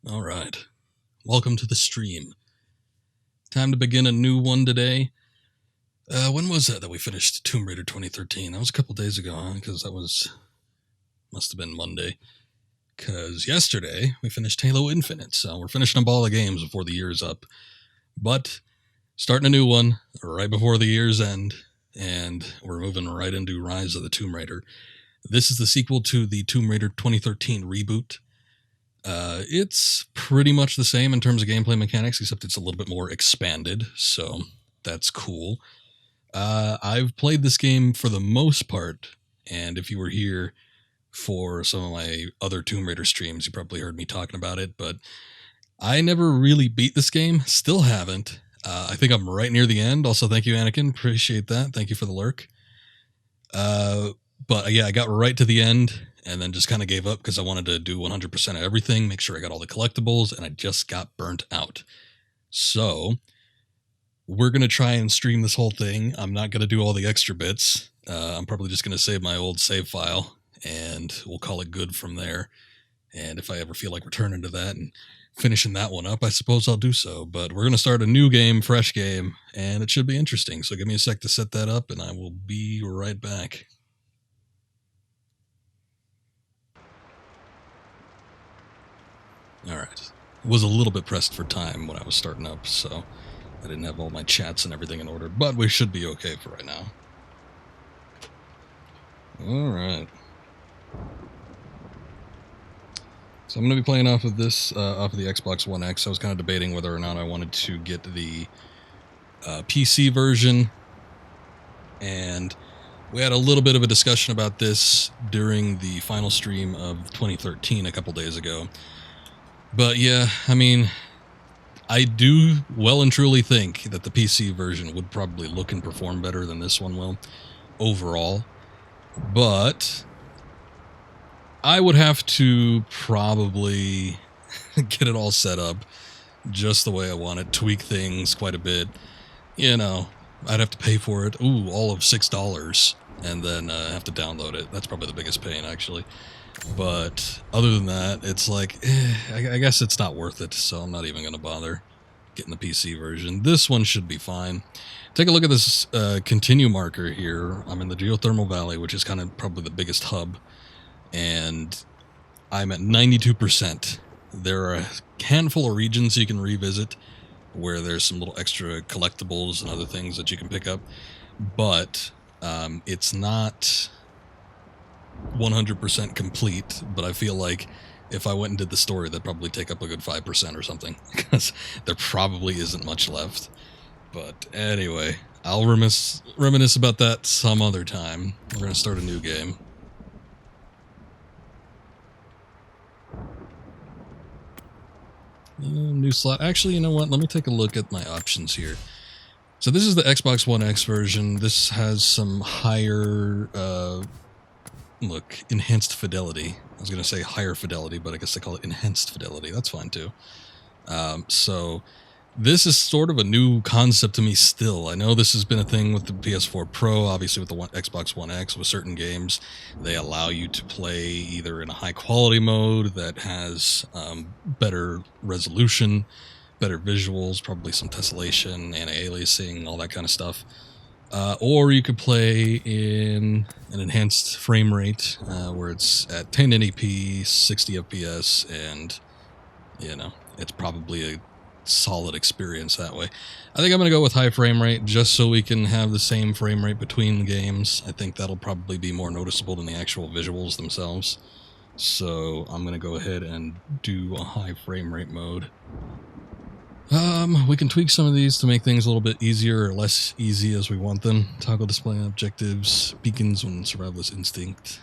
All right. Welcome to the stream. Time to begin a new one today. When was that we finished Tomb Raider 2013? That was a couple days ago, huh? Because must have been Monday. Because yesterday we finished Halo Infinite, so we're finishing up all the games before the year's up. But starting a new one right before the year's end, and we're moving right into Rise of the Tomb Raider. This is the sequel to the Tomb Raider 2013 reboot. It's pretty much the same in terms of gameplay mechanics, except it's a little bit more expanded, so that's cool. I've played this game for the most part, and if you were here for some of my other Tomb Raider streams, you probably heard me talking about it, but I never really beat this game, still haven't. I think I'm right near the end. Also, thank you, Anakin. Appreciate that. Thank you for the lurk. But yeah, I got right to the end and then just kind of gave up because I wanted to do 100% of everything, make sure I got all the collectibles, and I just got burnt out. So we're going to try and stream this whole thing. I'm not going to do all the extra bits. I'm probably just going to save my old save file, and we'll call it good from there. And if I ever feel like returning to that and finishing that one up, I suppose I'll do so. But we're going to start a new game, fresh game, and it should be interesting. So give me a sec to set that up, and I will be right back. All right. Was a little bit pressed for time when I was starting up, so I didn't have all my chats and everything in order, but we should be okay for right now. All right. So I'm going to be playing off of this, off of the Xbox One X. I was kind of debating whether or not I wanted to get the PC version, and we had a little bit of a discussion about this during the final stream of 2013 a couple days ago. But yeah, I mean, I do well and truly think that the PC version would probably look and perform better than this one will overall. But I would have to probably get it all set up just the way I want it, tweak things quite a bit. You know, I'd have to pay for it. Ooh, all of $6, and then have to download it. That's probably the biggest pain, actually. But other than that, it's like, I guess it's not worth it, so I'm not even going to bother getting the PC version. This one should be fine. Take a look at this continue marker here. I'm in the Geothermal Valley, which is kind of probably the biggest hub, and I'm at 92%. There are a handful of regions you can revisit where there's some little extra collectibles and other things that you can pick up, but it's not 100% complete. But I feel like if I went and did the story, that'd probably take up a good 5% or something, because there probably isn't much left. But anyway, I'll reminisce about that some other time. We're going to start a new game. New slot. Actually, you know what? Let me take a look at my options here. So this is the Xbox One X version. This has some higher, enhanced fidelity. I was going to say higher fidelity, but I guess they call it enhanced fidelity. That's fine too. So this is sort of a new concept to me still. I know this has been a thing with the PS4 Pro, obviously with the Xbox One X. With certain games, they allow you to play either in a high quality mode that has better resolution, better visuals, probably some tessellation, anti-aliasing, all that kind of stuff. Or you could play in an enhanced frame rate where it's at 1080p, 60 FPS, and, you know, it's probably a solid experience that way. I think I'm going to go with high frame rate just so we can have the same frame rate between the games. I think that'll probably be more noticeable than the actual visuals themselves. So I'm going to go ahead and do a high frame rate mode. We can tweak some of these to make things a little bit easier or less easy as we want them. Toggle display objectives, beacons when survivalist instinct.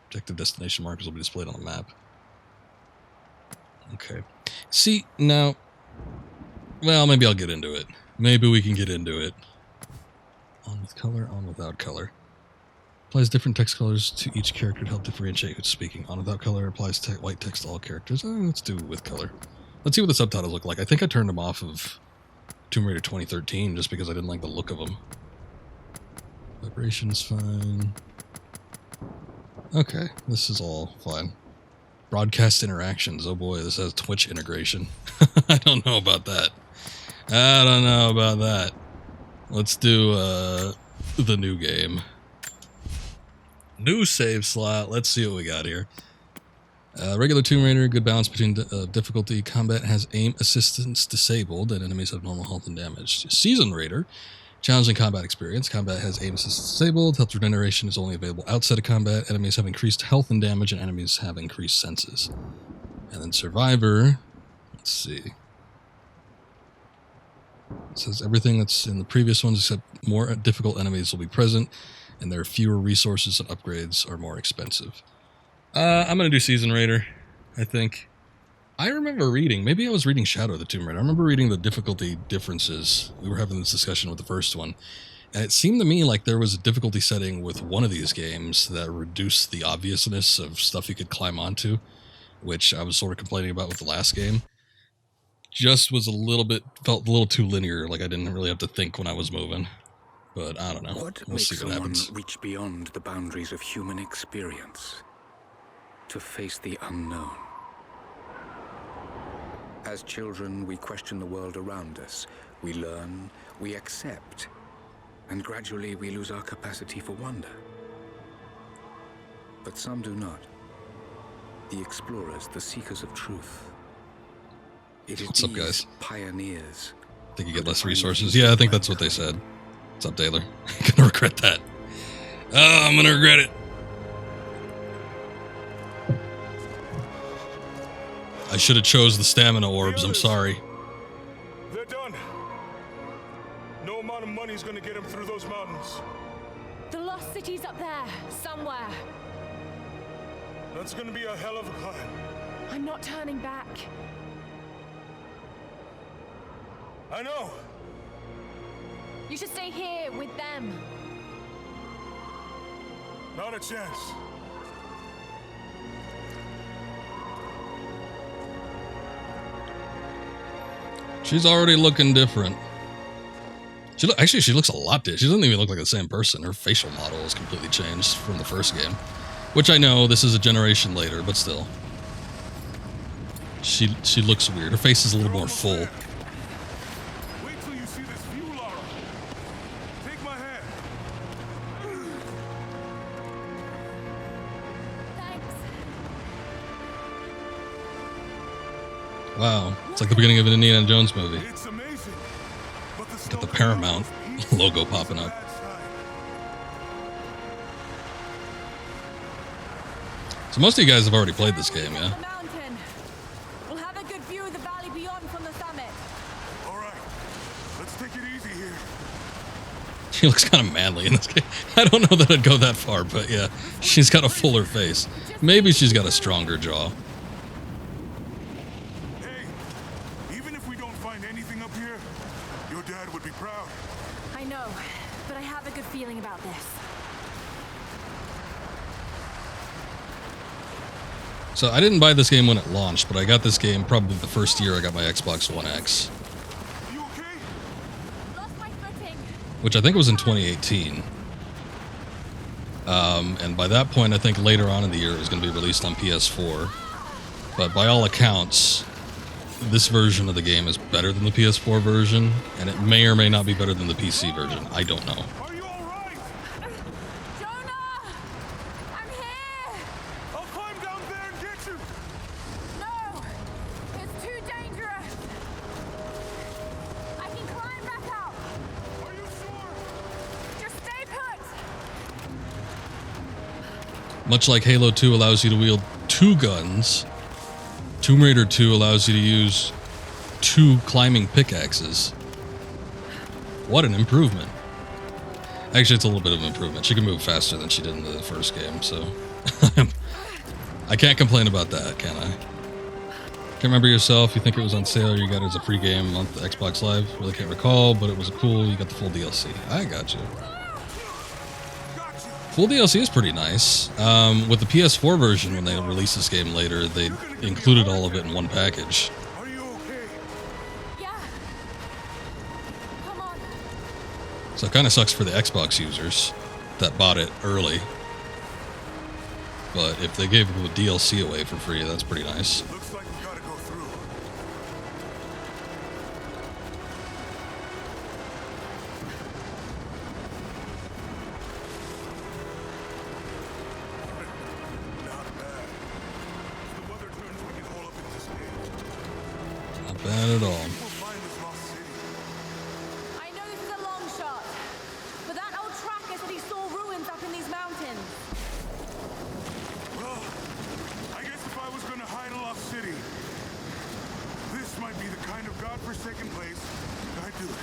Objective destination markers will be displayed on the map. Okay. See, now, well, maybe I'll get into it. Maybe we can get into it. On with color, on without color. Applies different text colors to each character to help differentiate who's speaking. On without color applies white text to all characters. Let's do with color. Let's see what the subtitles look like. I think I turned them off of Tomb Raider 2013 just because I didn't like the look of them. Vibration's fine. Okay, this is all fine. Broadcast interactions. Oh boy, this has Twitch integration. I don't know about that. I don't know about that. Let's do the new game. New save slot. Let's see what we got here. Regular Tomb Raider, good balance between difficulty. Combat has aim assistance disabled, and enemies have normal health and damage. Season Raider, challenging combat experience. Combat has aim assistance disabled. Health regeneration is only available outside of combat. Enemies have increased health and damage, and enemies have increased senses. And then Survivor, let's see. It says everything that's in the previous ones except more difficult enemies will be present, and there are fewer resources and upgrades are more expensive. I'm going to do Season Raider, I think. I remember reading, maybe I was reading Shadow of the Tomb Raider. I remember reading the difficulty differences. We were having this discussion with the first one. And it seemed to me like there was a difficulty setting with one of these games that reduced the obviousness of stuff you could climb onto, which I was sort of complaining about with the last game. Just was felt a little too linear, like I didn't really have to think when I was moving. But I don't know. We'll see what happens. Reach beyond the boundaries of human experience to face the unknown. As children, we question the world around us. We learn, we accept, and gradually we lose our capacity for wonder. But some do not. The explorers, the seekers of truth. It is What's up, guys? Pioneers. Think you get less resources? Yeah, I think that's what they said. What's up, Taylor? I'm gonna regret that. Oh, I'm gonna regret it. I should have chose the stamina orbs. I'm sorry. They're done. No amount of money is going to get them through those mountains. The lost city's up there, somewhere. That's going to be a hell of a climb. I'm not turning back. I know. You should stay here with them. Not a chance. She's already looking different. Actually, she looks a lot different. She doesn't even look like the same person. Her facial model is completely changed from the first game. Which I know, this is a generation later, but still. She looks weird. Her face is a little more full. Wait till you see this view, Lara. Take my hand. Thanks. Wow, it's like the beginning of an Indiana Jones movie. It's amazing. But Got the Paramount logo popping up. So most of you guys have already played this game, yeah? We'll have a good view of the valley beyond from the summit. All right, let's take it easy here. She looks kind of manly in this game. I don't know that I'd go that far, but yeah, she's got a fuller face. Maybe she's got a stronger jaw. Hey, even if we don't find anything up here, your dad would be proud. I know, but I have a good feeling about this. So I didn't buy this game when it launched, but I got this game probably the first year I got my Xbox One X. You okay? Lost my footing. Which I think was in 2018. And by that point, I think later on in the year it was going to be released on PS4. But by all accounts, this version of the game is better than the PS4 version, and it may or may not be better than the PC version. I don't know. Are you all right? Jonah! I'm here! I'll climb down there and get you. No! It's too dangerous! I can climb back up! Are you sure? Just stay put! Much like Halo 2 allows you to wield 2 guns, Tomb Raider 2 allows you to use 2 climbing pickaxes. What an improvement. Actually, it's a little bit of an improvement. She can move faster than she did in the first game, so... I can't complain about that, can I? Can't remember yourself. You think it was on sale or you got it as a free game on Xbox Live? Really can't recall, but it was cool. You got the full DLC. I got you. Full DLC is pretty nice. With the PS4 version, when they released this game later, they included all of it in one package. Are you okay? Yeah. Come on. So it kind of sucks for the Xbox users that bought it early. but if they gave the DLC away for free, that's pretty nice. Looks like we gotta go through. Not bad. If the weather turns, we can hole up in this cave. Not bad at all. We'll find this lost city. I know this is a long shot, but that old tracker said he saw ruins up in these mountains. Well, I guess if I was gonna hide a lost city, this might be the kind of godforsaken place I'd do it.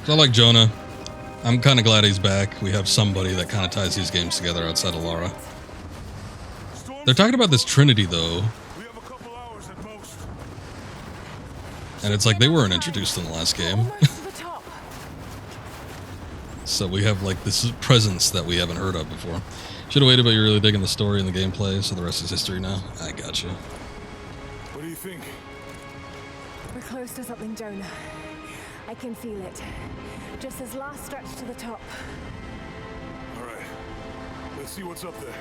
So like Jonah, I'm kind of glad he's back. We have somebody that kind of ties these games together outside of Lara. They're talking about this Trinity, though, We have a couple hours at most. and it's like they weren't introduced in the last game. Almost to the top. So we have like this presence that we haven't heard of before. Should have waited, but you're really digging the story and the gameplay, so the rest is history now. I got you. What do you think? We're close to something, Jonah. I can feel it. Just this last stretch to the top. All right. Let's see what's up there.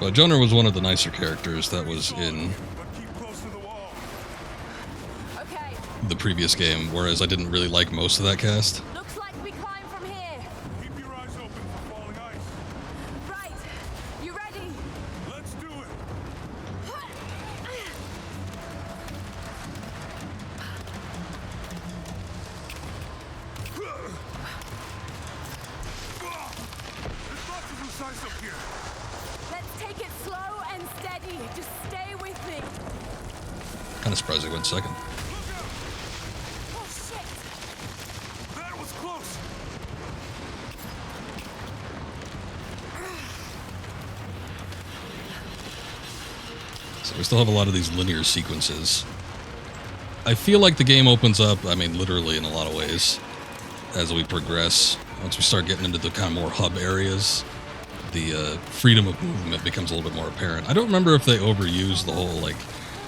But Jonah was one of the nicer characters that was in But keep close to the wall. Okay, the previous game, whereas I didn't really like most of that cast. looks like we climb from here. Keep your eyes open for falling ice. Right, you ready? Let's do it. There's lots of loose ice up here. Let's take it slow and steady. Just stay with me. Kind of surprised he went second. Look out! Oh, shit. That was close. So we still have a lot of these linear sequences. I feel like the game opens up, I mean, literally in a lot of ways, as we progress. Once we start getting into the kind of more hub areas, the freedom of movement becomes a little bit more apparent. I don't remember if they overused the whole, like,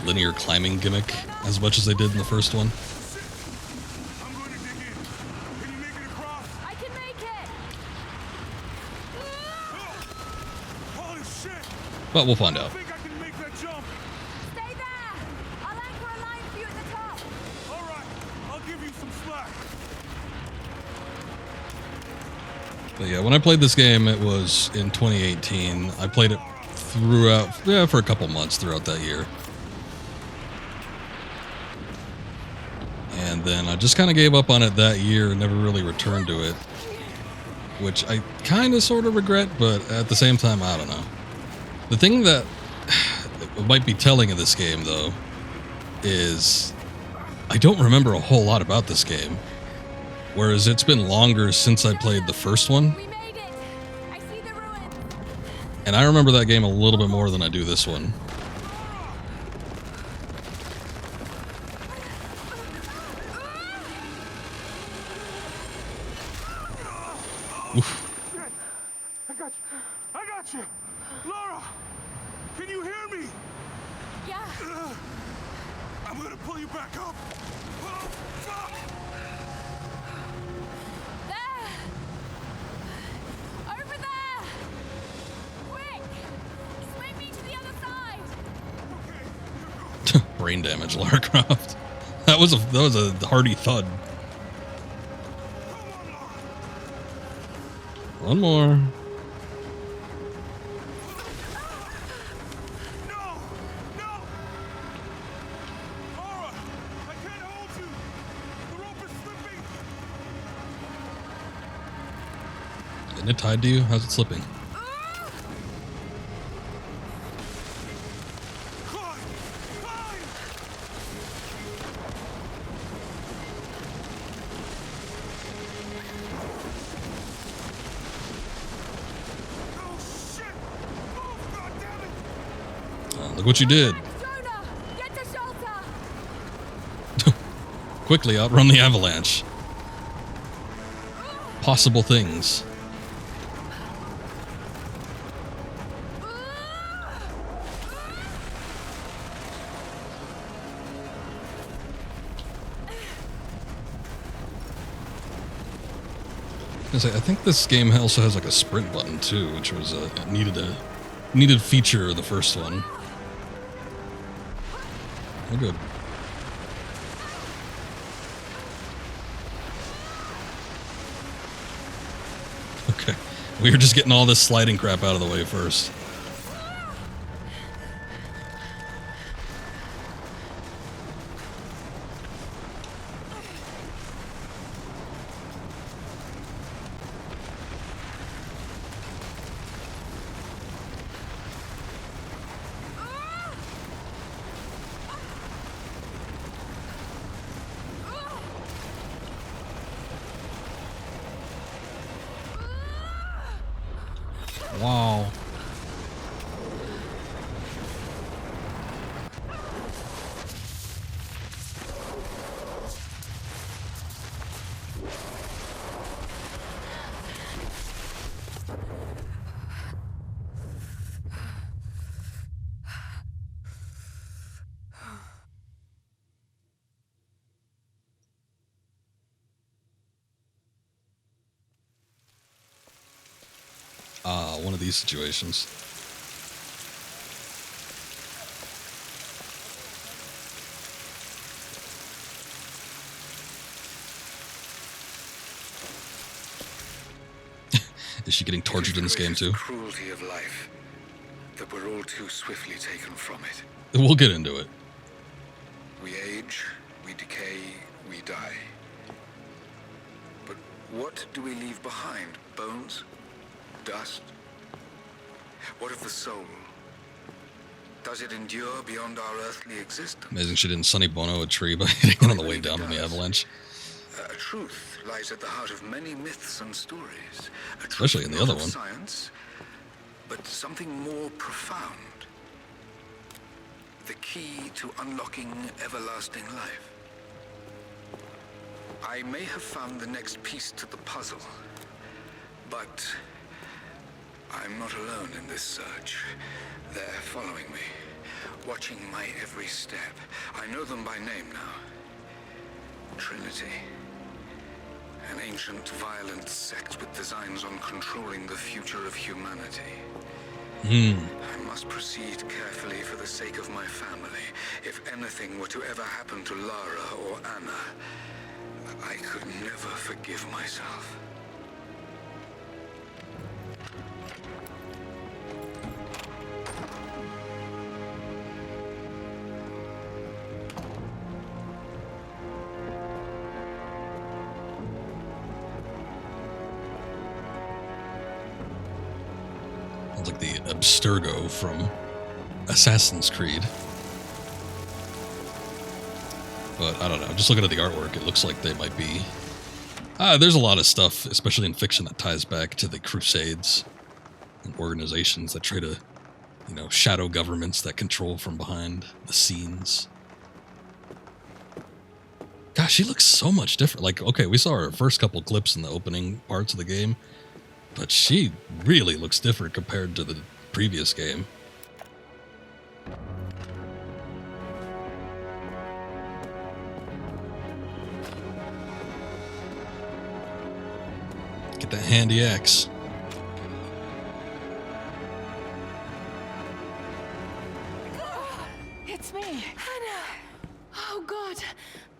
linear climbing gimmick as much as they did in the first one. I'm going to dig in. Can you make it across? I can make it. Oh! Holy shit! But we'll find out. I think I can make that jump. Stay there. I'll anchor a line for you at the top. All right, I'll give you some slack. But yeah, when I played this game, it was in 2018. I played it throughout, for a couple months throughout that year. And then I just kind of gave up on it that year and never really returned to it. Which I kind of sort of regret, but at the same time, I don't know. The thing that might be telling in this game, though, is I don't remember a whole lot about this game. Whereas it's been longer since I played the first one. We made it. I see the ruins. And I remember that game a little bit more than I do this one. Oof. I got you. Lara, can you hear me? Yeah. I'm gonna pull you back up. Oh, fuck! There. Over there. Quick. Swing me to the other side. Okay, here goes. Brain damage, Lara Croft. That was a hearty thud. Come on, Lara. One more. No! No! Lara, I can't hold you. The rope is slipping. Isn't it tied to you? How's it slipping? Climb! Climb! Oh shit! Oh, God damn it! Look what you did. Jonah, get to shelter. Quickly outrun the avalanche. Possible things. I think this game also has like a sprint button too, which was a needed feature of the first one. Oh, good. Okay, we were just getting all this sliding crap out of the way first. Wow. One of these situations. Is she getting tortured in this game too? Cruelty of life that we're all too swiftly taken from it. We'll get into it. We age, we decay, we die. But what do we leave behind? Bones? Dust? What of the soul? Does it endure beyond our earthly existence? Amazing she didn't Sonny Bono a tree by hitting it on the way down from the avalanche. A truth lies at the heart of many myths and stories. Especially in the other one. Science, but something more profound. The key to unlocking everlasting life. I may have found the next piece to the puzzle, but I'm not alone in this search. They're following me, watching my every step. I know them by name now. Trinity. An ancient, violent sect with designs on controlling the future of humanity. I must proceed carefully for the sake of my family. If anything were to ever happen to Lara or Anna, I could never forgive myself. Like the Abstergo from Assassin's Creed. But I don't know, just looking at the artwork, it looks like they might be... there's a lot of stuff, especially in fiction, that ties back to the Crusades and organizations that try to, you know, shadow governments that control from behind the scenes. Gosh, she looks so much different. Like, okay, we saw her first couple clips in the opening parts of the game, but she really looks different compared to the previous game. Get that handy axe. It's me. Hannah! Oh, God.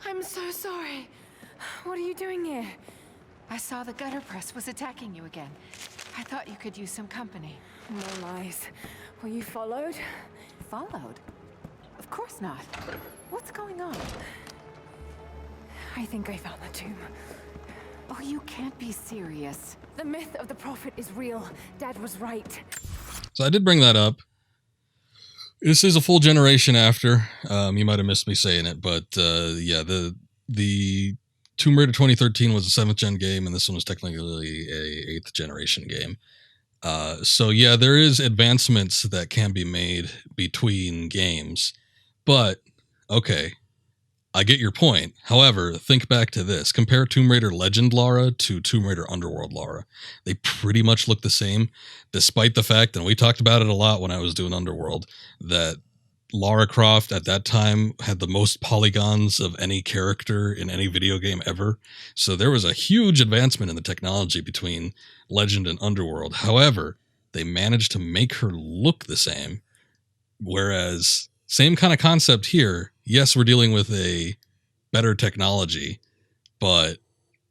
I'm so sorry. What are you doing here? I saw the gutter press was attacking you again. I thought you could use some company. No lies. Were you followed? Followed? Of course not. What's going on? I think I found the tomb. Oh, you can't be serious. The myth of the prophet is real. Dad was right. So I did bring that up. This is a full generation after. You might have missed me saying it, but yeah, the Tomb Raider 2013 was a 7th gen game, and this one was technically a 8th generation game. So yeah, there is advancements that can be made between games, but okay, I get your point. However, think back to this. Compare Tomb Raider Legend Lara to Tomb Raider Underworld Lara. They pretty much look the same, despite the fact, and we talked about it a lot when I was doing Underworld, that Lara Croft at that time had the most polygons of any character in any video game ever. So there was a huge advancement in the technology between Legend and Underworld. However, they managed to make her look the same. Whereas, same kind of concept here. Yes, we're dealing with a better technology, but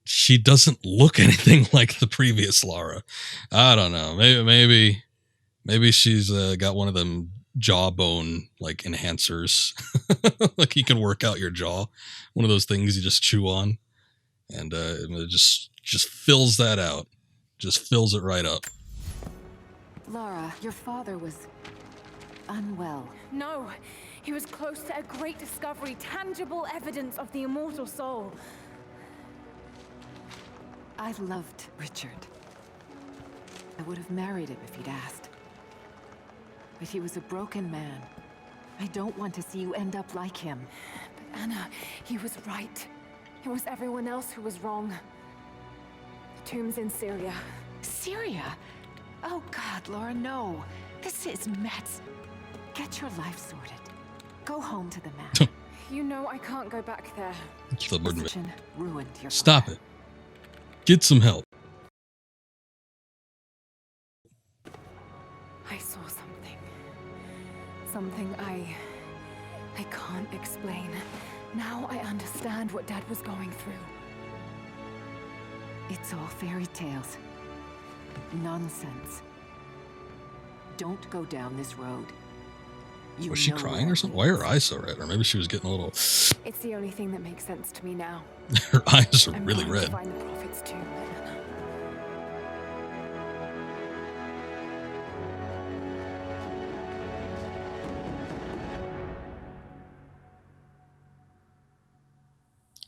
she doesn't look anything like the previous Lara. I don't know. Maybe she's got one of them jawbone like enhancers. Like you can work out your jaw. One of those things you just chew on, and it just fills that out. Just fills it right up. Lara, your father was unwell. No, he was close to a great discovery, tangible evidence of the immortal soul. I loved Richard. I would have married him if he'd asked. But he was a broken man. I don't want to see you end up like him. But Anna, he was right. It was everyone else who was wrong. The tomb's in Syria. Syria? Oh God, Laura, no. This is mess. Get your life sorted. Go home to the map. You know I can't go back there. It's the burden of it. Ruined your Stop it. Get some help. I saw something. Something I can't explain. Now I understand what Dad was going through. It's all fairy tales. Nonsense. Don't go down this road. You Was she know crying what or something? Why are her eyes so red? Or maybe she was getting a little... It's the only thing that makes sense to me now. Her eyes are I'm really going to red. find the prophet's tomb, Anna.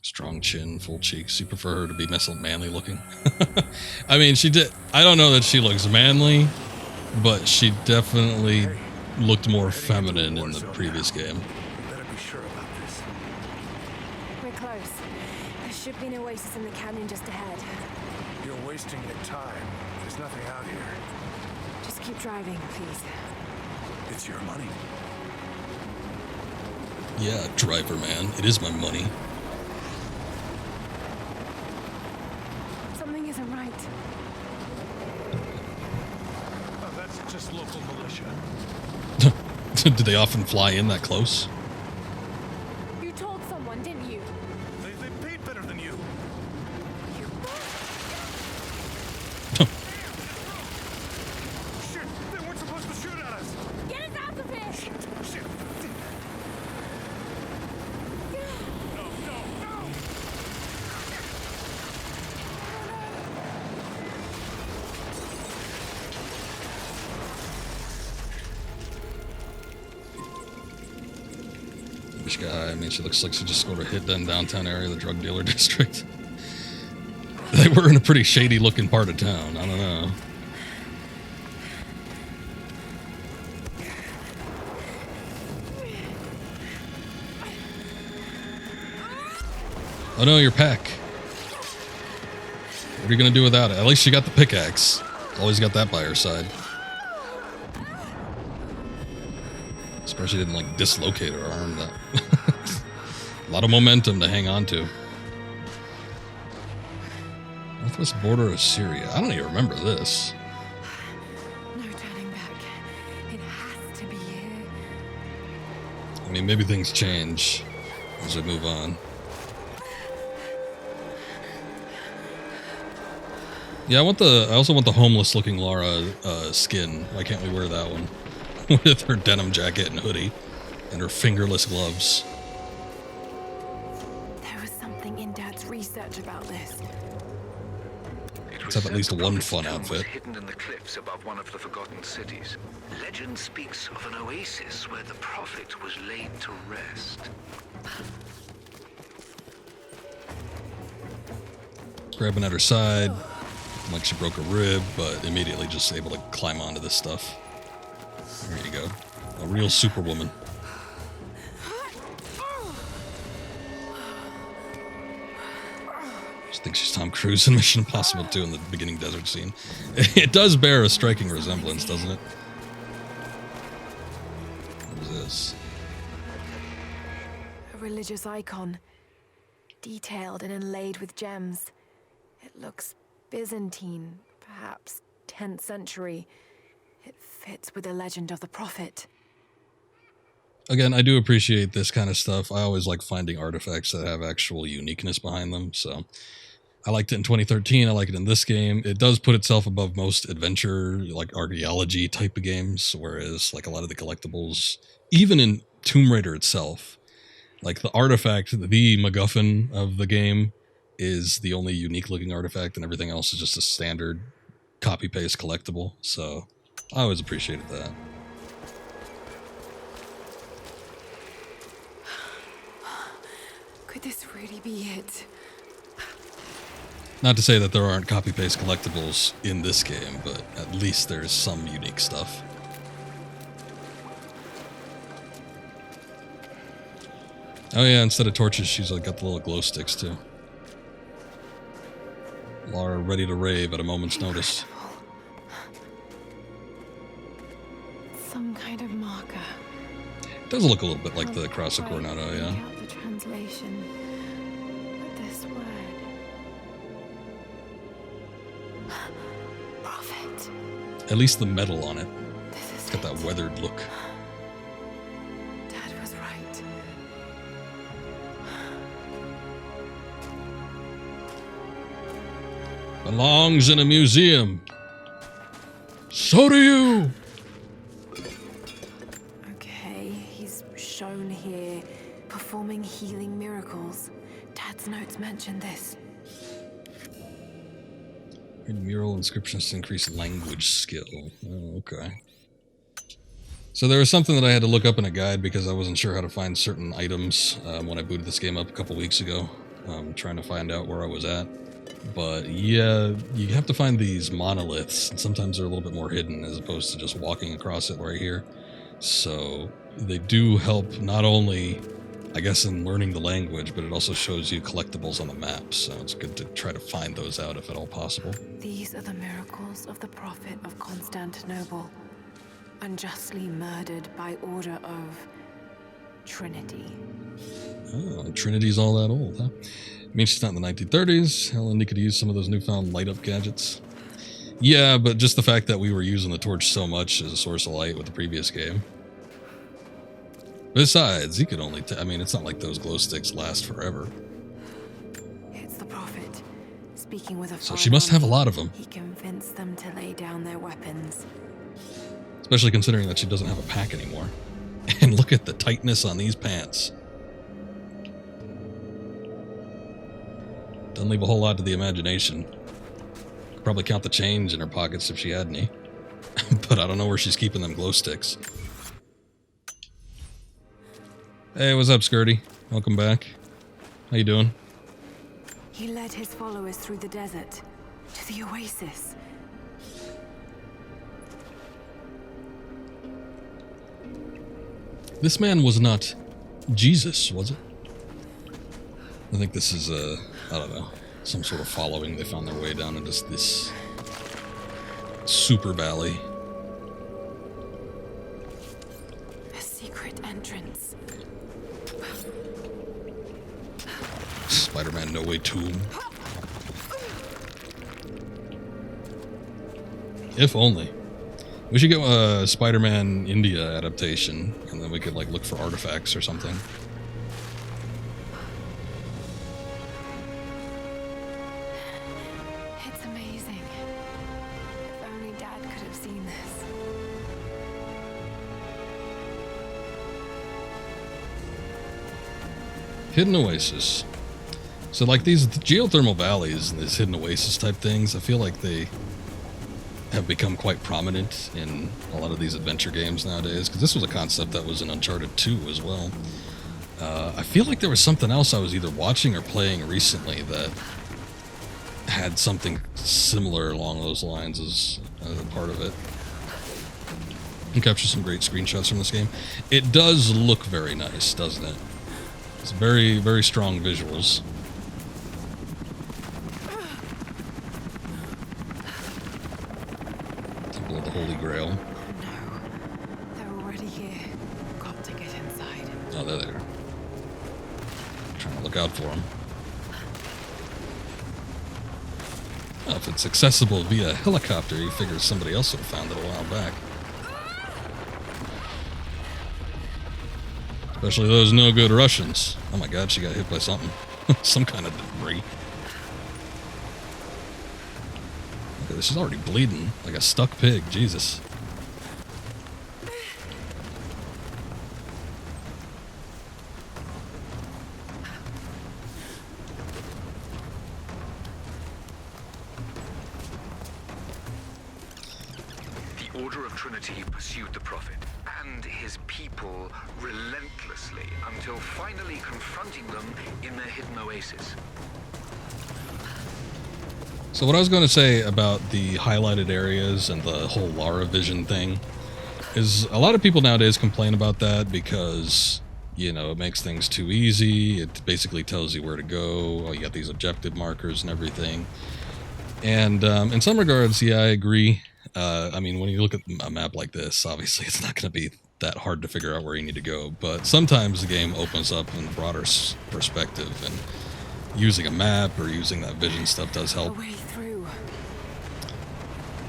Strong chin, full cheeks. You prefer her to be manly looking? I mean, she did... I don't know that she looks manly, but she definitely looked more feminine in the previous game. Better be sure about this. We're close. There should be an oasis in the canyon just ahead. You're wasting your time. There's nothing out here. Just keep driving, please. It's your money. Yeah, driver man. It is my money. Something isn't right. Oh, that's just local militia. Did they often fly in that close? You told someone, didn't you? They paid better than you. Shit! They weren't supposed to shoot at us! Get us out of here! Shit! No! This guy, I mean, she looks like she just sort of hit the downtown area, the drug dealer district. They were in a pretty shady looking part of town. I don't know. Oh no, your pack. What are you gonna do without it? At least she got the pickaxe. Always got that by her side. Surprised she didn't like dislocate her arm. That a lot of momentum to hang on to. Northwest border of Syria. I don't even remember this. No turning back. It has to be here. I mean, maybe things change as we move on. Yeah, I also want the homeless-looking Lara skin. Why can't we wear that one? With her denim jacket and hoodie, and her fingerless gloves. There was something in Dad's research about this. Let's have at least one fun outfit. Hidden in the cliffs above one of the forgotten cities. Legend speaks of an oasis where the prophet was laid to rest. Grabbing at her side, like she broke a rib, but immediately just able to climb onto this stuff. There you go. A real superwoman. Just think she's Tom Cruise in Mission Impossible 2 in the beginning desert scene. It does bear a striking resemblance, doesn't it? What is this? religious icon, detailed and inlaid with gems. It looks Byzantine, perhaps 10th century. It fits with the legend of the Prophet. Again, I do appreciate this kind of stuff. I always like finding artifacts that have actual uniqueness behind them, so I liked it in 2013. I like it in this game. It does put itself above most adventure, like archaeology type of games, whereas like a lot of the collectibles, even in Tomb Raider itself, like the artifact, the MacGuffin of the game is the only unique looking artifact, and everything else is just a standard copy-paste collectible, so I always appreciated that. Could this really be it? Not to say that there aren't copy-paste collectibles in this game, but at least there's some unique stuff. Oh yeah, instead of torches, she's like got the little glow sticks too. Lara ready to rave at a moment's notice. Some kind of marker. It does look a little bit like the Cross of Coronado, yeah. Make out the translation, but this word. Prophet. At least the metal on it. This is It's got that weathered look. Dad was right. Belongs in a museum. So do you! Okay, he's shown here performing healing miracles. Dad's notes mention this. Read mural inscriptions to increase language skill. Oh, okay. So there was something that I had to look up in a guide because I wasn't sure how to find certain items when I booted this game up a couple weeks ago. Trying to find out where I was at. But yeah, you have to find these monoliths, and sometimes they're a little bit more hidden as opposed to just walking across it right here. So they do help not only, I guess, in learning the language, but it also shows you collectibles on the map, so it's good to try to find those out if at all possible. These are the miracles of the Prophet of Constantinople, unjustly murdered by order of Trinity. Oh, Trinity's all that old, huh? I mean, she's not in the 1930s. Helen could use some of those newfound light-up gadgets. Yeah, but just the fact that we were using the torch so much as a source of light with the previous game. Besides, he could only... I mean, it's not like those glow sticks last forever. It's the Prophet, speaking with a So she must have a lot of them. He convinced them to lay down their weapons. Especially considering that she doesn't have a pack anymore. And look at the tightness on these pants. Doesn't leave a whole lot to the imagination. Could probably count the change in her pockets if she had any. But I don't know where she's keeping them glow sticks. Hey, what's up, Skirty? Welcome back. How you doing? He led his followers through the desert to the oasis. This man was not Jesus, was it? I think this is I don't know, some sort of following. They found their way down into this super valley. A secret entrance. Spider-Man No Way Tomb. If only. We should get a Spider-Man India adaptation, and then we could like look for artifacts or something. It's amazing. If only Dad could have seen this. Hidden Oasis. So like these geothermal valleys and these hidden oasis type things, I feel like they have become quite prominent in a lot of these adventure games nowadays, because this was a concept that was in Uncharted 2 as well. I feel like there was something else I was either watching or playing recently that had something similar along those lines as a part of it. You can capture some great screenshots from this game. It does look very nice, doesn't it? It's very, very strong visuals. Temple of the Holy Grail. No. They're already here. Got to get inside. Oh, there they are. look out for him. Well, if it's accessible via helicopter, he figures somebody else would have found it a while back. Especially those no-good Russians. Oh my god, she got hit by something. Some kind of debris. Look at this, she's already bleeding like a stuck pig. Jesus. The Order of Trinity pursued the Prophet and his people relentlessly until finally confronting them in their hidden oasis. So what I was going to say about the highlighted areas and the whole Lara vision thing is a lot of people nowadays complain about that because, you know, it makes things too easy. It basically tells you where to go. Oh, you got these objective markers and everything. And in some regards, yeah, I agree. I mean, when you look at a map like this, obviously it's not going to be that hard to figure out where you need to go. But sometimes the game opens up in a broader perspective, and using a map or using that vision stuff does help.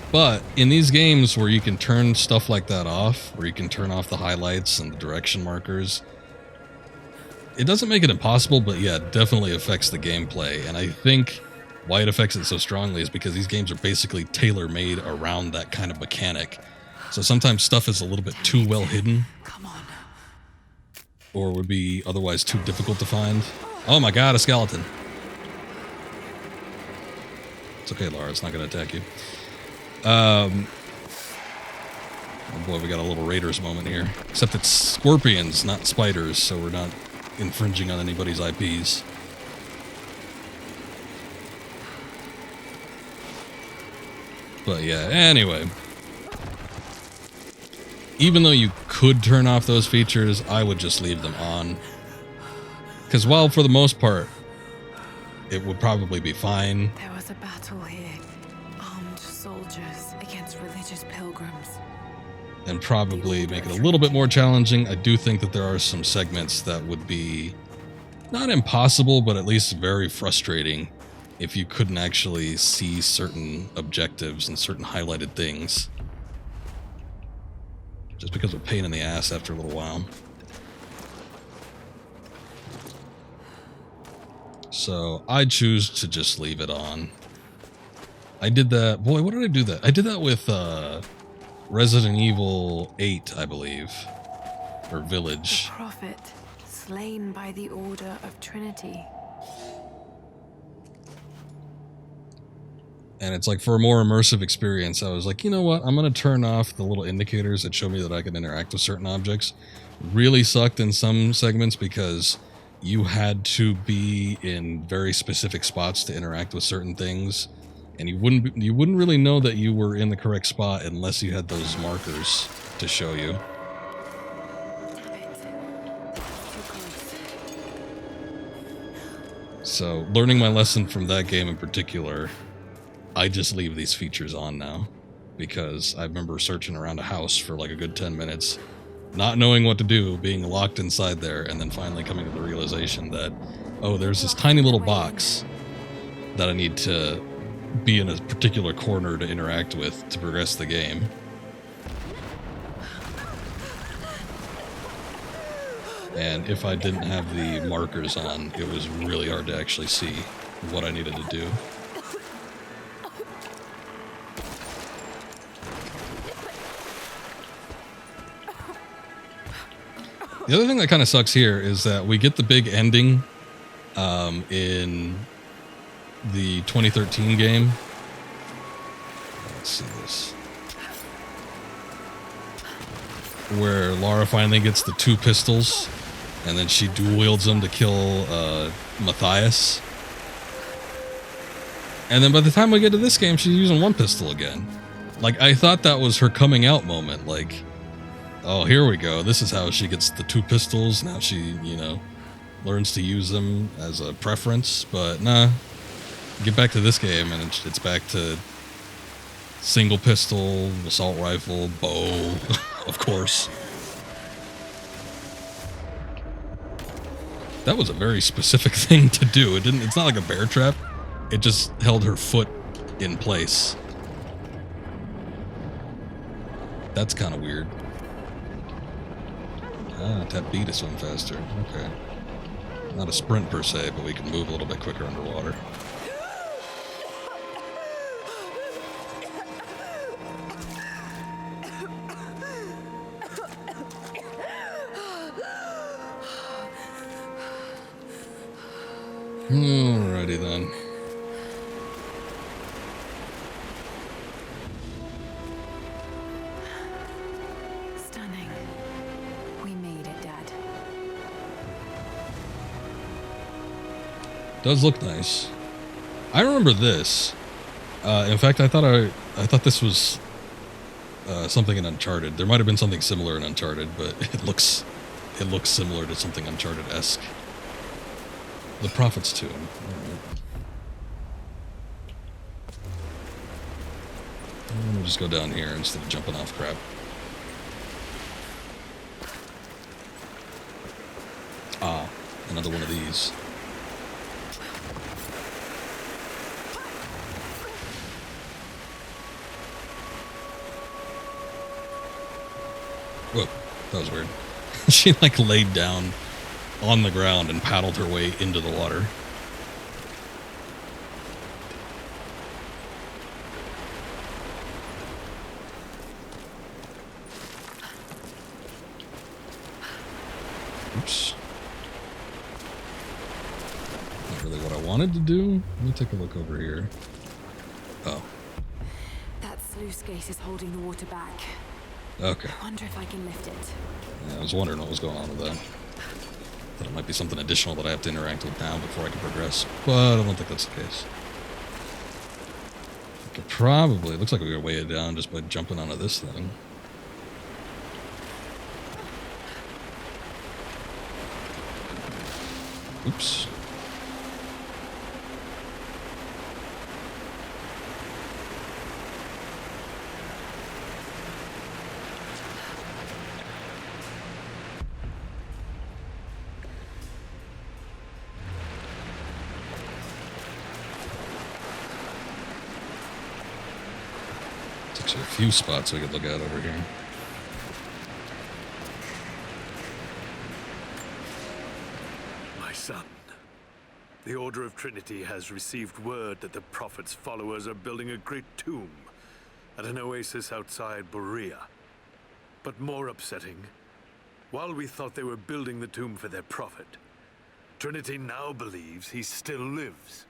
But in these games where you can turn stuff like that off, where you can turn off the highlights and the direction markers, it doesn't make it impossible, but yeah, it definitely affects the gameplay. And I think why it affects it so strongly is because these games are basically tailor-made around that kind of mechanic. So sometimes stuff is a little bit too well hidden. Come on. Or would be otherwise too difficult to find. Oh my god, a skeleton. It's okay, Lara, it's not going to attack you. Oh boy, we got a little Raiders moment here. Except it's scorpions, not spiders, so we're not infringing on anybody's IPs. But yeah, anyway. Even though you could turn off those features, I would just leave them on. Because while for the most part, it would probably be fine. There was a battle here. Armed soldiers against religious pilgrims. And probably make it a little bit more challenging. I do think that there are some segments that would be not impossible, but at least very frustrating if you couldn't actually see certain objectives and certain highlighted things. Just because of a pain in the ass after a little while. So I choose to just leave it on. I did that. Boy, what did I do that? I did that with Resident Evil 8, I believe. Or Village. The Prophet, slain by the Order of Trinity. And it's like, for a more immersive experience, I was like, you know what? I'm going to turn off the little indicators that show me that I can interact with certain objects. Really sucked in some segments because you had to be in very specific spots to interact with certain things. And you wouldn't really know that you were in the correct spot unless you had those markers to show you. So, learning my lesson from that game in particular, I just leave these features on now, because I remember searching around a house for like a good 10 minutes, not knowing what to do, being locked inside there, and then finally coming to the realization that, oh, there's this tiny little box that I need to be in a particular corner to interact with to progress the game. And if I didn't have the markers on, it was really hard to actually see what I needed to do. The other thing that kind of sucks here is that we get the big ending in the 2013 game. Let's see this. Where Lara finally gets the 2 pistols, and then she dual wields them to kill Matthias. And then by the time we get to this game, she's using 1 pistol again. Like, I thought that was her coming out moment, like, oh, here we go. This is how she gets the 2 pistols. Now she, you know, learns to use them as a preference. But nah, get back to this game and it's back to single pistol, assault rifle, bow, of course. That was a very specific thing to do. It's not like a bear trap. It just held her foot in place. That's kind of weird. Ah, tap B to swim faster. Okay. Not a sprint per se, but we can move a little bit quicker underwater. Alrighty then. Stunning. We made it, Dad. Does look nice. I remember this. In fact, I thought this was something in Uncharted. There might have been something similar in Uncharted, but it looks similar to something Uncharted-esque. The Prophet's Tomb. I'm gonna just go down here instead of jumping off crap. Ah, another one of these. Whoa, that was weird. She like laid down on the ground and paddled her way into the water. Oops. Not really what I wanted to do. Let me take a look over here. Oh. That sluice gate is holding the water back. Okay. I wonder if I can lift it. Yeah, I was wondering what was going on with that. Thought it might be something additional that I have to interact with now before I can progress. But I don't think that's the case. I could probably... It looks like we could weigh it down just by jumping onto this thing. Oops. There's actually a few spots we could look at over here. My son, the Order of Trinity has received word that the Prophet's followers are building a great tomb at an oasis outside Berea. But more upsetting, while we thought they were building the tomb for their Prophet, Trinity now believes he still lives.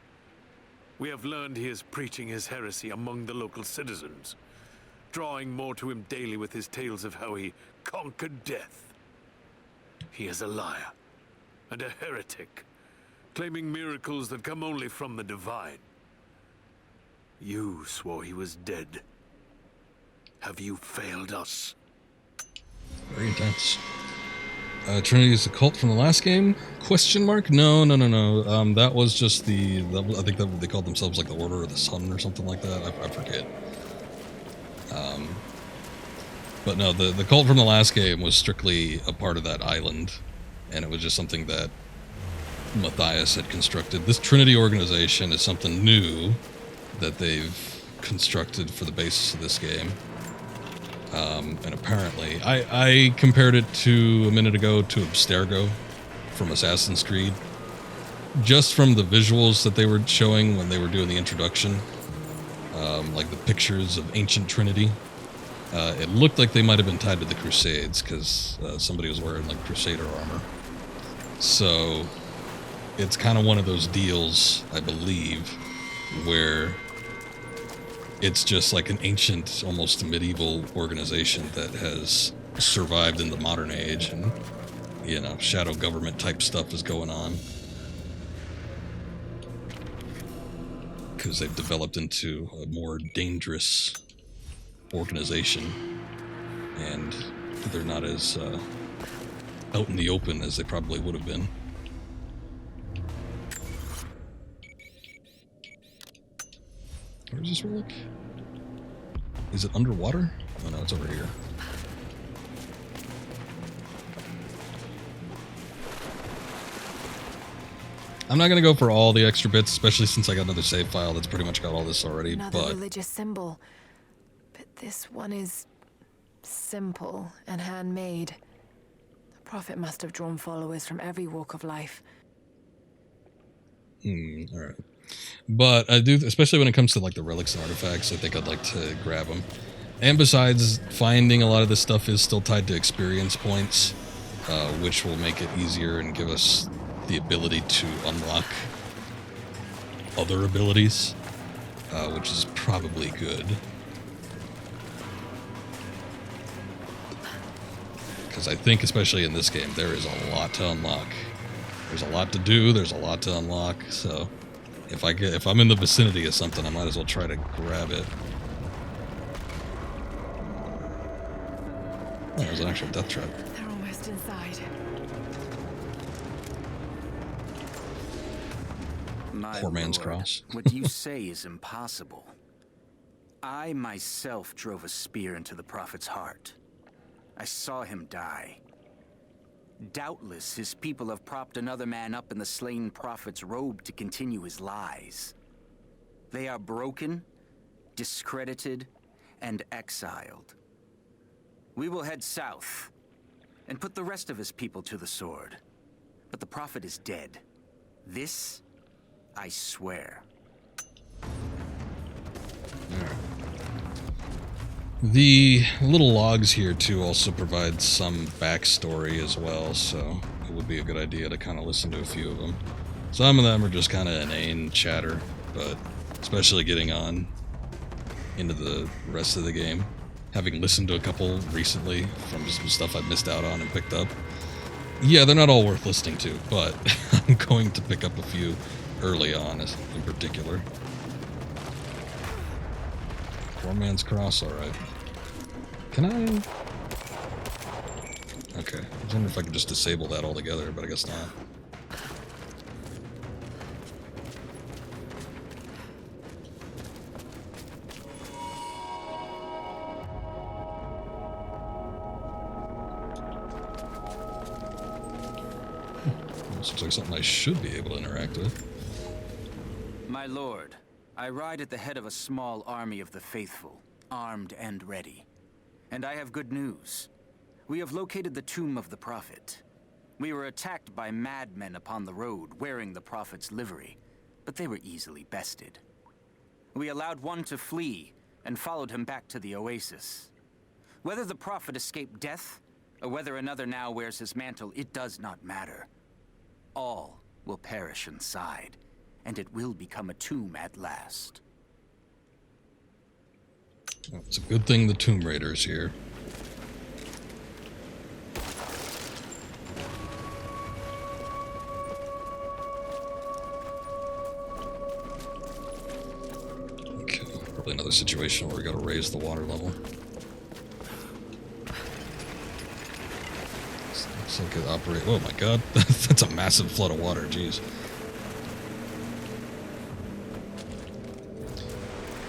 We have learned he is preaching his heresy among the local citizens, drawing more to him daily with his tales of how he conquered death. He is a liar and a heretic, claiming miracles that come only from the divine. You swore he was dead. Have you failed us? Very intense. Trinity is a cult from the last game? Question mark? No. That was just I think that they called themselves like the Order of the Sun or something like that. I forget. But no, the cult from the last game was strictly a part of that island, and it was just something that Matthias had constructed. This Trinity organization is something new that they've constructed for the basis of this game. And apparently, I compared it to, a minute ago, to Abstergo from Assassin's Creed. Just from the visuals that they were showing when they were doing the introduction, like the pictures of ancient Trinity, it looked like they might have been tied to the Crusades, because somebody was wearing like Crusader armor. So it's kind of one of those deals, I believe, where it's just like an ancient, almost medieval organization that has survived in the modern age, and, you know, shadow government type stuff is going on. Because they've developed into a more dangerous organization, and they're not as out in the open as they probably would have been. Where does this work? Is it underwater? Oh no, it's over here. I'm not gonna go for all the extra bits, especially since I got another save file that's pretty much got all this already. Another But religious symbol. But this one is simple and handmade. The prophet must have drawn followers from every walk of life. all right. But I do, especially when it comes to like the relics and artifacts, I think I'd like to grab them. And besides, finding a lot of this stuff is still tied to experience points, which will make it easier and give us the ability to unlock other abilities, which is probably good. Because I think, especially in this game, there is a lot to unlock. There's a lot to do, there's a lot to unlock, so if I'm in the vicinity of something, I might as well try to grab it. Oh, there's an actual death trap. They're almost inside. My Poor man's lord, cross. what you say is impossible. I myself drove a spear into the prophet's heart. I saw him die. Doubtless his people have propped another man up in the slain prophet's robe to continue his lies. They are broken, discredited, and exiled. We will head south and put the rest of his people to the sword. But the prophet is dead. This, I swear. The little logs here too also provide some backstory as well, so it would be a good idea to kind of listen to a few of them. Some of them are just kind of inane chatter, but especially getting on into the rest of the game, having listened to a couple recently from some stuff I missed out on and picked up. Yeah, they're not all worth listening to, but I'm going to pick up a few early on in particular. Poor man's cross, alright. Can I? Okay, I was wondering if I could just disable that altogether, but I guess not. This looks like something I should be able to interact with. My lord, I ride at the head of a small army of the faithful, armed and ready. And I have good news. We have located the tomb of the prophet. We were attacked by madmen upon the road wearing the prophet's livery, but they were easily bested. We allowed one to flee and followed him back to the oasis. Whether the prophet escaped death, or whether another now wears his mantle, it does not matter. All will perish inside, and it will become a tomb at last. Well, it's a good thing the Tomb Raider's here. Okay, probably another situation where we gotta raise the water level. Looks like it operate. Oh my god, that's a massive flood of water, jeez.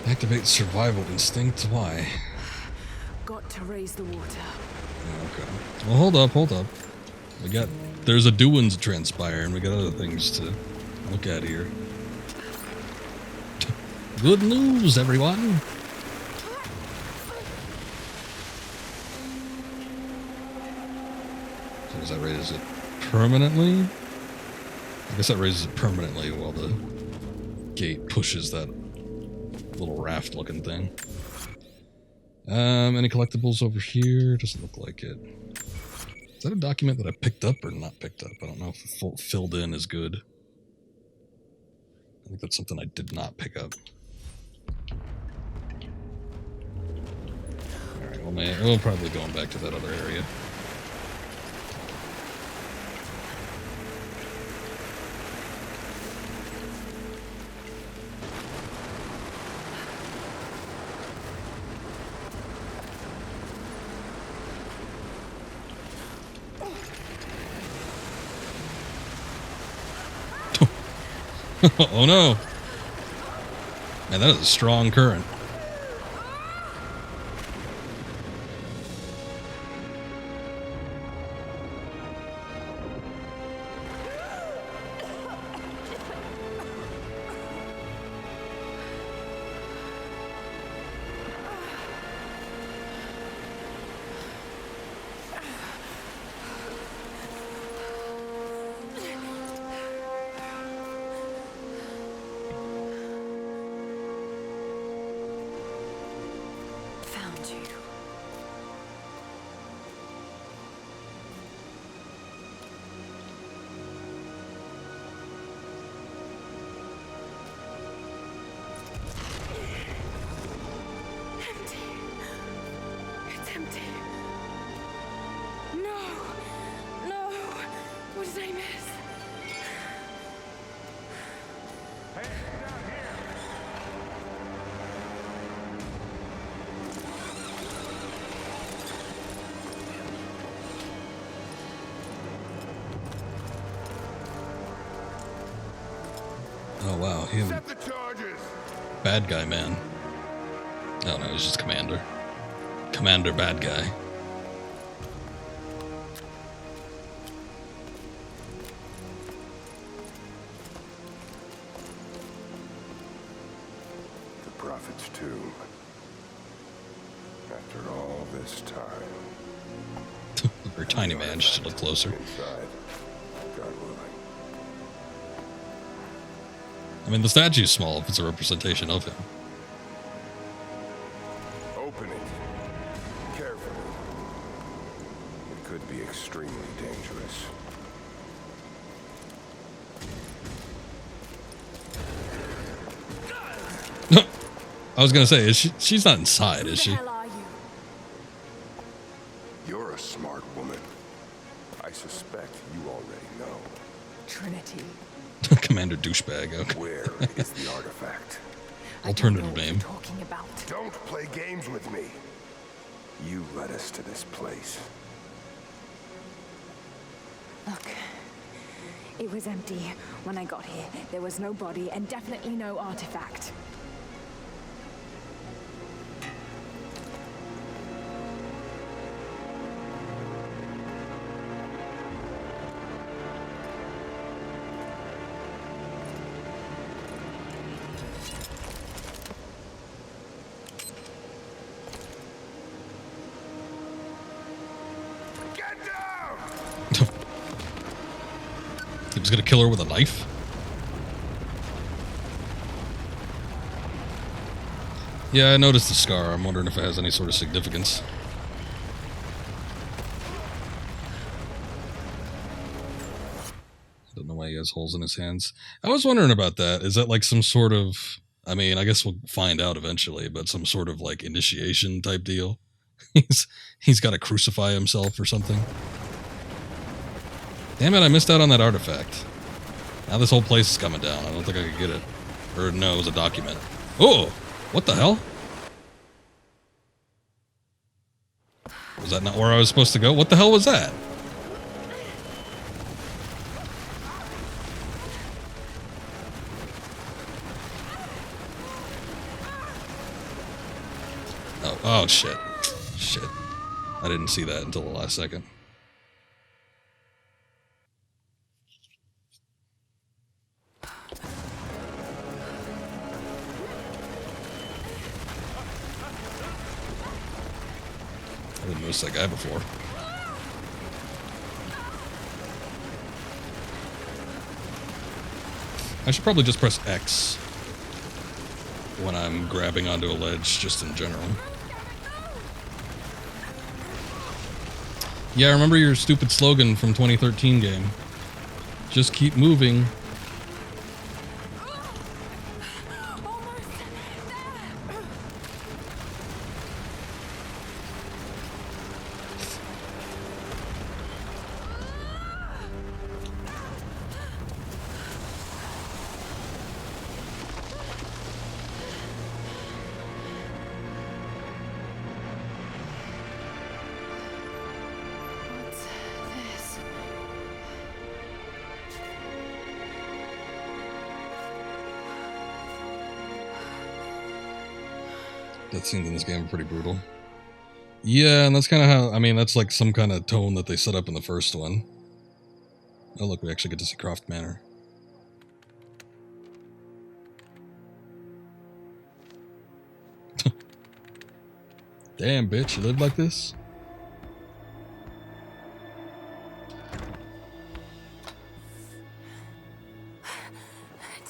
Activate survival instinct. Why? Got to raise the water. Okay. Well, hold up. There's a doings to transpire, and we got other things to look at here. Good news, everyone. So does that raise it permanently? I guess that raises it permanently while the gate pushes that little raft looking thing. Any collectibles over here? Doesn't look like it. Is that a document that I picked up or not picked up? I don't know if filled in is good. I think that's something I did not pick up. Alright, well, we'll probably going back to that other area. Oh no! Man, that is a strong current. him. Set the charges. Bad guy, man. Oh no, he's just Commander. Commander bad guy. The Prophet's tomb. After all this time. A very tiny man, just a little closer. Inside. God willing. I mean, the statue's small if it's a representation of him. Open it. Carefully. It could be extremely dangerous. I was gonna say, she's not inside, is she? Who the hell are you? You're a smart woman. I suspect you already know. Trinity. Commander douchebag. Okay. Where is the artifact? Alternative I don't know name. what you're talking about. Don't play games with me. You led us to this place. Look, it was empty when I got here. There was no body and definitely no artifact. Get down! He was gonna kill her with a knife? Yeah, I noticed the scar. I'm wondering if it has any sort of significance. I don't know why he has holes in his hands. I was wondering about that. Is that like some sort of... I mean, I guess we'll find out eventually, but some sort of like initiation type deal? He's got to crucify himself or something. Damn it, I missed out on that artifact. Now this whole place is coming down. I don't think I could get it. Or no, it was a document. Oh! What the hell? Was that not where I was supposed to go? What the hell was that? Oh, shit. Shit. I didn't see that until the last second. I didn't notice that guy before. I should probably just press X when I'm grabbing onto a ledge, just in general. Yeah, remember your stupid slogan from 2013 game. Just keep moving. What's this? Death scenes in this game are pretty brutal. Yeah, and that's kind of how, I mean, that's like some kind of tone that they set up in the first one. Oh, look, we actually get to see Croft Manor. Damn, bitch, you live like this?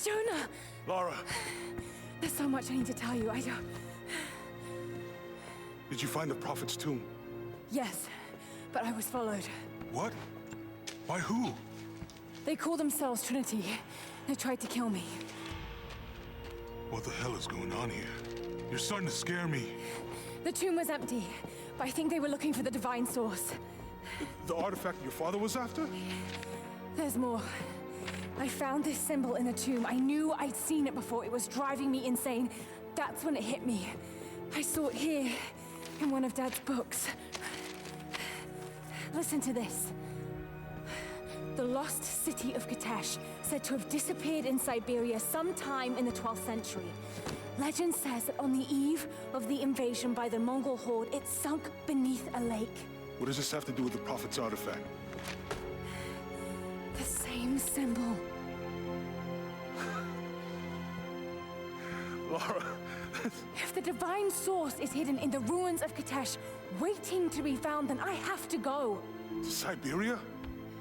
Jonah! Lara, There's so much I need to tell you. I don't... did you find the Prophet's tomb? Yes, but I was followed. What? By who? They call themselves Trinity. They tried to kill me. What the hell is going on here? You're starting to scare me. The tomb was empty, but I think they were looking for the divine source. The artifact your father was after? There's more. I found this symbol in the tomb. I knew I'd seen it before. It was driving me insane. That's when it hit me. I saw it here, in one of Dad's books. Listen to this. The lost city of Kitesch, said to have disappeared in Siberia sometime in the 12th century. Legend says that on the eve of the invasion by the Mongol horde, it sunk beneath a lake. What does this have to do with the Prophet's artifact? The same symbol. Lara... If the divine source is hidden in the ruins of Kitesch, waiting to be found, then I have to go. To Siberia?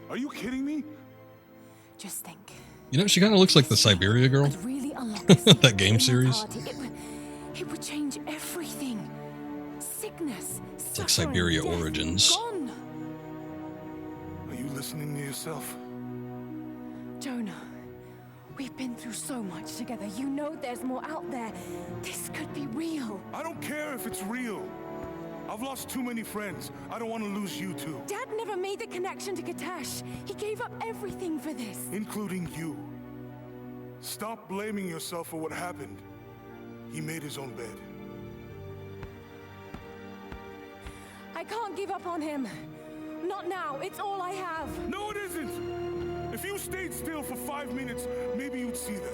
Are you kidding me? Just think. You know, she kind of looks like the Siberia girl. I'd really unlock the That game series. It would change everything. Sickness, It's like Siberia death, Origins. gone. Are you listening to yourself? Jonah, we've been through so much together. You know there's more out there. This could be real. I don't care if it's real. I've lost too many friends. I don't want to lose you too. Dad never made the connection to Kitesch. He gave up everything for this. Including you. Stop blaming yourself for what happened. He made his own bed. I can't give up on him. Not now. It's all I have. No, it isn't! If you stayed still for 5 minutes, maybe you'd see that.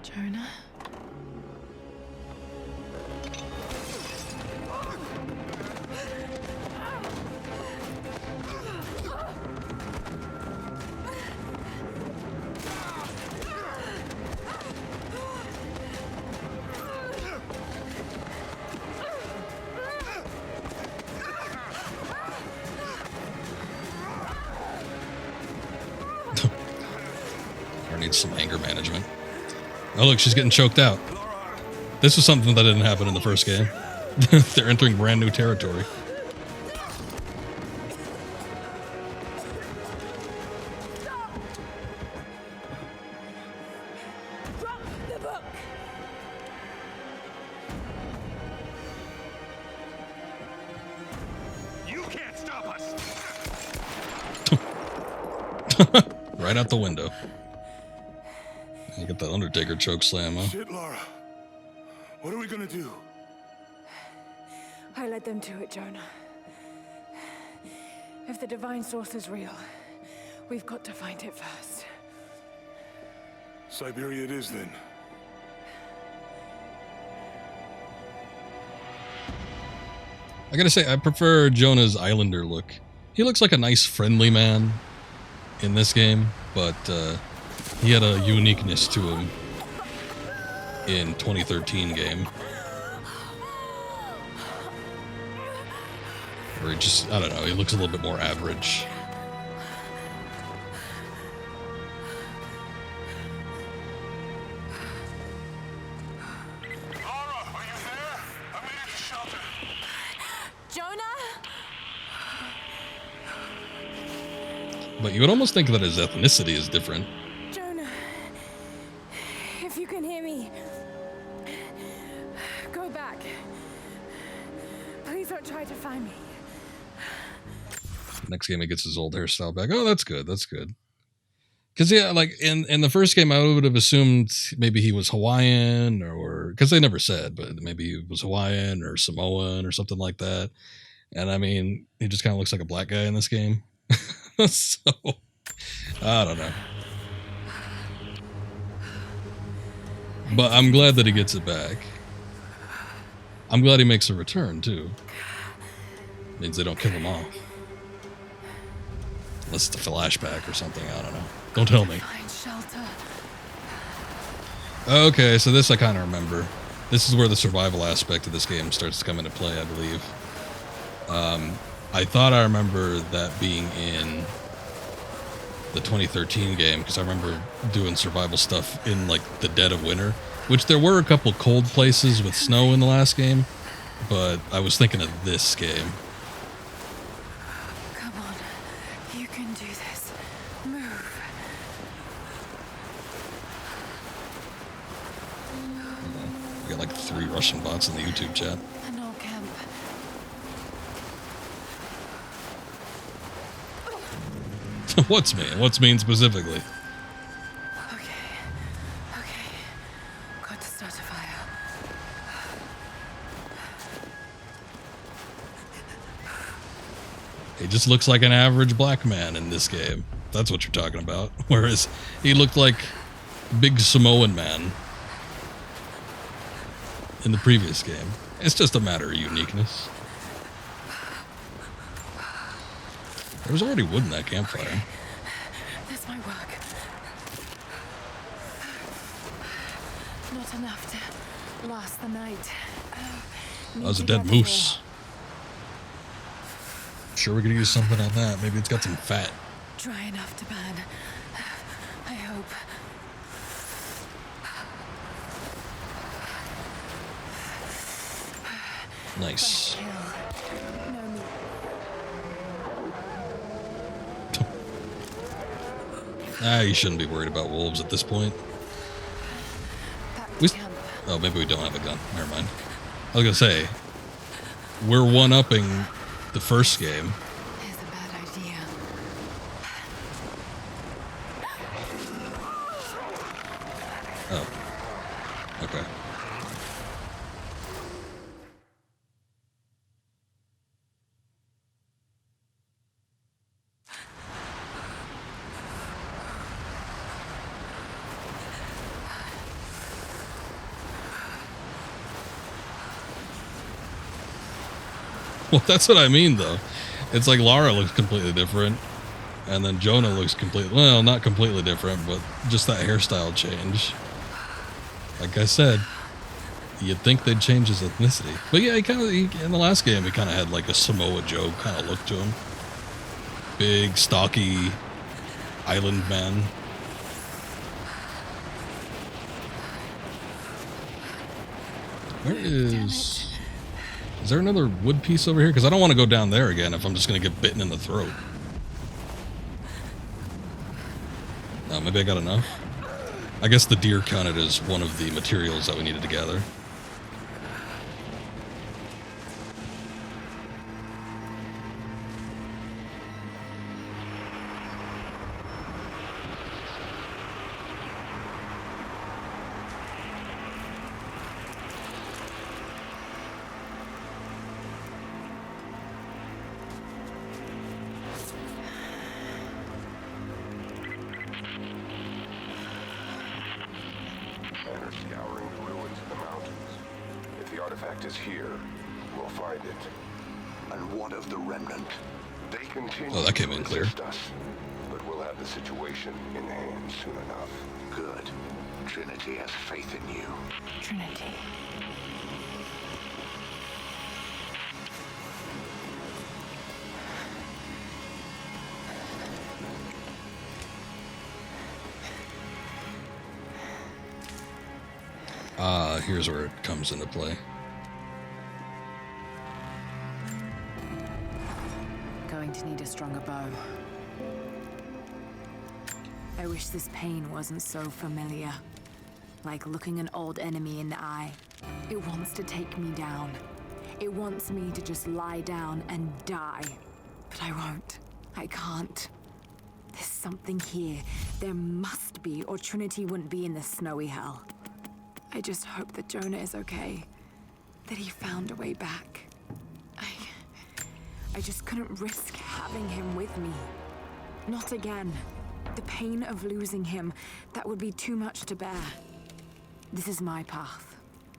Jonah? Or needs some anger management. Oh, look, she's getting choked out. This was something that didn't happen in the first game. They're entering brand new territory. Drop the book! You can't stop us! Right out the window. You get that Undertaker choke slam, huh? Shit, Lara. What are we gonna do? I led them to it, Jonah. If the divine source is real, we've got to find it first. Siberia it is, then. I gotta say, I prefer Jonah's Islander look. He looks like a nice, friendly man in this game, but he had a uniqueness to him in 2013 game. Where he just, I don't know, he looks a little bit more average. Lara, are you there? I made it to shelter. Jonah? But you would almost think that his ethnicity is different. Jonah, if you can hear me, go back. Please don't try to find me. Next game he gets his old hairstyle back. Oh, that's good. That's good. Because, yeah, like, in the first game, I would have assumed maybe he was Hawaiian, or... Because they never said, but maybe he was Hawaiian or Samoan or something like that. And, I mean, he just kind of looks like a black guy in this game. So, I don't know. But I'm glad that he gets it back. I'm glad he makes a return, too. Means they don't kill him off. Unless it's a flashback or something, I don't know. Don't tell me. Find shelter. Okay, so this I kind of remember. This is where the survival aspect of this game starts to come into play, I believe. I thought I remember that being in the 2013 game, because I remember doing survival stuff in, like, the dead of winter, which there were a couple cold places with snow in the last game, but I was thinking of this game. Come on. You can do this. Move. We got like 3 Russian bots in the YouTube chat. An old camp. What's mean? What's mean specifically? Okay. Got to start a fire. He just looks like an average black man in this game. That's what you're talking about. Whereas he looked like big Samoan man in the previous game. It's just a matter of uniqueness. There was already wood in that campfire. This might work. Not enough to last the night. That was a dead moose. Sure, we could use something on that. Maybe it's got some fat. Dry enough to burn. I hope. Nice. No meat. You shouldn't be worried about wolves at this point. Back We, to camp. oh, maybe we don't have a gun. Never mind. I was gonna say, we're one-upping the first game. Here's a bad idea. Oh. Okay. Well, that's what I mean, though. It's like Lara looks completely different, and then Jonah looks completely, well, not completely different, but just that hairstyle change. Like I said, you'd think they'd change his ethnicity. But yeah, in the last game, he kind of had like a Samoa Joe kind of look to him. Big, stocky island man. Where is... Is there another wood piece over here? Because I don't want to go down there again if I'm just going to get bitten in the throat. Oh, maybe I got enough? I guess the deer counted as one of the materials that we needed to gather. They're scouring the ruins in the mountains. If the artifact is here, we'll find it. And what of the remnant? They continue Oh, that came to in clear. resist us, but we'll have the situation in hand soon enough. Good. Trinity has faith in you. Trinity. Here's where it comes into play. Going to need a stronger bow. I wish this pain wasn't so familiar. Like looking an old enemy in the eye. It wants to take me down. It wants me to just lie down and die. But I won't. I can't. There's something here. There must be, or Trinity wouldn't be in this snowy hell. I just hope that Jonah is okay. That he found a way back. I just couldn't risk having him with me. Not again. The pain of losing him, that would be too much to bear. This is my path,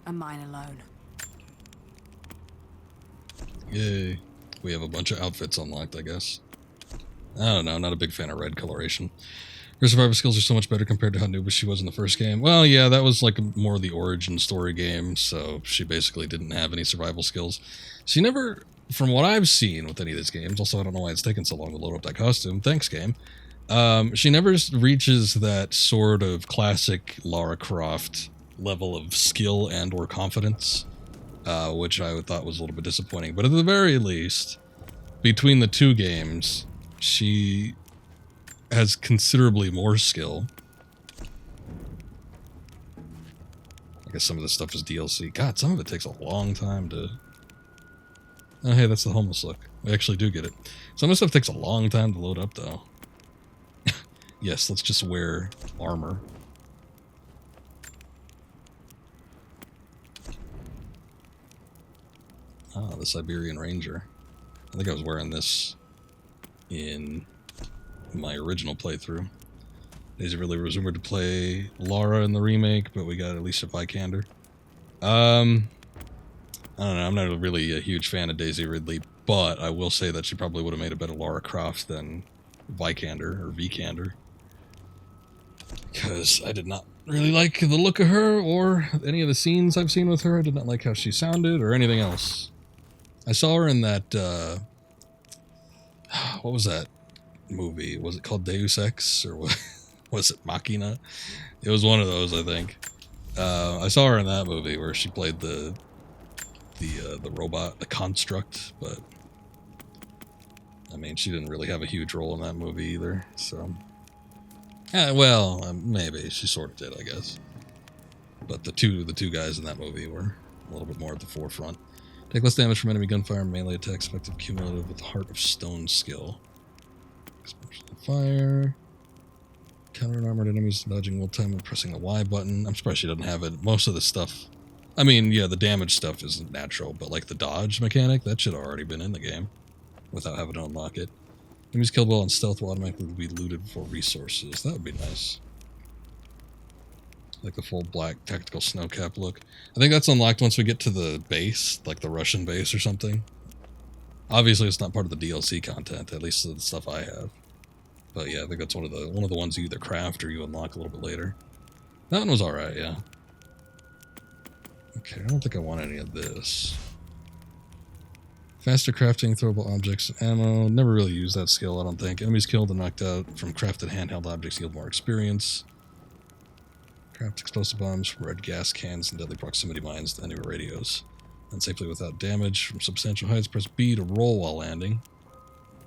and mine alone. Yay. We have a bunch of outfits unlocked, I guess. I don't know, not a big fan of red coloration. Her survival skills are so much better compared to how noobish she was in the first game. Well, yeah, that was like more the origin story game, so she basically didn't have any survival skills. She never, from what I've seen with any of these games, also I don't know why it's taken so long to load up that costume, thanks game, she never reaches that sort of classic Lara Croft level of skill and or confidence, which I thought was a little bit disappointing. But at the very least, between the two games, she has considerably more skill. guess some of this stuff is DLC. God, some of it takes a long time to... Oh, hey, that's the homeless look. We actually do get it. Some of this stuff takes a long time to load up, though. Yes, let's just wear armor. Ah, the Siberian Ranger. I think I was wearing this in my original playthrough. Daisy Ridley was rumored to play Lara in the remake, but we got Alicia Vikander. I don't know, I'm not really a huge fan of Daisy Ridley, but I will say that she probably would have made a better Lara Croft than Vikander, or Vikander. Because I did not really like the look of her, or any of the scenes I've seen with her. I did not like how she sounded, or anything else. I saw her in that, what was that movie? Was it called Deus Ex, or what? Was it Machina? It was one of those, I think. I saw her in that movie where she played the robot, the construct, but I mean, she didn't really have a huge role in that movie either, so... well, maybe. She sort of did, I guess. But the two guys in that movie were a little bit more at the forefront. Take less damage from enemy gunfire, melee attacks, effective cumulative with Heart of Stone skill. Explosion of fire. Counter armored enemies dodging will time and pressing the Y button. I'm surprised she doesn't have it. Most of the stuff... I mean, yeah, the damage stuff isn't natural, but like the dodge mechanic, that should have already been in the game without having to unlock it. Enemies killed while on stealth will automatically be looted for resources. That would be nice. Like the full black tactical snowcap look. I think that's unlocked once we get to the base, like the Russian base or something. Obviously, it's not part of the DLC content, at least the stuff I have. But yeah, I think that's one of the ones you either craft or you unlock a little bit later. That one was alright, yeah. Okay, I don't think I want any of this. Faster crafting, throwable objects, ammo. Never really used that skill, I don't think. Enemies killed and knocked out from crafted handheld objects yield more experience. Craft explosive bombs from red gas cans and deadly proximity mines to enemy radios. And safely without damage from substantial heights. Press B to roll while landing.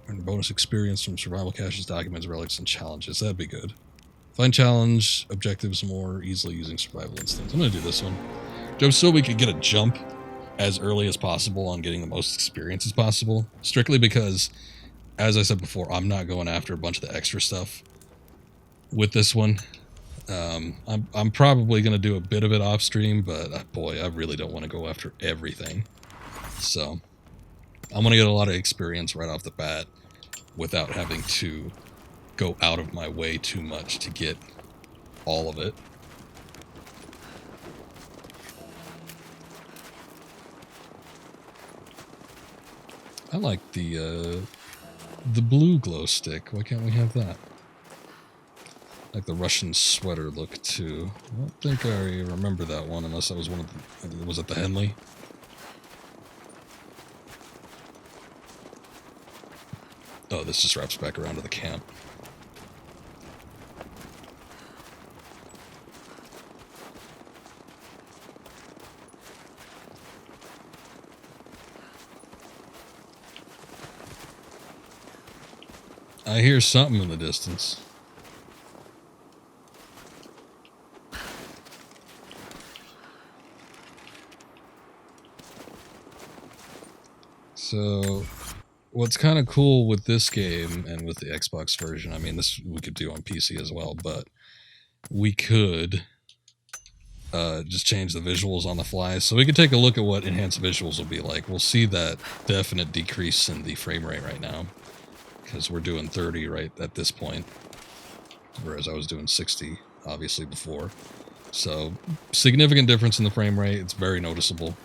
Earn bonus experience from survival caches, documents, relics, and challenges. That'd be good. Find challenge objectives more easily using survival instincts. I'm going to do this one. Just so we could get a jump as early as possible on getting the most experience as possible. Strictly because, as I said before, I'm not going after a bunch of the extra stuff with this one. I'm probably going to do a bit of it off stream, but boy, I really don't want to go after everything. So, I'm going to get a lot of experience right off the bat without having to go out of my way too much to get all of it. I like the blue glow stick. Why can't we have that? Like the Russian sweater look too. I don't think I remember that one unless that was one of the... Was it the Henley? Oh, this just wraps back around to the camp. I hear something in the distance. So, what's kind of cool with this game and with the Xbox version, I mean, this we could do on PC as well, but we could just change the visuals on the fly. So we could take a look at what enhanced visuals will be like. We'll see that definite decrease in the frame rate right now, because we're doing 30 right at this point, whereas I was doing 60, obviously, before. So, significant difference in the frame rate. It's very noticeable.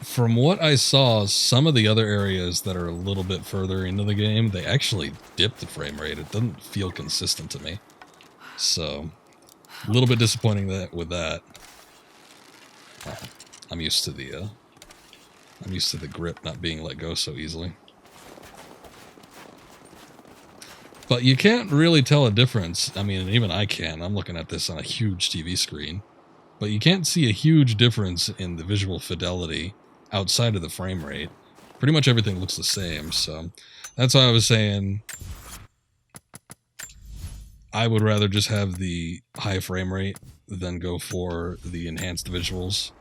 From what I saw, some of the other areas that are a little bit further into the game, they actually dip the frame rate. It doesn't feel consistent to me. So, a little bit disappointing with that. I'm used to the grip not being let go so easily. But you can't really tell a difference. I mean, even I can. I'm looking at this on a huge TV screen. But you can't see a huge difference in the visual fidelity outside of the frame rate. Pretty much everything looks the same, so that's why I was saying I would rather just have the high frame rate than go for the enhanced visuals,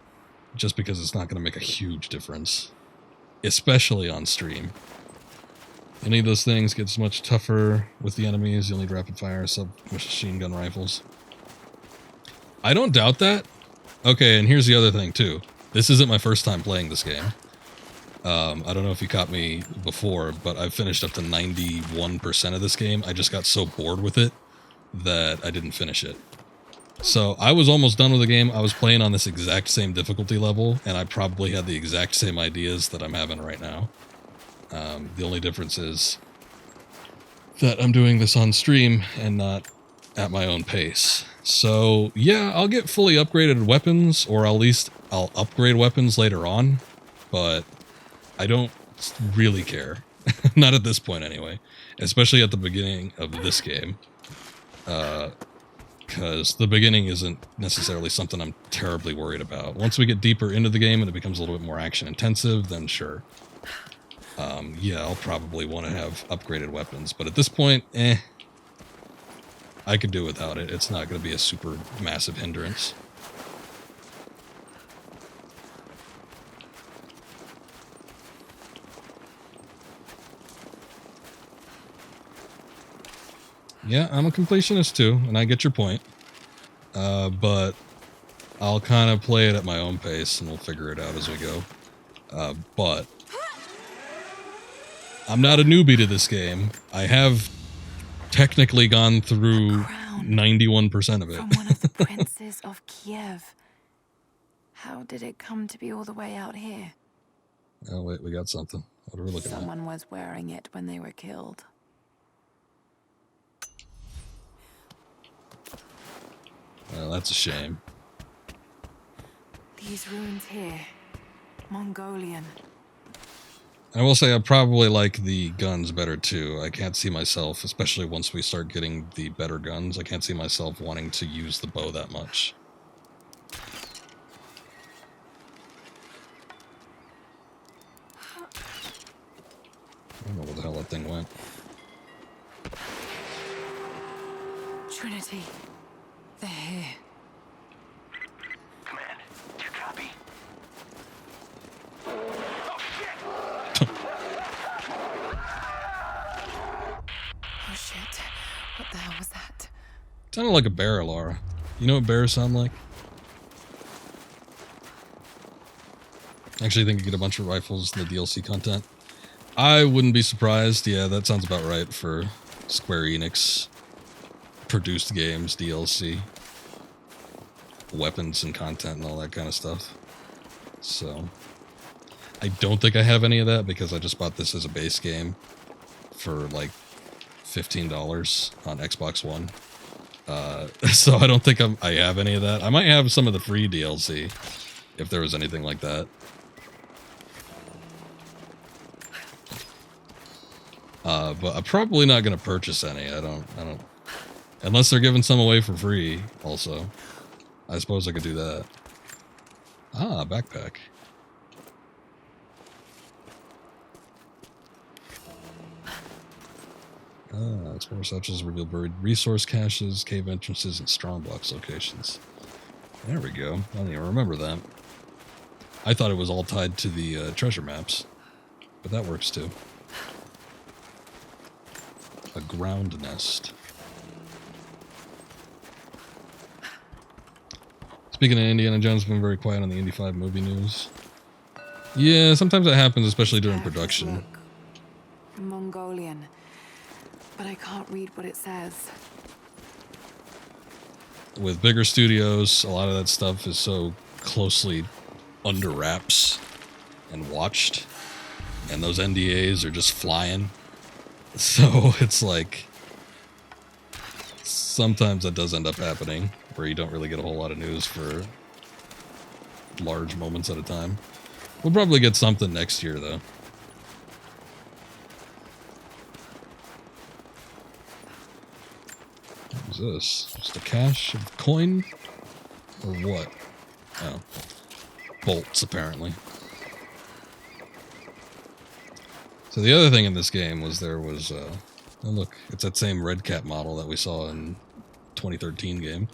just because it's not going to make a huge difference, especially on stream. Any of those things gets much tougher with the enemies. You'll need rapid fire submachine gun rifles. I don't doubt that. Okay, and here's the other thing too. This isn't my first time playing this game. I don't know if you caught me before, but I've finished up to 91% of this game. I just got so bored with it that I didn't finish it. So I was almost done with the game. I was playing on this exact same difficulty level, and I probably had the exact same ideas that I'm having right now. The only difference is that I'm doing this on stream and not at my own pace. So yeah, I'll get fully upgraded weapons, or at least I'll upgrade weapons later on, but I don't really care. Not at this point anyway, especially at the beginning of this game. Because the beginning isn't necessarily something I'm terribly worried about. Once we get deeper into the game and it becomes a little bit more action intensive, then sure. Yeah, I'll probably want to have upgraded weapons, but at this point, I could do without it. It's not going to be a super massive hindrance. Yeah, I'm a completionist too, and I get your point. But I'll kind of play it at my own pace, and we'll figure it out as we go. But I'm not a newbie to this game. I have technically gone through 91% of it. From one of the princes of Kiev. How did it come to be all the way out here? Oh wait, we got something. What are we looking at? Someone was wearing it when they were killed. Well, that's a shame. These ruins here. Mongolian. I will say I probably like the guns better too. I can't see myself, especially once we start getting the better guns, I can't see myself wanting to use the bow that much. I don't know where the hell that thing went. Trinity. They're here. Command, do you copy? Oh shit. What the hell was that? Sounded like a bear, Lara. You know what bears sound like? Actually, I think you get a bunch of rifles in the DLC content. I wouldn't be surprised. Yeah, that sounds about right for Square Enix produced games, DLC, weapons and content and all that kind of stuff. So I don't think I have any of that because I just bought this as a base game for like $15 on Xbox One. So I don't think I have any of that. I might have some of the free DLC if there was anything like that. But I'm probably not going to purchase any. I don't, unless they're giving some away for free also. I suppose I could do that. Ah, backpack. Ah, explore satchels reveal buried resource caches, cave entrances, and strongbox locations. There we go. I don't even remember that. I thought it was all tied to the treasure maps, but that works too. A ground nest. Speaking of Indiana Jones, been very quiet on the Indy 5 movie news. Yeah, sometimes that happens, especially during production. Mongolian. But I can't read what it says. With bigger studios, a lot of that stuff is so closely under wraps and watched, and those NDAs are just flying. So it's like, sometimes that does end up happening, where you don't really get a whole lot of news for large moments at a time. We'll probably get something next year, though. What is this? Just a cache of coin? Or what? Oh. Bolts, apparently. So the other thing in this game was there was, oh look, it's that same Red Cat model that we saw in 2013 game.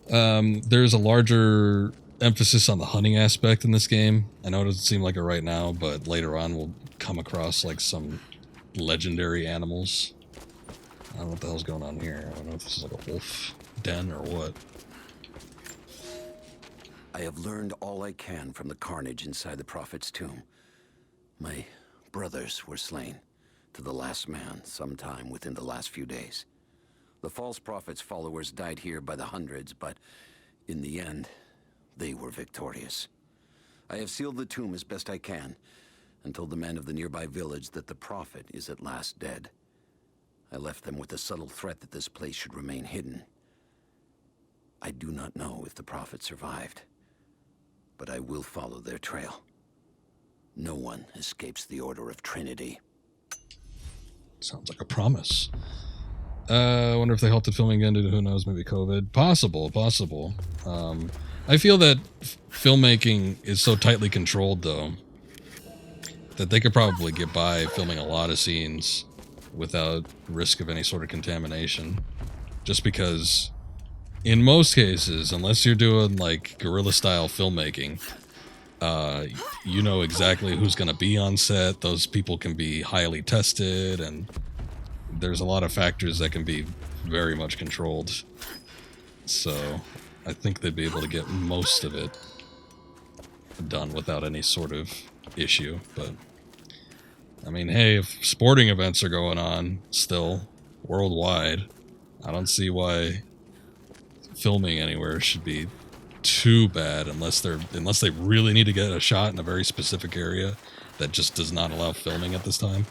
There's a larger emphasis on the hunting aspect in this game. I know it doesn't seem like it right now, but later on we'll come across like some legendary animals. I don't know what the hell's going on here. I don't know if this is like a wolf den or what. I have learned all I can from the carnage inside the Prophet's tomb. My brothers were slain, to the last man, sometime within the last few days. The false prophet's followers died here by the hundreds, but in the end, they were victorious. I have sealed the tomb as best I can, and told the men of the nearby village that the prophet is at last dead. I left them with a subtle threat that this place should remain hidden. I do not know if the prophet survived, but I will follow their trail. No one escapes the Order of Trinity. Sounds like a promise. I wonder if they halted filming again due to, who knows, maybe COVID. Possible. I feel that filmmaking is so tightly controlled, though, that they could probably get by filming a lot of scenes without risk of any sort of contamination. Just because, in most cases, unless you're doing, like, guerrilla-style filmmaking, you know exactly who's going to be on set. Those people can be highly tested, and there's a lot of factors that can be very much controlled. So I think they'd be able to get most of it done without any sort of issue. But I mean, hey, if sporting events are going on still worldwide, I don't see why filming anywhere should be too bad unless they really need to get a shot in a very specific area that just does not allow filming at this time,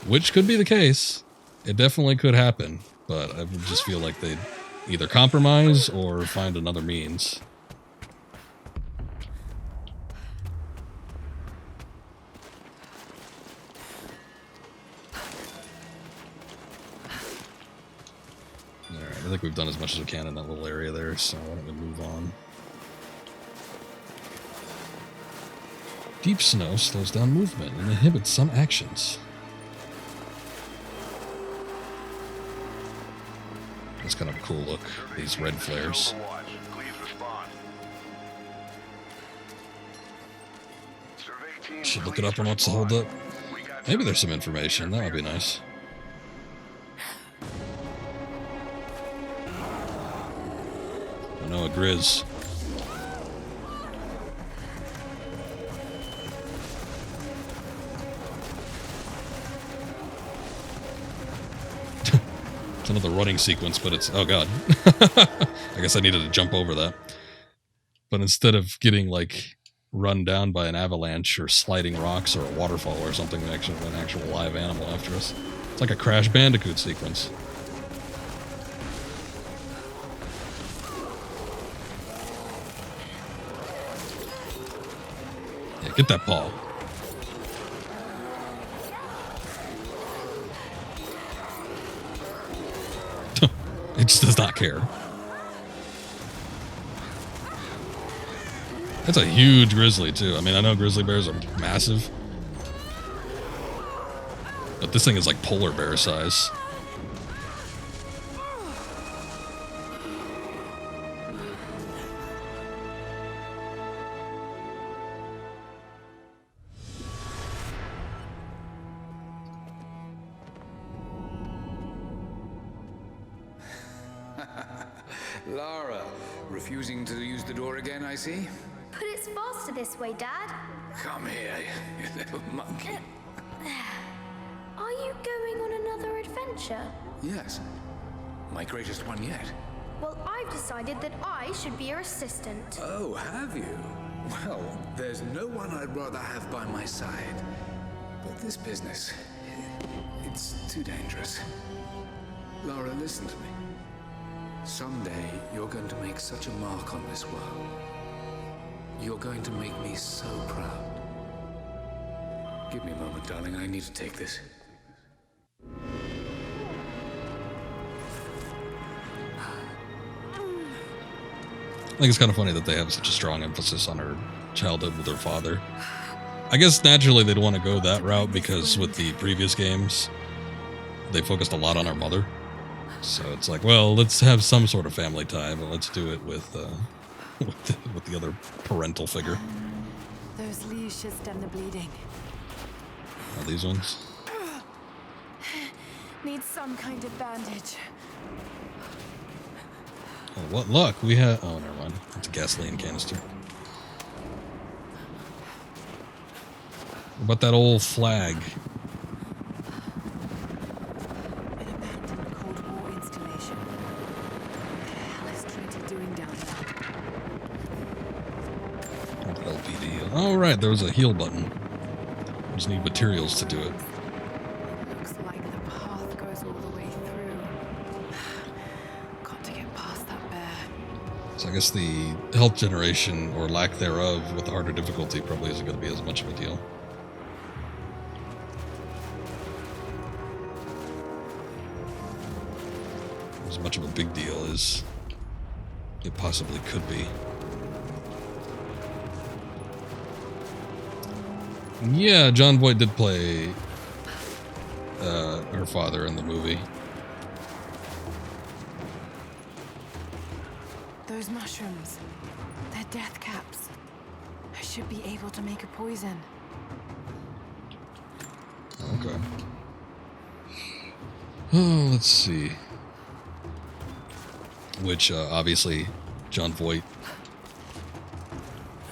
which could be the case. It definitely could happen, but I would just feel like they'd either compromise or find another means. Alright, I think we've done as much as we can in that little area there, so why don't we move on. Deep snow slows down movement and inhibits some actions. That's kind of a cool look, these red flares. Should look it up on what's to hold up. Maybe there's some information, that would be nice. I know a Grizz. It's another running sequence, but it's... oh god. I guess I needed to jump over that. But instead of getting, like, run down by an avalanche or sliding rocks or a waterfall or something, an actual live animal after us. It's like a Crash Bandicoot sequence. Yeah, get that paw. It just does not care. That's a huge grizzly, too. I mean, I know grizzly bears are massive, but this thing is like polar bear size. Lara, refusing to use the door again, I see? But it's faster this way, Dad. Come here, you little monkey. Are you going on another adventure? Yes, my greatest one yet. Well, I've decided that I should be your assistant. Oh, have you? Well, there's no one I'd rather have by my side. But this business, it's too dangerous. Lara, listen to me. Someday, you're going to make such a mark on this world. You're going to make me so proud. Give me a moment, darling. I need to take this. I think it's kind of funny that they have such a strong emphasis on her childhood with her father. I guess naturally they'd want to go that route because with the previous games, they focused a lot on her mother. So it's like, well, let's have some sort of family tie, but let's do it with with the other parental figure. Those leaves should stem the bleeding. Oh, these ones? Need some kind of bandage. Oh, what luck we have. Oh, never mind. It's a gasoline canister. What about that old flag? An abandoned Cold War installation. What the hell is Trinity doing down there? LPD. Oh, right. There was a heal button. Just need materials to do it. Looks like the path goes all the way through. Got to get past that bear. So I guess the health generation, or lack thereof, with the harder difficulty probably isn't going to be as much of a deal. As much of a big deal as it possibly could be. Yeah, John Voight did play her father in the movie. Those mushrooms, they're death caps. I should be able to make a poison. Okay. Oh, let's see. Which, obviously, John Voight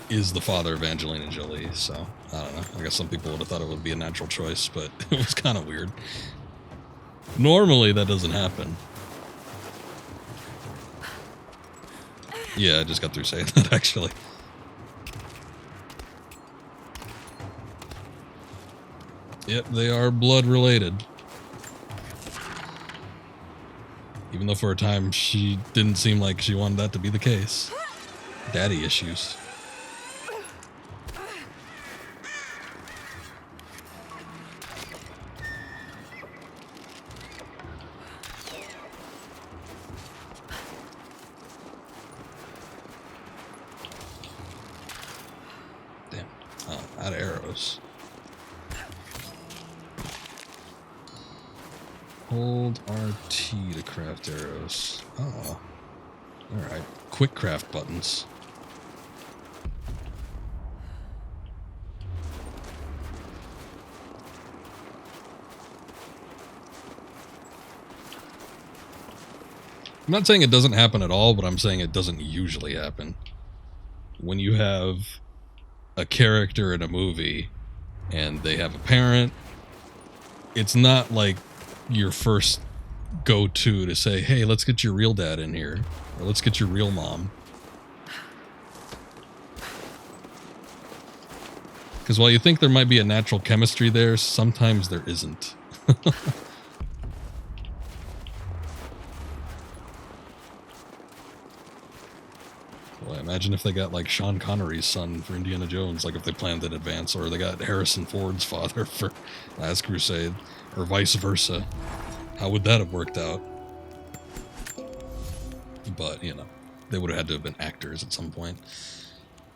is the father of Angelina Jolie, so, I don't know. I guess some people would have thought it would be a natural choice, but it was kind of weird. Normally, that doesn't happen. Yeah, I just got through saying that, actually. Yep, they are blood-related. Even though for a time she didn't seem like she wanted that to be the case. Daddy issues. Damn. Oh, out of arrows. Hold RT to craft arrows. Oh. Alright. Quick craft buttons. I'm not saying it doesn't happen at all, but I'm saying it doesn't usually happen. When you have a character in a movie and they have a parent, it's not like your first go-to to say, hey, let's get your real dad in here, or let's get your real mom. Because while you think there might be a natural chemistry there, sometimes there isn't. Well, imagine if they got like Sean Connery's son for Indiana Jones, like if they planned in advance, or they got Harrison Ford's father for Last Crusade, or vice versa. How would that have worked out? But, you know, they would have had to have been actors at some point.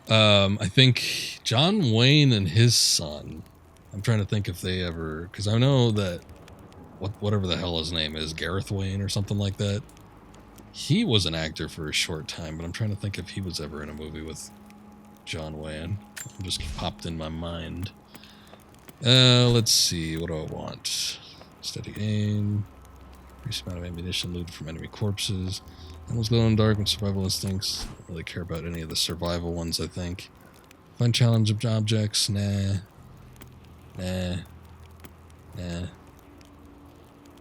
I think John Wayne and his son, I'm trying to think if they ever, because I know that whatever the hell his name is, Gareth Wayne or something like that, he was an actor for a short time, but I'm trying to think if he was ever in a movie with John Wayne. It just popped in my mind. Let's see, what do I want? Steady aim, increase amount of ammunition looted from enemy corpses. Animals glow in the dark and survival instincts. Don't really care about any of the survival ones, I think. Find challenge of objects, nah.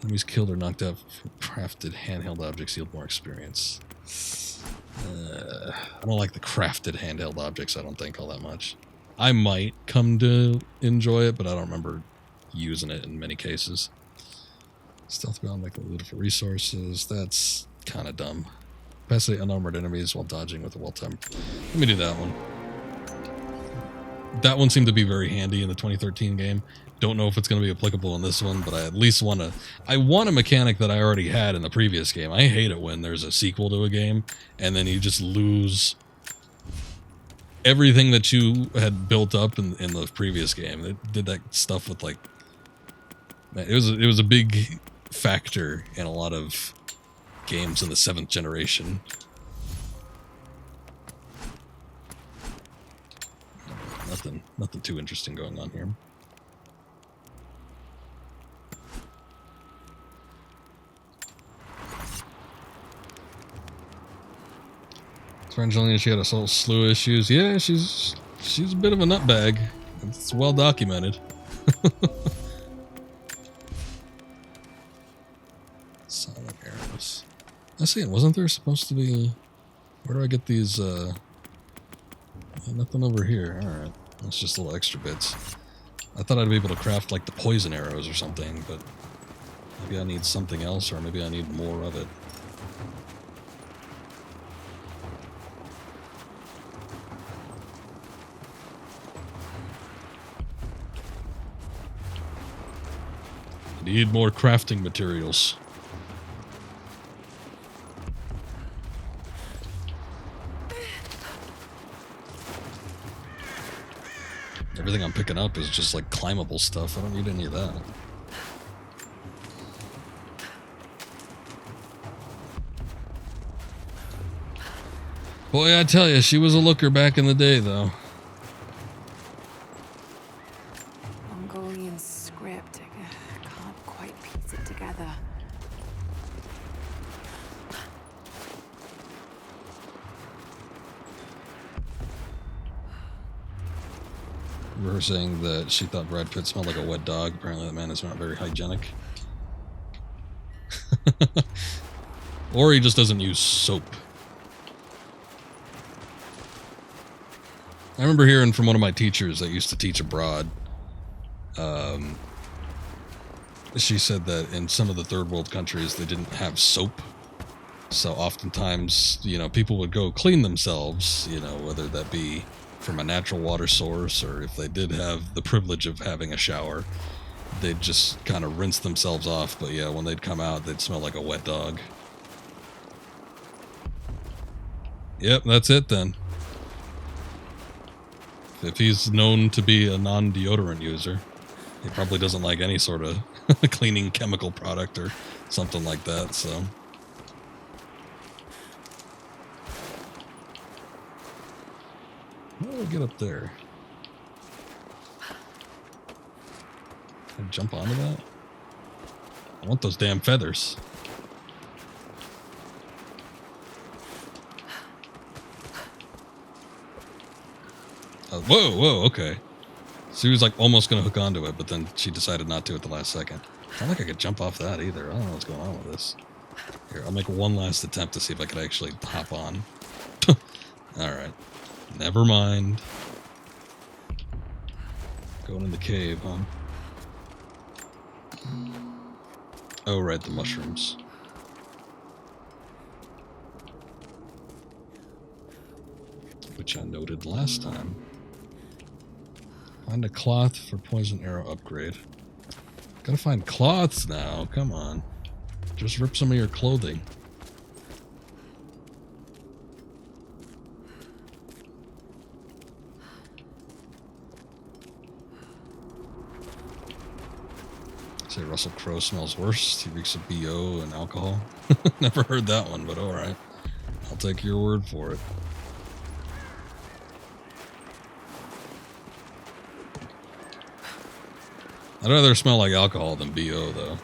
Enemies killed or knocked out from crafted handheld objects yield more experience. I don't like the crafted handheld objects, I don't think, all that much. I might come to enjoy it, but I don't remember using it in many cases. Stealth bound, like looted for resources. That's kind of dumb. Capacity unarmored enemies while dodging with a well-timed. Let me do that one. That one seemed to be very handy in the 2013 game. Don't know if it's going to be applicable in this one, but I at least want to... I want a mechanic that I already had in the previous game. I hate it when there's a sequel to a game, and then you just lose everything that you had built up in the previous game. It did that stuff with, like... Man, it was a big factor in a lot of games in the 7th generation. Nothing too interesting going on here. So Angelina, she had a whole slew of issues. Yeah, she's a bit of a nutbag. It's well documented. Silent arrows. I see it. Wasn't there supposed to be... Where do I get these, nothing over here. Alright. That's just little extra bits. I thought I'd be able to craft, like, the poison arrows or something, but... Maybe I need something else, or maybe I need more of it. Need more crafting materials. Everything I'm picking up is just like climbable stuff. I don't need any of that. Boy, I tell you, she was a looker back in the day, though. Mongolian script. I can't quite piece it together. We were saying that she thought Brad Pitt smelled like a wet dog. Apparently that man is not very hygienic. Or he just doesn't use soap. I remember hearing from one of my teachers that used to teach abroad. She said that in some of the third world countries they didn't have soap. So oftentimes, you know, people would go clean themselves, you know, whether that be from a natural water source or if they did have the privilege of having a shower, they'd just kind of rinse themselves off. But yeah, when they'd come out, they'd smell like a wet dog. Yep, that's it then. If he's known to be a non-deodorant user, he probably doesn't like any sort of cleaning chemical product or something like that, so... How do I get up there? Can I jump onto that? I want those damn feathers. Whoa, okay. She was like almost going to hook onto it, but then she decided not to at the last second. I don't think I could jump off that either. I don't know what's going on with this. Here, I'll make one last attempt to see if I can actually hop on. Alright. Never mind. Going in the cave, huh? Oh, right, the mushrooms. Which I noted last time. Find a cloth for poison arrow upgrade. Gotta find cloths now, come on. Just rip some of your clothing. Say Russell Crowe smells worse. He reeks of BO and alcohol. Never heard that one, but alright. I'll take your word for it. I'd rather smell like alcohol than BO, though.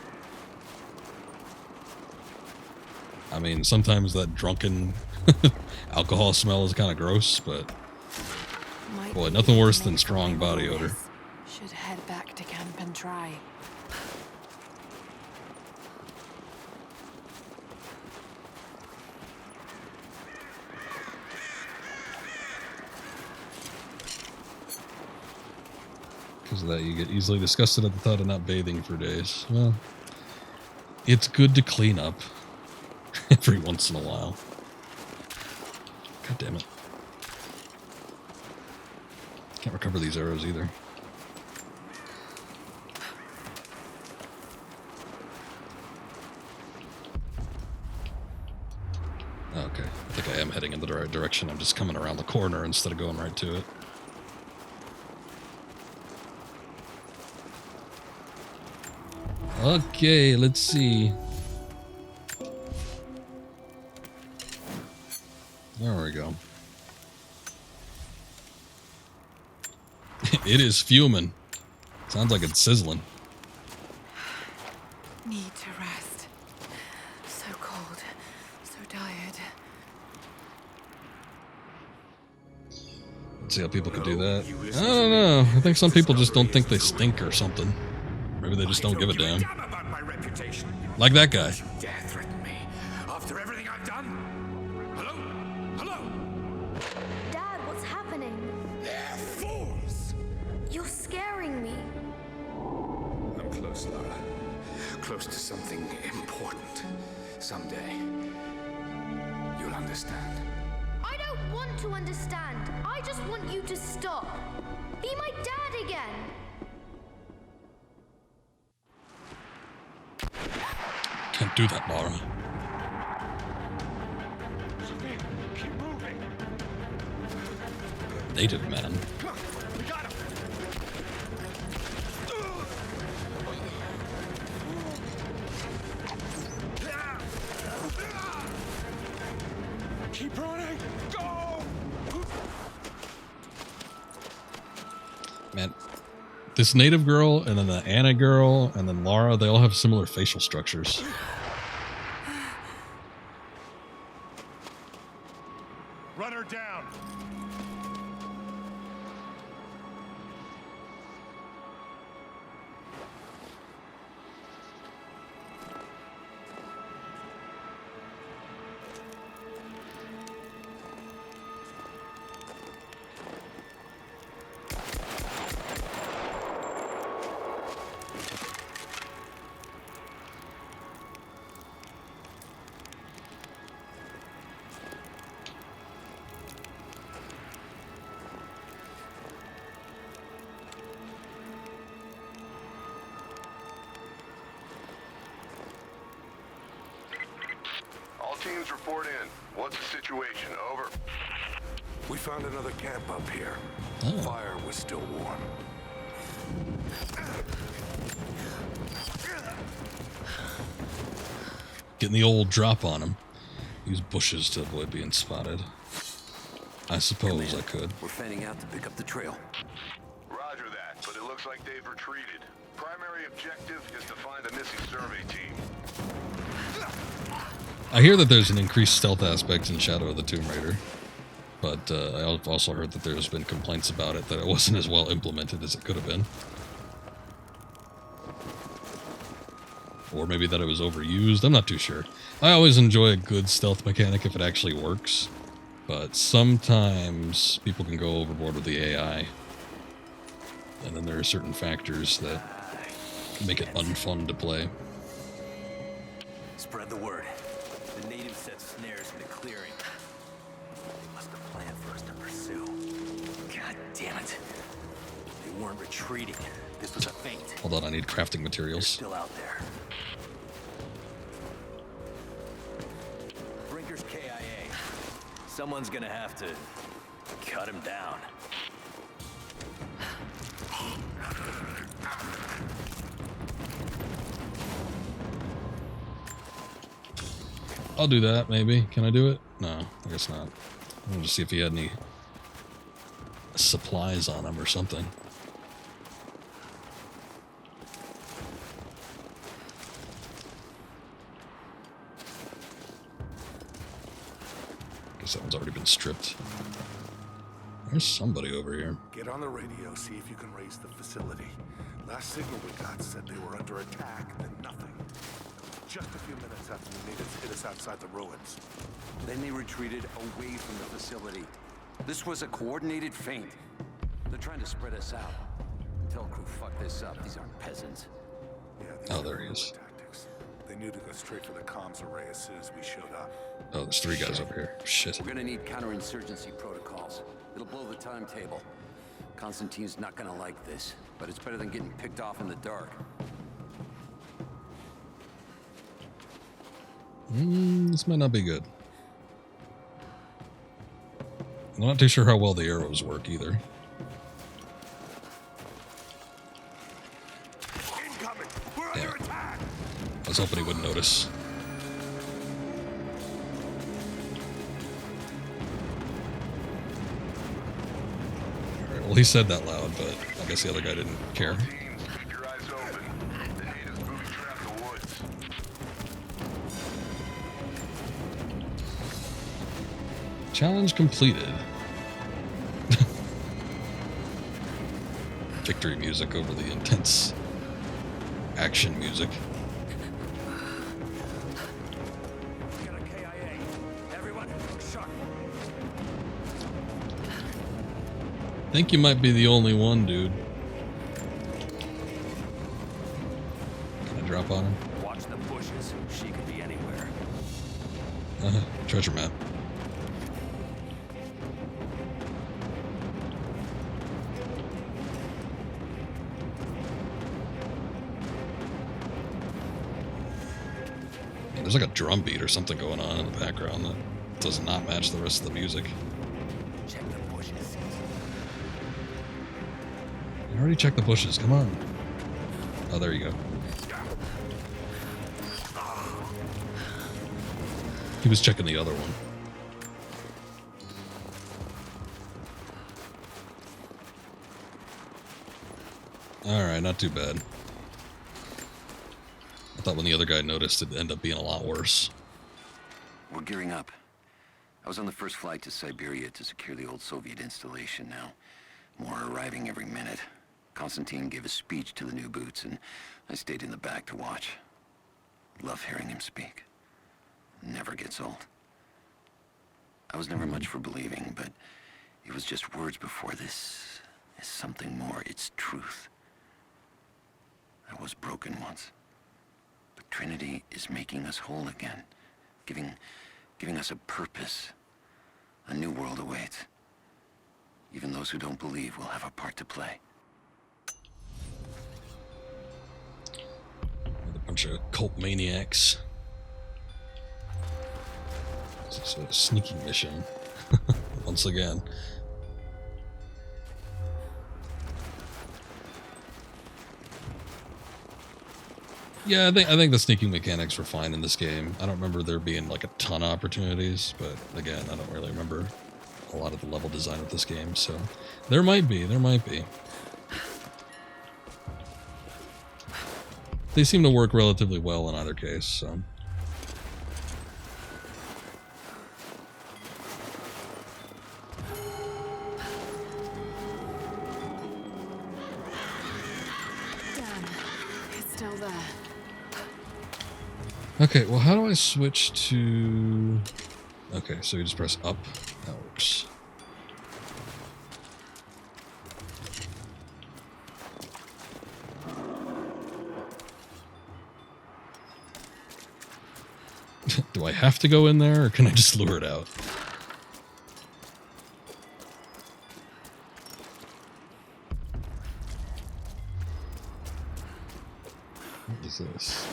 I mean, sometimes that drunken alcohol smell is kind of gross, but... Boy, nothing worse than strong body odor. Should head back to camp and try. Because of that, you get easily disgusted at the thought of not bathing for days. Well, it's good to clean up every once in a while. God damn it. Can't recover these arrows either. Okay, I think I am heading in the right direction. I'm just coming around the corner instead of going right to it. Okay, let's see. There we go. It is fuming. Sounds like it's sizzling. Need to rest. So cold, so tired. Let's see how people could do that. I don't know. I think some people just don't think they stink or something. Maybe they just don't give a damn. Like that guy. You dare threaten me after everything I've done? Hello? Hello? Dad, what's happening? They're fools! You're scaring me. I'm close, Lara. Close to something important. Someday, you'll understand. I don't want to understand. I just want you to stop. Be my dad again. Can't do that, Lara. Keep moving. Native man. Come on, we got him. Keep running. Go. Man, this native girl and then the Anna girl and then Lara, they all have similar facial structures. Run her down. All teams report in. What's the situation? Over. We found another camp up here. Oh. Fire was still warm. Getting the old drop on him. Use bushes to avoid being spotted. I suppose I could. We're fanning out to pick up the trail. Roger that, but it looks like they've retreated. Primary objective is to find a missing survey team. I hear that there's an increased stealth aspect in Shadow of the Tomb Raider, but I've also heard that there's been complaints about it, that it wasn't as well implemented as it could have been. Or maybe that it was overused, I'm not too sure. I always enjoy a good stealth mechanic if it actually works, but sometimes people can go overboard with the AI, and then there are certain factors that make it unfun to play. Spread the word. The natives set snares in the clearing. They must have planned for us to pursue. God damn it. They weren't retreating. This was a feint. Hold on, I need crafting They're materials. still out there. Brinker's KIA. Someone's gonna have to cut him down. I'll do that, maybe. Can I do it? No, I guess not. I wanted to see if he had any supplies on him or something. Guess that one's already been stripped. There's somebody over here. Get on the radio, see if you can raise the facility. Last signal we got said they were under attack, then nothing. Just a few minutes after the natives hit us outside the ruins. Then they retreated away from the facility. This was a coordinated feint. They're trying to spread us out. Tell crew, fuck this up. These aren't peasants. Yeah, these Oh, are there he guerrilla is. tactics. They knew to go straight for the comms array as soon as we showed up. Oh, there's three guys over here. Shit. We're gonna need counterinsurgency protocols. It'll blow the timetable. Constantine's not gonna like this, but it's better than getting picked off in the dark. This might not be good. I'm not too sure how well the arrows work either. Incoming! We're Yeah. under attack! I was hoping he wouldn't notice. Well, he said that loud, but I guess the other guy didn't care. Teams, keep your eyes open. The natives booby-trap the woods. Challenge completed. Victory music over the intense action music. Think you might be the only one, dude. Can I drop on him? Watch the bushes. She could be anywhere. Treasure map. Yeah, there's like a drum beat or something going on in the background that does not match the rest of the music. Check the bushes. I already checked the bushes, come on. Oh, there you go. He was checking the other one. Alright, not too bad. I thought when the other guy noticed it'd end up being a lot worse. We're gearing up. I was on the first flight to Siberia to secure the old Soviet installation now. More are arriving every minute. Konstantin gave a speech to the new boots, and I stayed in the back to watch. Love hearing him speak. Never gets old. I was never much for believing, but it was just words before. This is something more. It's truth. I was broken once. But Trinity is making us whole again. Giving us a purpose. A new world awaits. Even those who don't believe will have a part to play. With a bunch of cult maniacs. It's a sneaky mission. Once again. Yeah, I think the sneaking mechanics were fine in this game. I don't remember there being like a ton of opportunities, but again, I don't really remember a lot of the level design of this game, so there might be. They seem to work relatively well in either case, so. Damn, it's still there. Okay, well, how do I switch to... Okay, so you just press up. That works. Do I have to go in there, or can I just lure it out? What is this?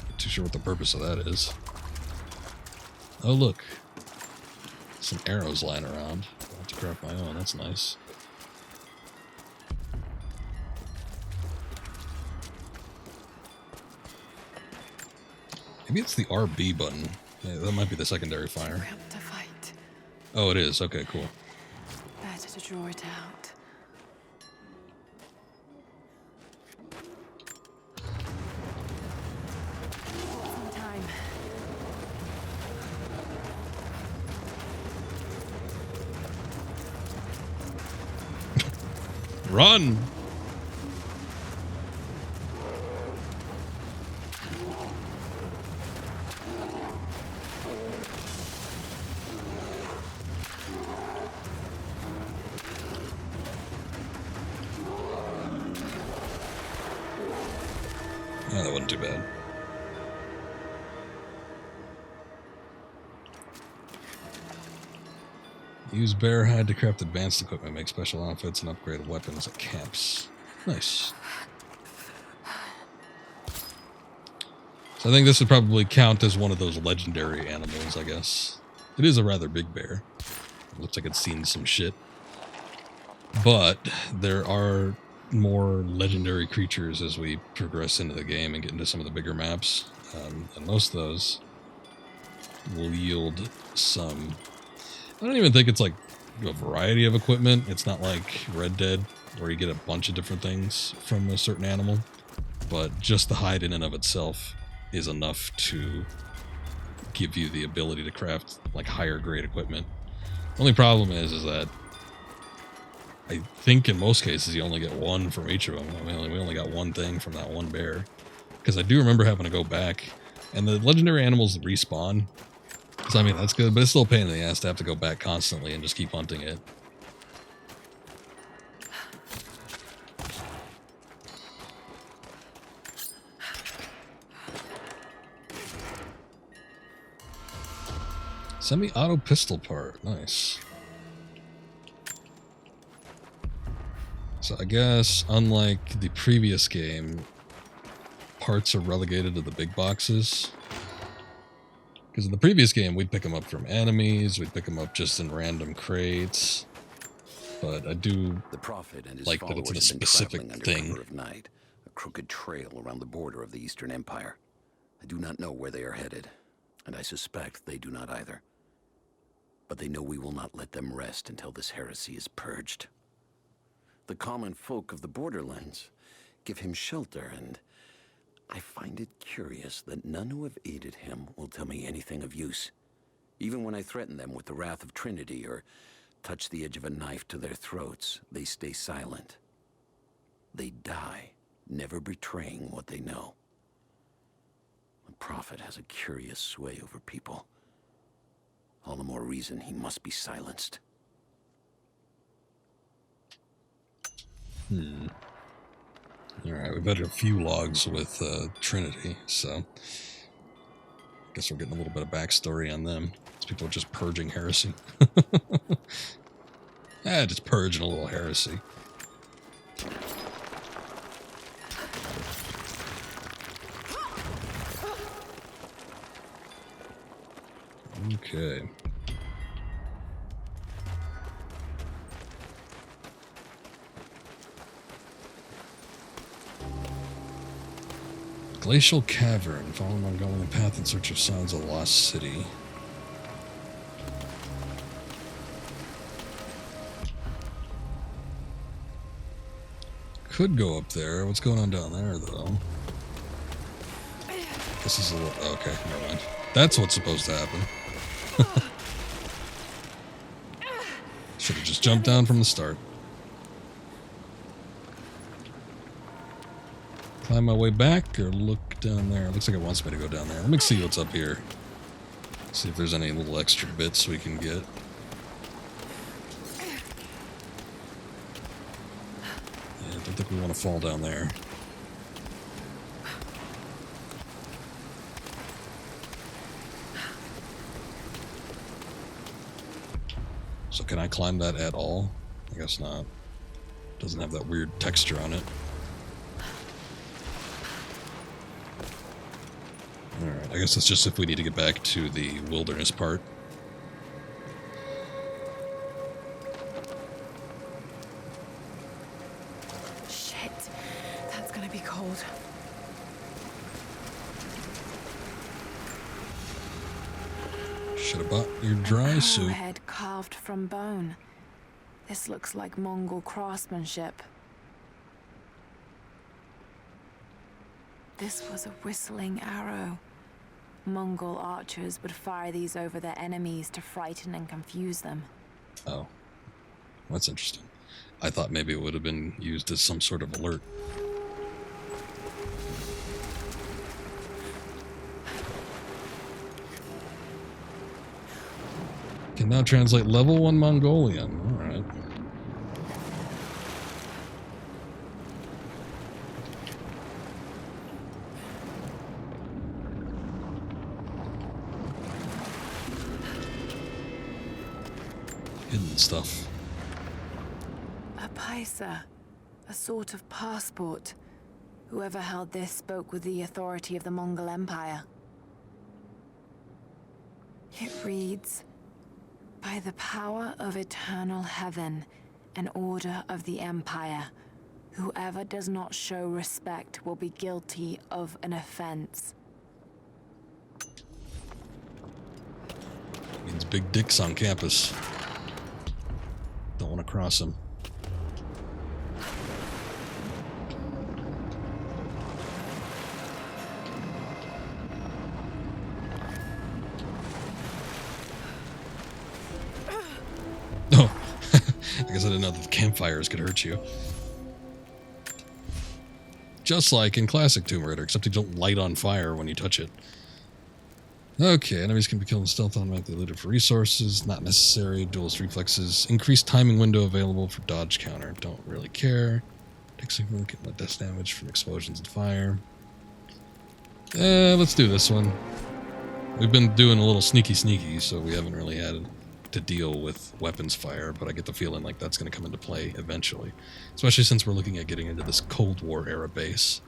Not too sure what the purpose of that is. Oh, look. Some arrows lying around. I'll have to craft my own, that's nice. Maybe it's the RB button. Yeah, that might be the secondary fire. Ramp to fight. Oh, it is. Okay, cool. Better to draw it out. Some time. Run! Yeah, that wasn't too bad. Use bear hide to craft advanced equipment, make special outfits, and upgrade weapons at camps. Nice. So I think this would probably count as one of those legendary animals, I guess. It is a rather big bear. It looks like it's seen some shit. But there are more legendary creatures as we progress into the game and get into some of the bigger maps. And most of those will yield some... I don't even think it's like a variety of equipment. It's not like Red Dead, where you get a bunch of different things from a certain animal. But just the hide in and of itself is enough to give you the ability to craft like higher grade equipment. Only problem is that I think in most cases you only get one from each of them. I mean, we only got one thing from that one bear. Because I do remember having to go back, and the legendary animals respawn. So I mean, that's good, but it's still a pain in the ass to have to go back constantly and just keep hunting it. Semi-auto pistol part, nice. So I guess, unlike the previous game, parts are relegated to the big boxes. Because in the previous game, we'd pick them up from enemies, we'd pick them up just in random crates. But I do the Prophet and his like that it's in a followers have been specific traveling under thing. cover of night, a crooked trail around the border of the Eastern Empire. I do not know where they are headed, and I suspect they do not either. But they know we will not let them rest until this heresy is purged. The common folk of the borderlands give him shelter, and I find it curious that none who have aided him will tell me anything of use. Even when I threaten them with the wrath of Trinity or touch the edge of a knife to their throats, they stay silent. They die, never betraying what they know. The Prophet has a curious sway over people. All the more reason he must be silenced. Alright, we've had a few logs with Trinity, so... I guess we're getting a little bit of backstory on them. These people are just purging heresy. Just purging a little heresy. Okay. Glacial Cavern. Follow an ongoing path in search of signs of lost city. Could go up there. What's going on down there, though? This is a little... Okay, never mind. That's what's supposed to happen. Should have just jumped down from the start. Climb my way back or look down there? It looks like it wants me to go down there. Let me see what's up here. See if there's any little extra bits we can get. Yeah, I don't think we want to fall down there. So can I climb that at all? I guess not. Doesn't have that weird texture on it. Alright, I guess that's just if we need to get back to the wilderness part. Shit, that's gonna be cold. Should have bought your dry suit. Head carved from bone. This looks like Mongol craftsmanship. This was a whistling arrow. Mongol archers would fire these over their enemies to frighten and confuse them. Oh. That's interesting. I thought maybe it would have been used as some sort of alert. Can now translate level 1 Mongolian. Alright. Hidden stuff. A paisa, a sort of passport. Whoever held this spoke with the authority of the Mongol Empire. It reads, "By the power of eternal heaven, an order of the Empire, whoever does not show respect will be guilty of an offense." Means big dicks on campus. Don't want to cross them. Oh, I guess I didn't know that the campfires could hurt you. Just like in classic Tomb Raider, except you don't light on fire when you touch it. Okay, enemies can be killed in stealth, automatically looted for resources. Not necessary. Duelist reflexes. Increased timing window available for dodge counter. Don't really care. Take significant death damage from explosions and fire. Let's do this one. We've been doing a little sneaky, so we haven't really had to deal with weapons fire, but I get the feeling like that's going to come into play eventually. Especially since we're looking at getting into this Cold War era base.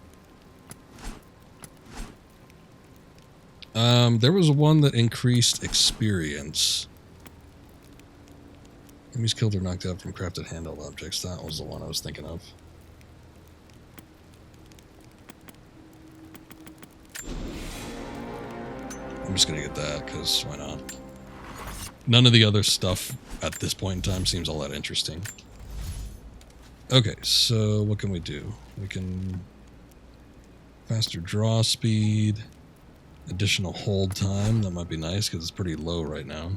There was one that increased experience. Enemies killed or knocked out from crafted handheld objects. That was the one I was thinking of. I'm just gonna get that, because why not? None of the other stuff at this point in time seems all that interesting. Okay, so what can we do? We can... faster draw speed... additional hold time, that might be nice because it's pretty low right now.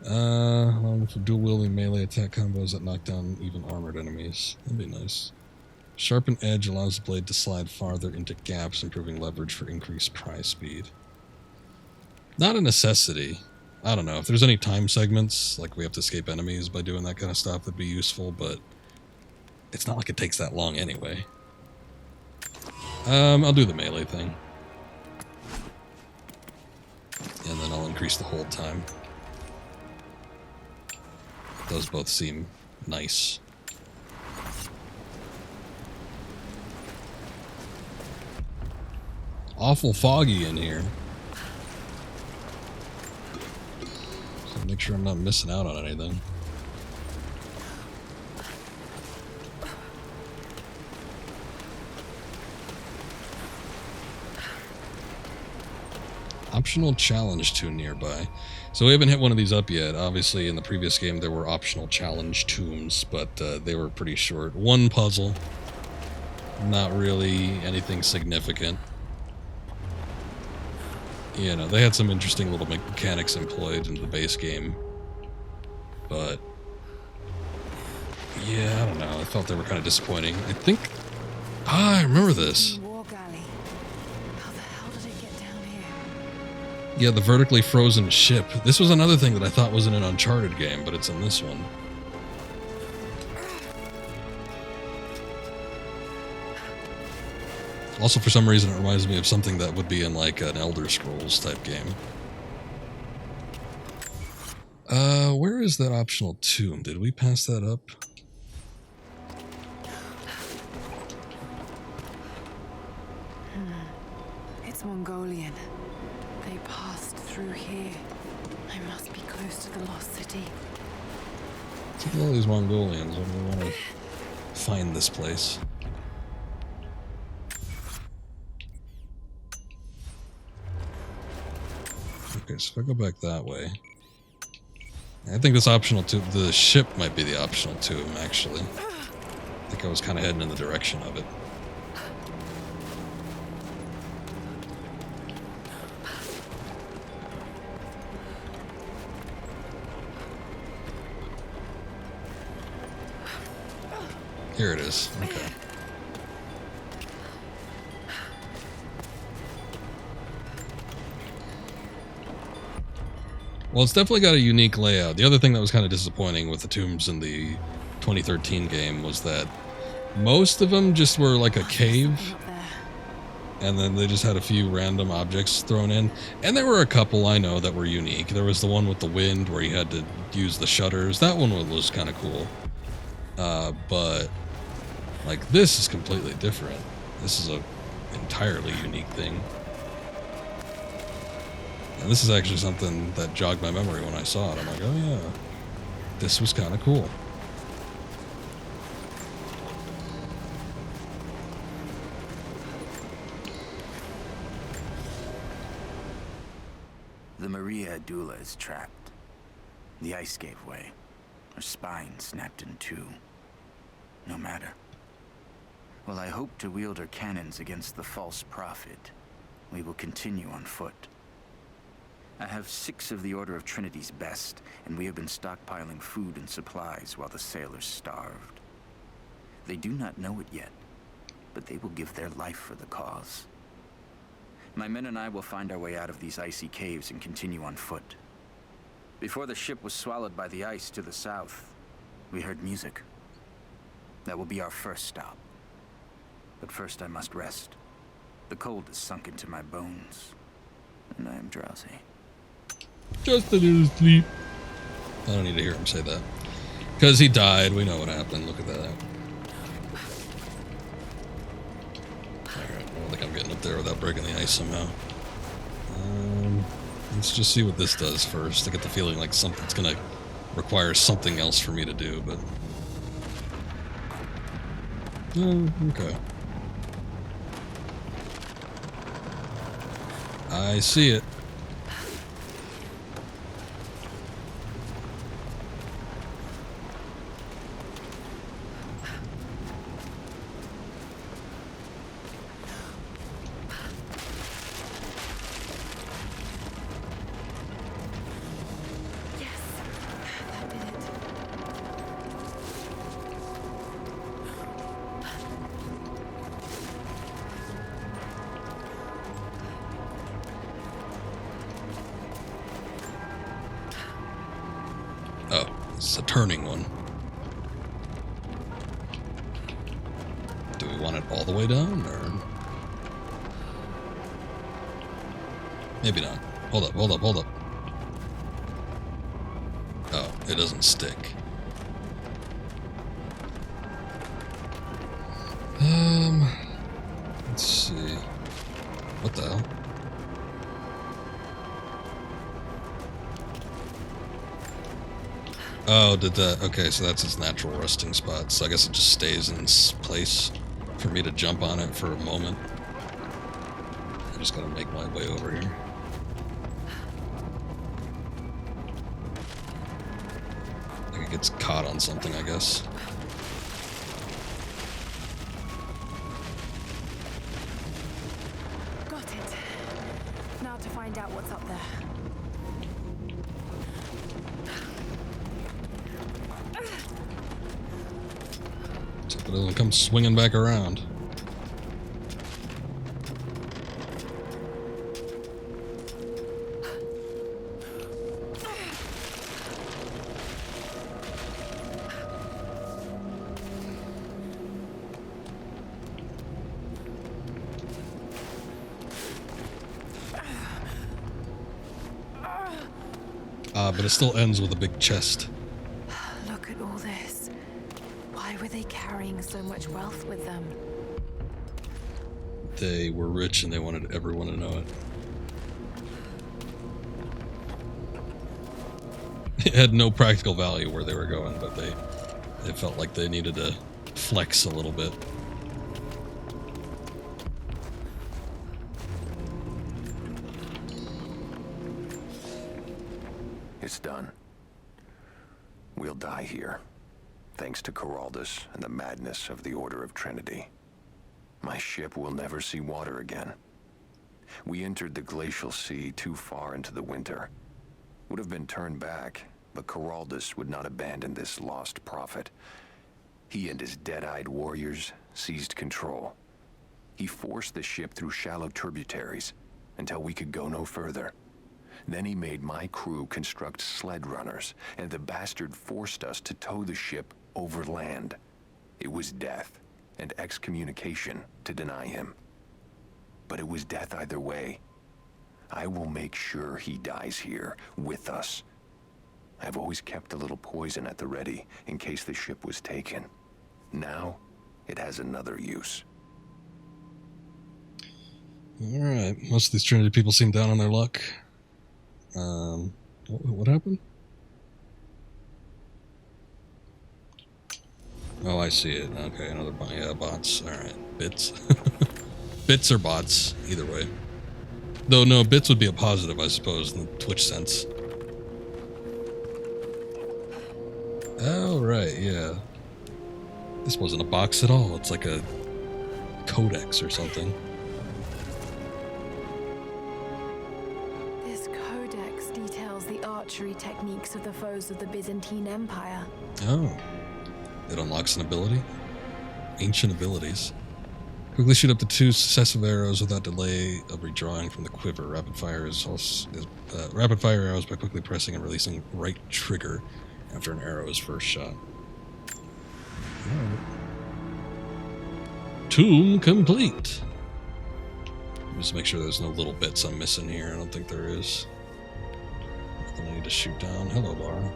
Along with dual wielding melee attack combos that knock down even armored enemies. That'd be nice. Sharpen edge allows the blade to slide farther into gaps, improving leverage for increased pry speed. Not a necessity. I don't know. If there's any time segments, like we have to escape enemies by doing that kind of stuff, that'd be useful, but it's not like it takes that long anyway. I'll do the melee thing. And then I'll increase the hold time. Those both seem nice. Awful foggy in here. So make sure I'm not missing out on anything. Optional challenge tomb nearby. So we haven't hit one of these up yet. Obviously, in the previous game, there were optional challenge tombs, but they were pretty short. One puzzle. Not really anything significant. You know, they had some interesting little mechanics employed in the base game. But... yeah, I don't know. I thought they were kind of disappointing. I think... ah, I remember this. Yeah, the vertically frozen ship. This was another thing that I thought was in an Uncharted game, but it's in this one. Also, for some reason, it reminds me of something that would be in, like, an Elder Scrolls type game. Where is that optional tomb? Did we pass that up? It's Mongolian. They passed through here. I must be close to the lost city. Look at all these Mongolians when we want to find this place. Okay, so if I go back that way... I think this optional tomb... the ship might be the optional tomb, actually. I think I was kind of heading in the direction of it. Here it is. Okay. Well, it's definitely got a unique layout. The other thing that was kind of disappointing with the tombs in the 2013 game was that most of them just were like a cave. And then they just had a few random objects thrown in. And there were a couple I know that were unique. There was the one with the wind where you had to use the shutters. That one was kind of cool. But... like, this is completely different. This is a entirely unique thing. And this is actually something that jogged my memory when I saw it. I'm like, oh yeah, this was kind of cool. The Maria Adula is trapped. The ice gave way. Her spine snapped in two. No matter. While I hope to wield her cannons against the false prophet, we will continue on foot. I have 6 of the Order of Trinity's best, and we have been stockpiling food and supplies while the sailors starved. They do not know it yet, but they will give their life for the cause. My men and I will find our way out of these icy caves and continue on foot. Before the ship was swallowed by the ice to the south, we heard music. That will be our first stop. But first I must rest. The cold has sunk into my bones, and I am drowsy. Just a little sleep. I don't need to hear him say that. Because he died. We know what happened. Look at that. Alright, I don't think I'm getting up there without breaking the ice somehow. Let's just see what this does first. I get the feeling like something's going to require something else for me to do, but... okay. I see it. It's a turning one. Do we want it all the way down, or... maybe not. Hold up, hold up, hold up. Oh, it doesn't stick. Let's see. What the hell? Oh, did that? Okay, so that's its natural resting spot. So I guess it just stays in place for me to jump on it for a moment. I just gotta make my way over here. I think it gets caught on something, I guess. Got it. Now to find out what's up there. It doesn't come swinging back around. But it still ends with a big chest. Look at all this. Why were they carrying so much wealth with them? They were rich and they wanted everyone to know it. It had no practical value where they were going, but they felt like they needed to flex a little bit. It's done. We'll die here, thanks to Coraldus and the madness of the Order of Trinity. My ship will never see water again. We entered the glacial sea too far into the winter. Would have been turned back, but Coraldus would not abandon this lost prophet. He and his dead-eyed warriors seized control. He forced the ship through shallow tributaries until we could go no further. Then he made my crew construct sled runners, and the bastard forced us to tow the ship over land. It was death and excommunication to deny him. But it was death either way. I will make sure he dies here with us. I've always kept a little poison at the ready in case the ship was taken. Now, it has another use. Alright, most of these Trinity people seem down on their luck. What happened? Oh, I see it. Okay, another bots. Alright, bits. Bits or bots, either way. Though, no, bits would be a positive, I suppose, in the Twitch sense. Oh, right, yeah. This wasn't a box at all. It's like a codex or something. This codex details the archery techniques of the foes of the Byzantine Empire. Oh. It unlocks an ability? Ancient abilities. Quickly shoot up to 2 successive arrows without delay of redrawing from the quiver. Rapid fire rapid fire arrows by quickly pressing and releasing right trigger after an arrow is first shot. Alright. Tomb complete. Just make sure there's no little bits I'm missing here. I don't think there is. Nothing I need to shoot down. Hello, Lara.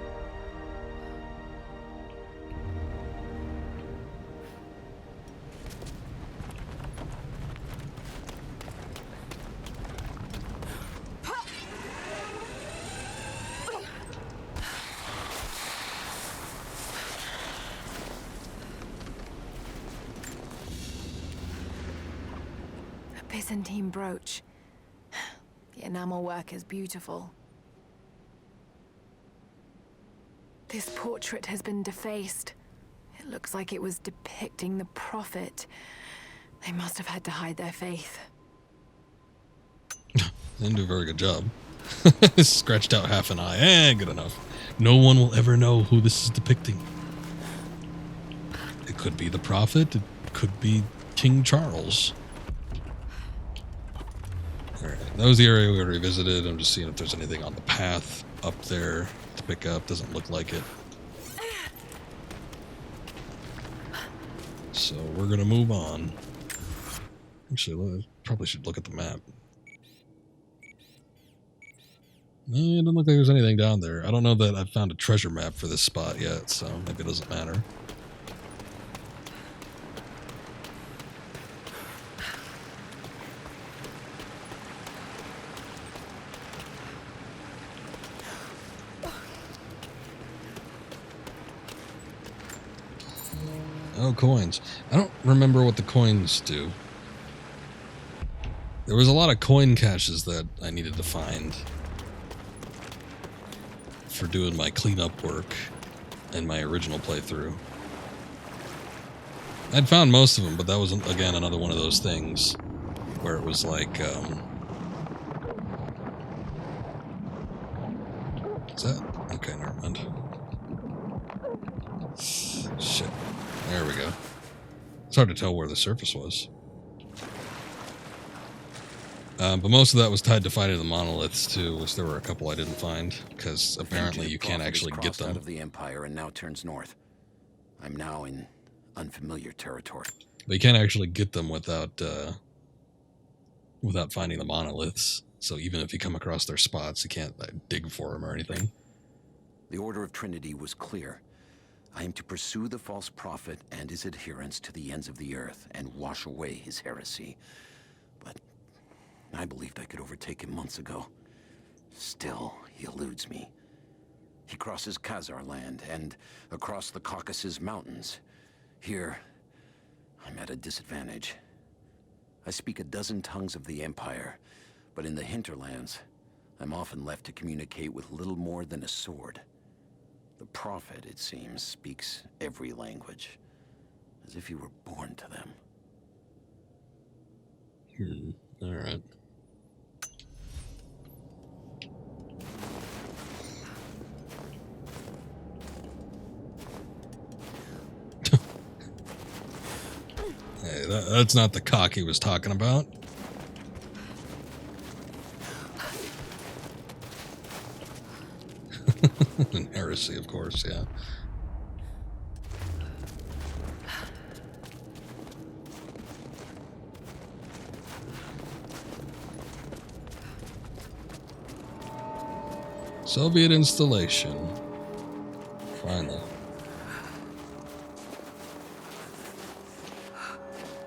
Byzantine brooch. The enamel work is beautiful. This portrait has been defaced. It looks like it was depicting the Prophet. They must have had to hide their faith. They didn't do a very good job. Scratched out half an eye. Good enough. No one will ever know who this is depicting. It could be the Prophet. It could be King Charles. Alright, that was the area we already visited. I'm just seeing if there's anything on the path up there to pick up. Doesn't look like it. So we're gonna move on. Actually, probably should look at the map. It doesn't look like there's anything down there. I don't know that I've found a treasure map for this spot yet, so maybe it doesn't matter. Oh, coins. I don't remember what the coins do. There was a lot of coin caches that I needed to find for doing my cleanup work in my original playthrough. I'd found most of them, but that was, again, another one of those things where it was like, is that? Okay, never mind. Shit. There we go. It's hard to tell where the surface was. But most of that was tied to fighting the monoliths too, which there were a couple I didn't find, because apparently you can't actually get them. Out of the Empire and now turns north. I'm now in unfamiliar territory. But you can't actually get them without finding the monoliths. So even if you come across their spots, you can't dig for them or anything. The order of Trinity was clear. I am to pursue the false prophet and his adherents to the ends of the earth and wash away his heresy. But I believed I could overtake him months ago. Still, he eludes me. He crosses Khazar land and across the Caucasus Mountains. Here, I'm at a disadvantage. I speak a dozen tongues of the Empire, but in the hinterlands, I'm often left to communicate with little more than a sword. The Prophet, it seems, speaks every language, as if he were born to them. All right. Hey, that's not the cock he was talking about. An heresy, of course, yeah. Soviet installation. Finally.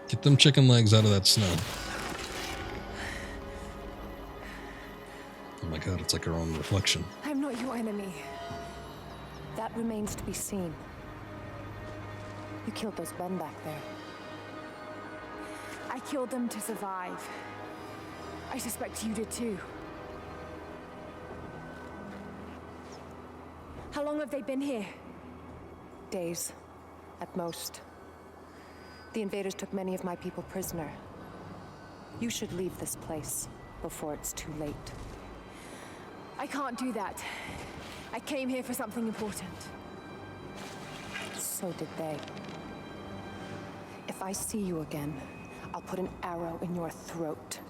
Get them chicken legs out of that snow. Oh my god, it's like our own reflection. I'm not your enemy. That remains to be seen. You killed those men back there. I killed them to survive. I suspect you did too. How long have they been here? Days, at most. The invaders took many of my people prisoner. You should leave this place before it's too late. I can't do that. I came here for something important. So did they. If I see you again, I'll put an arrow in your throat.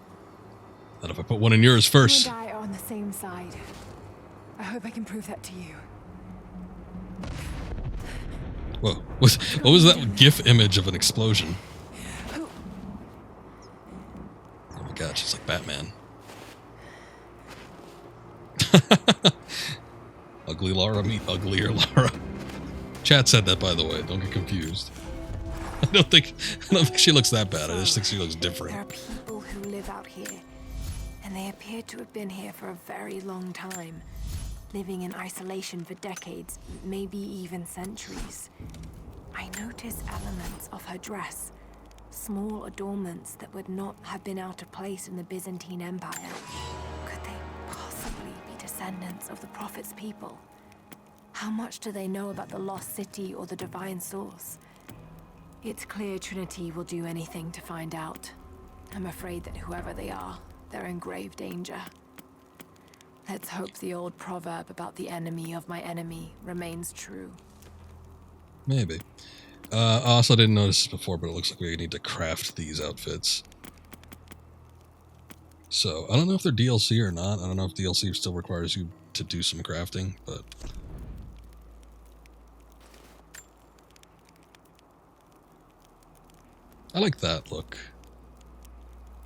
Not if I put one in yours first. You and I are on the same side. I hope I can prove that to you. Whoa. What was that GIF image of an explosion? Oh my god, she's like Batman. Ugly Lara meet uglier Lara. Chat said that, by the way. Don't get confused. I don't think she looks that bad. I just think she looks different. There are people who live out here, and they appear to have been here for a very long time, living in isolation for decades, maybe even centuries. I notice elements of her dress, small adornments that would not have been out of place in the Byzantine Empire. Could they possibly be descendants of the Prophet's people? How much do they know about the lost city or the divine source? It's clear Trinity will do anything to find out. I'm afraid that whoever they are, they're in grave danger. Let's hope the old proverb about the enemy of my enemy remains true. Maybe. I also didn't notice this before, but it looks like we need to craft these outfits. So, I don't know if they're DLC or not. I don't know if DLC still requires you to do some crafting, but... I like that look.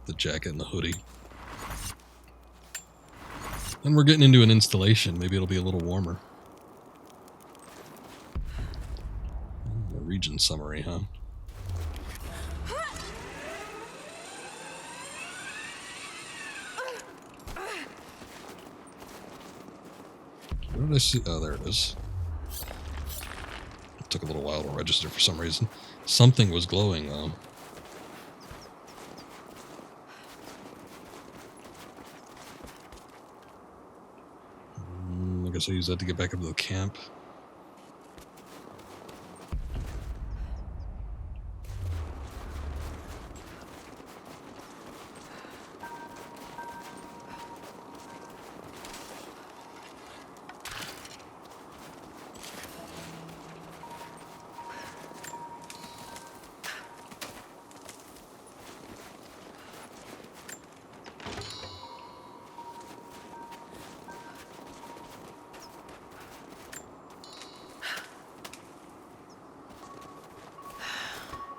The jacket and the hoodie. And we're getting into an installation. Maybe it'll be a little warmer. A region summary, huh? Where did I see? Oh, there it is. It took a little while to register for some reason. Something was glowing, though. I guess I'll use that to get back up to the camp.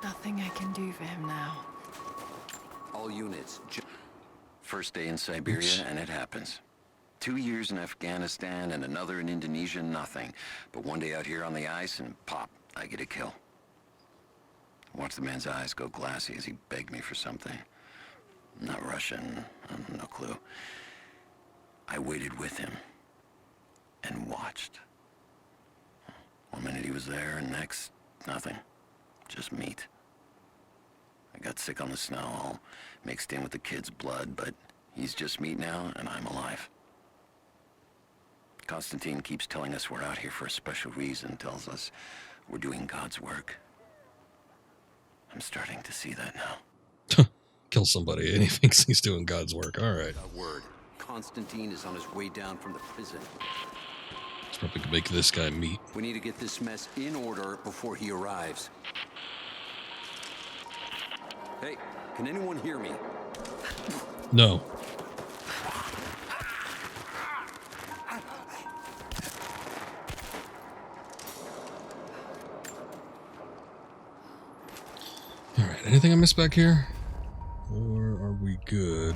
Nothing I can do for him now. All units. First day in Siberia, and it happens. 2 years in Afghanistan and another in Indonesia, nothing. But one day out here on the ice, and pop, I get a kill. Watch the man's eyes go glassy as he begged me for something. Not Russian, no clue. I waited with him and watched. 1 minute he was there, and next, nothing. Just meat. I got sick on the snow, all mixed in with the kid's blood, but he's just meat now, and I'm alive. Constantine keeps telling us we're out here for a special reason, tells us we're doing God's work. I'm starting to see that now. Kill somebody, and he thinks he's doing God's work. All right. A word. Constantine is on his way down from the prison. Let's probably make this guy meat. We need to get this mess in order before he arrives. Hey, can anyone hear me? No. Alright, anything I missed back here? Or are we good?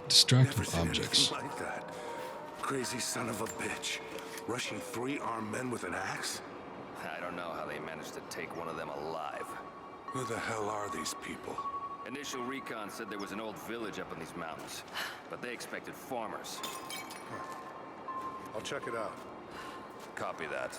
Distractive objects. Like that. Crazy son of a bitch. Rushing 3 armed men with an axe? I don't know how they managed to take one of them alive. Who the hell are these people? Initial recon said there was an old village up in these mountains, but they expected farmers. I'll check it out. Copy that.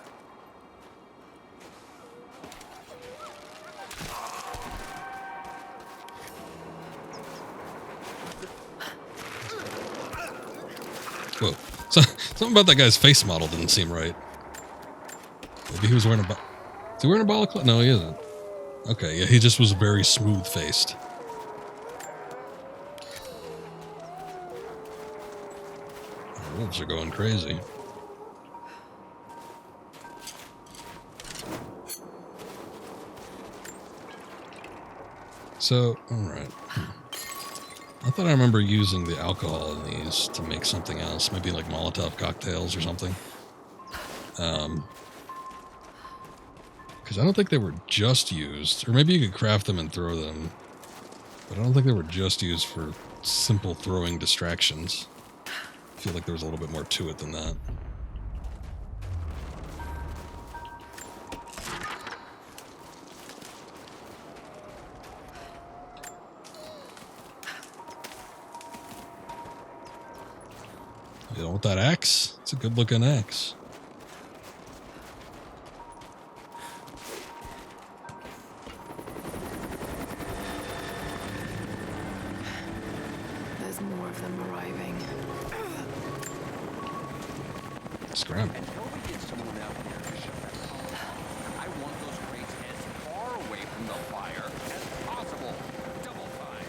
So, something about that guy's face model didn't seem right. Maybe he was wearing a... Is he wearing a balaclava? No, he isn't. Okay, yeah, he just was very smooth-faced. The wolves are going crazy. So, alright. I thought I remember using the alcohol in these to make something else. Maybe like Molotov cocktails or something. Because I don't think they were just used. Or maybe you could craft them and throw them. But I don't think they were just used for simple throwing distractions. I feel like there was a little bit more to it than that. You know, with that axe? It's a good looking axe. There's more of them arriving. Scram. Until we get someone out there to shut that tunnel, I want those crates as far away from the fire as possible. Double time.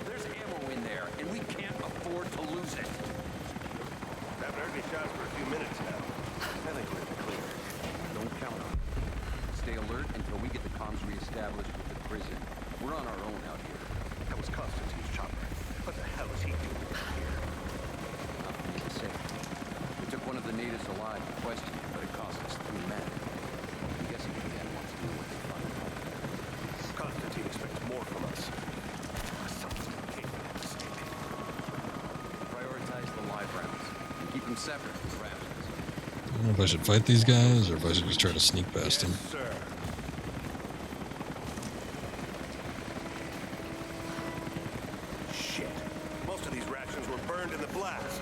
There's ammo in there, and we can't afford to lose it. Haven't heard any shots for a few minutes now. I think we're in the clear. Don't count on it. Stay alert until we get the comms reestablished with the prison. We're on our own out here. That was Constantine's chopper. What the hell is he doing down here? Not for me to say. We took one of the natives alive to question him, but it cost us 3 men. I'm guessing the man wants to do what they find home. Constantine expects more from us. Something's okay for him to stick. Prioritize the live rounds and keep them separate from rations. I don't know if I should fight these guys or if I should just try to sneak past them. Yes, sir. Shit. Most of these rations were burned in the blast.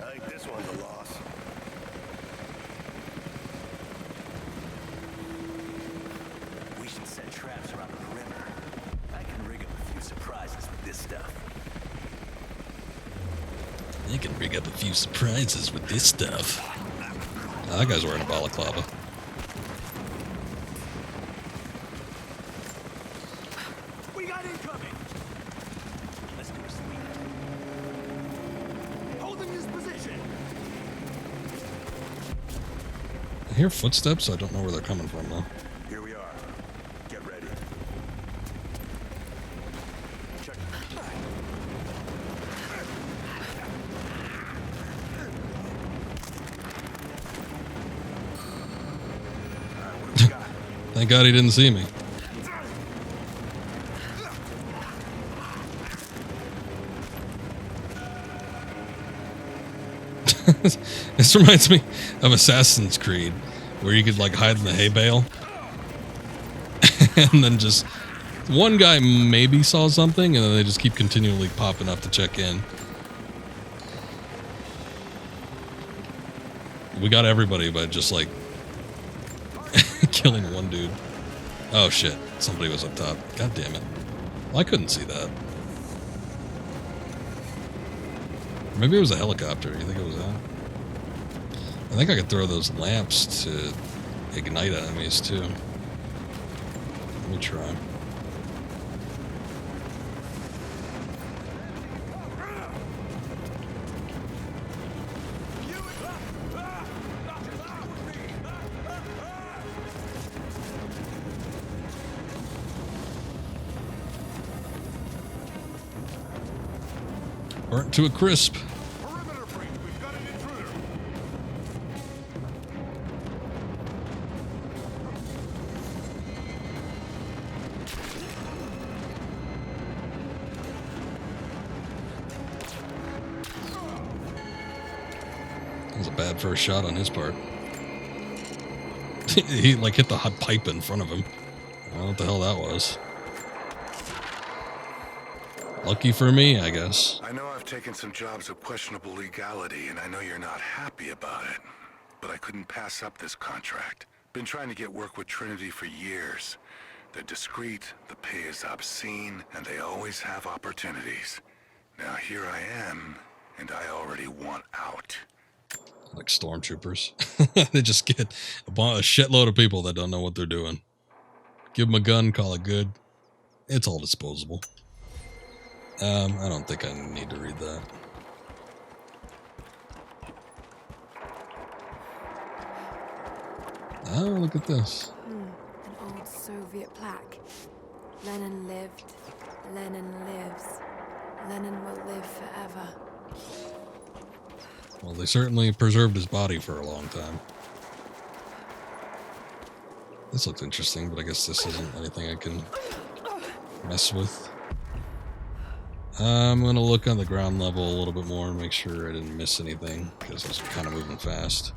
I think this one's a loss. We should set traps around the perimeter. I can rig up a few surprises with this stuff. I can rig up a few surprises with this stuff. Oh, that guy's wearing a balaclava. We got incoming! Let's do a sweep. Holding this position! I hear footsteps. I don't know where they're coming from, though. Here we are. Get ready. Check. What do we got? Thank God he didn't see me. This reminds me of Assassin's Creed, where you could like hide in the hay bale, and then just one guy maybe saw something, and then they just keep continually popping up to check in. We got everybody by just like killing one dude. Oh shit, somebody was up top. God damn it. Well, I couldn't see that. Maybe it was a helicopter. You think it was that? I think I could throw those lamps to ignite enemies too. Let me try. Burnt to a crisp. Perimeter breach. We've got an intruder. That was a bad first shot on his part. He like hit the hot pipe in front of him. I don't know what the hell that was. Lucky for me, I guess. I know I've taken some jobs of questionable legality, and I know you're not happy about it. But I couldn't pass up this contract. Been trying to get work with Trinity for years. They're discreet, the pay is obscene, and they always have opportunities. Now here I am, and I already want out. Like stormtroopers. They just get a shitload of people that don't know what they're doing. Give them a gun, call it good. It's all disposable. I don't think I need to read that. Oh, look at this. An old Soviet plaque. Lenin lived. Lenin lives. Lenin will live forever. Well, they certainly preserved his body for a long time. This looks interesting, but I guess this isn't anything I can mess with. I'm going to look on the ground level a little bit more and make sure I didn't miss anything, because I was kind of moving fast.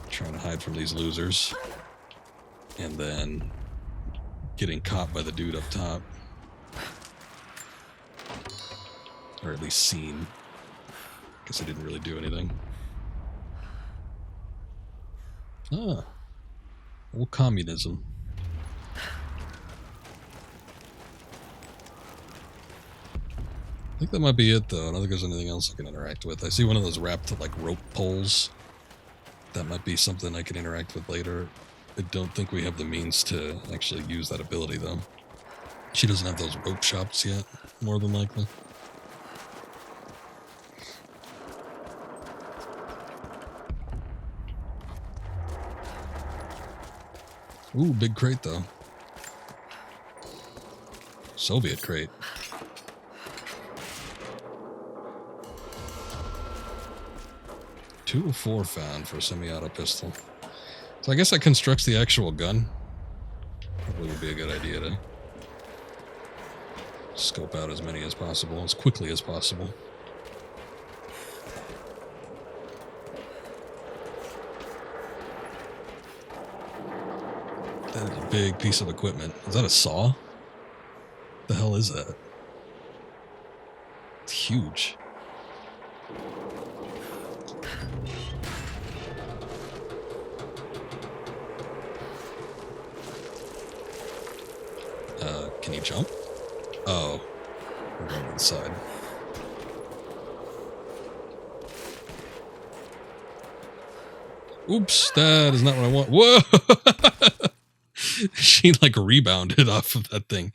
Trying to hide from these losers. And then getting caught by the dude up top. Or at least seen. Guess I didn't really do anything. Ah. Old communism. I think that might be it, though. I don't think there's anything else I can interact with. I see one of those wrapped, like, rope poles. That might be something I can interact with later. I don't think we have the means to actually use that ability, though. She doesn't have those rope shops yet, more than likely. Ooh, big crate, though. Soviet crate. Two of 4 found for a semi-auto pistol. So I guess that constructs the actual gun. Probably would be a good idea to scope out as many as possible, as quickly as possible. That is a big piece of equipment. Is that a saw? What the hell is that? It's huge. Can you jump? Oh. We're going to the side. Oops, that is not what I want. Whoa! She like rebounded off of that thing.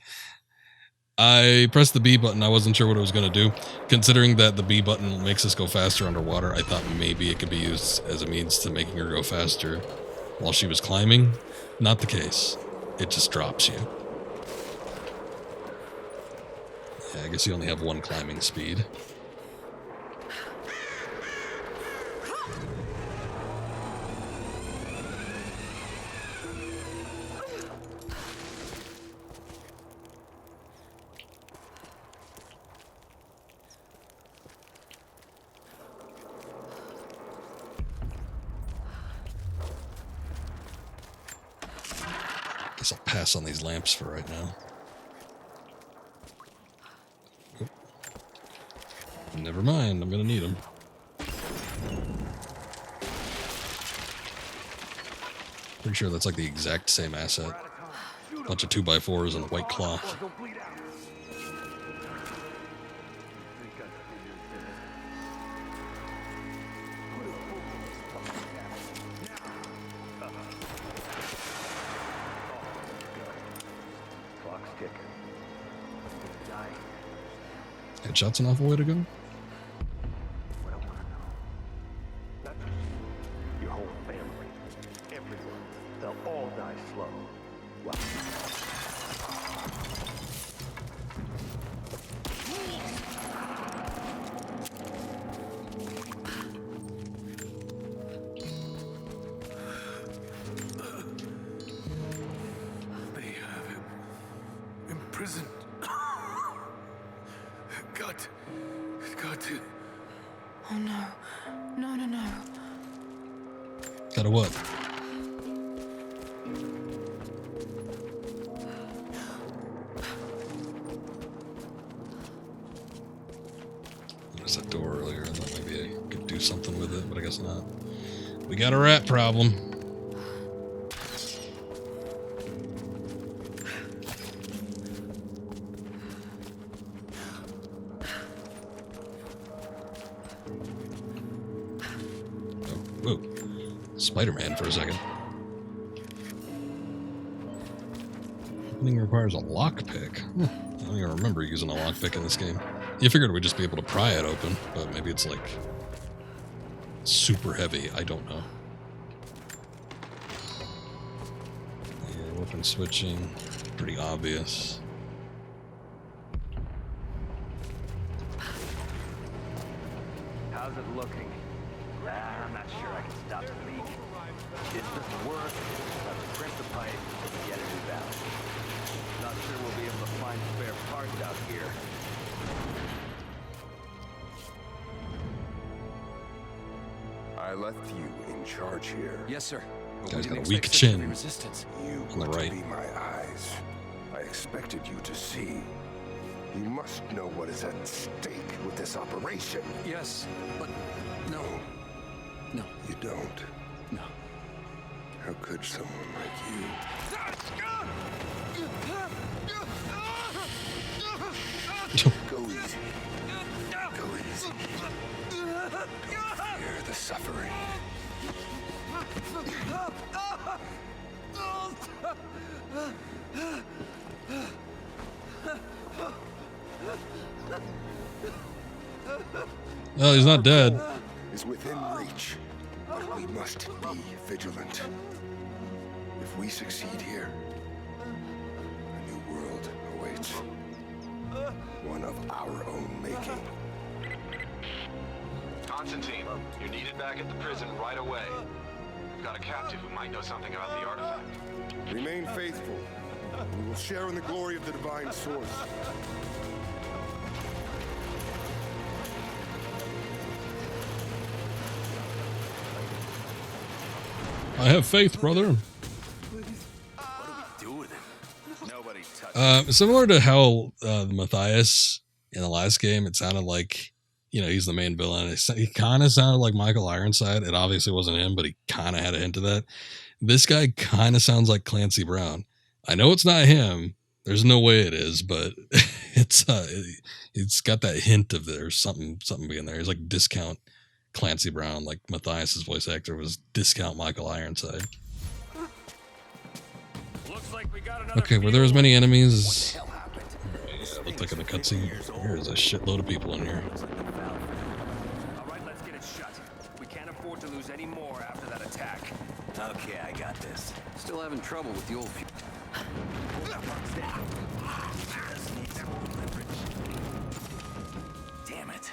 I pressed the B button. I wasn't sure what it was going to do. Considering that the B button makes us go faster underwater, I thought maybe it could be used as a means to making her go faster while she was climbing. Not the case. It just drops you. Yeah, I guess you only have one climbing speed. Guess I'll pass on these lamps for right now. Oh. Never mind, I'm gonna need them. Pretty sure that's like the exact same asset. Bunch of 2x4s and a white cloth. Headshot's an awful way to go. Your whole family, everyone, they'll all die slow. Wow. They have him imprisoned. Got to. Oh no. No. Gotta what? There's that door earlier. I thought maybe I could do something with it, but I guess not. We got a rat problem. Spider-Man for a second. Opening requires a lockpick. I don't even remember using a lockpick in this game. You figured we'd just be able to pry it open, but maybe it's like super heavy. I don't know. Yeah, weapon switching, pretty obvious. How's it looking? I'm not sure I can stop the leak. It doesn't work. I'll have to crimp the pipe and get a new valve. Not sure we'll be able to find spare parts out here. I left you in charge here. Yes, sir. Guy's got a weak chin Resistance. You on the were to right. be my eyes. I expected you to see. You must know what is at stake with this operation. Yes, but no. No. You don't? No. How could someone like you? Go easy. Go easy. Don't fear the suffering. No, he's not dead. Is within reach, but we must be vigilant. If we succeed here, a new world awaits. One of our own making. Constantine, you're needed back at the prison right away. We've got a captive who might know something about the artifact. Remain faithful. We will share in the glory of the divine source. I have faith, brother. Similar to how Matthias in the last game, it sounded like, you know, he's the main villain. He kind of sounded like Michael Ironside. It obviously wasn't him, but he kind of had a hint of that. This guy kind of sounds like Clancy Brown. I know it's not him. There's no way it is, but it's got that hint of there's something being there. He's like discount Clancy Brown, like Matthias's voice actor was discount Michael Ironside. Looks like we got another Okay, were there as many enemies? Yeah, it looked like in the cutscene. There's a shitload of people in here. All right, let's get it shut. We can't afford to lose any more after that attack. Okay, I got this. Still having trouble with the old few. Damn it.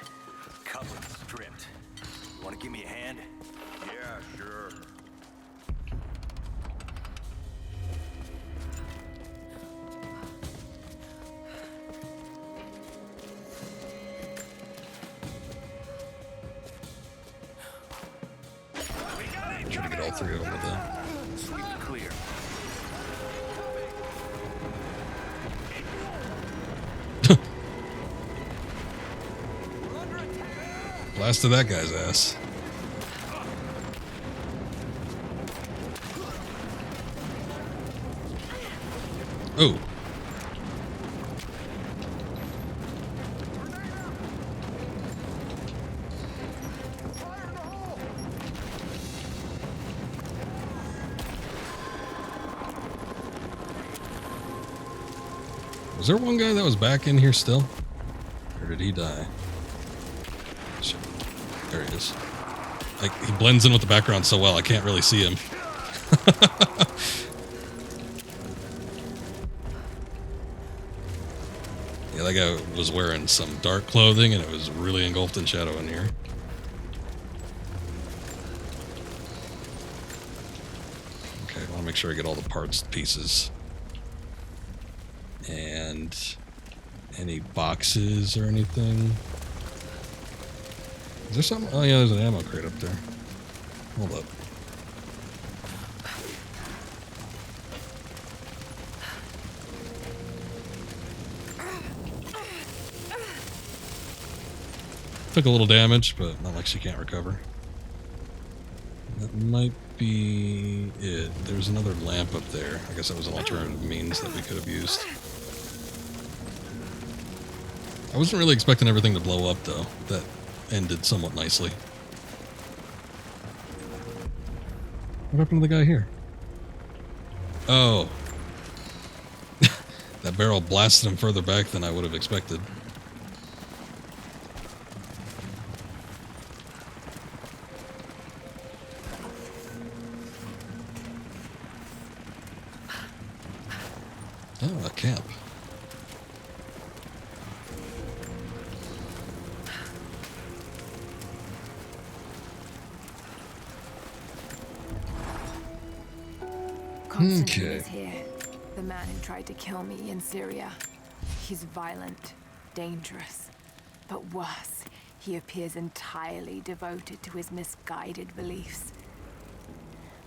Cover stripped. You want to give me a hand? Yeah, sure. Trying to get all three of them with that. Sweep it clear. Blasted that guy's ass. Oh. Was there one guy that was back in here still? Or did he die? Shit. There he is. Like, he blends in with the background so well, I can't really see him. Yeah, that guy was wearing some dark clothing and it was really engulfed in shadow in here. Okay, I want to make sure I get all the parts, pieces. And any boxes or anything? Is there something? Oh yeah, there's an ammo crate up there. Hold up. Took a little damage, but not like she can't recover. That might be it. There's another lamp up there. I guess that was an alternative means that we could have used. I wasn't really expecting everything to blow up, though. That ended somewhat nicely. What happened to the guy here? Oh. That barrel blasted him further back than I would have expected. Oh, a camp. Constantine is here. The man who tried to kill me in Syria. He's violent, dangerous, but worse, he appears entirely devoted to his misguided beliefs.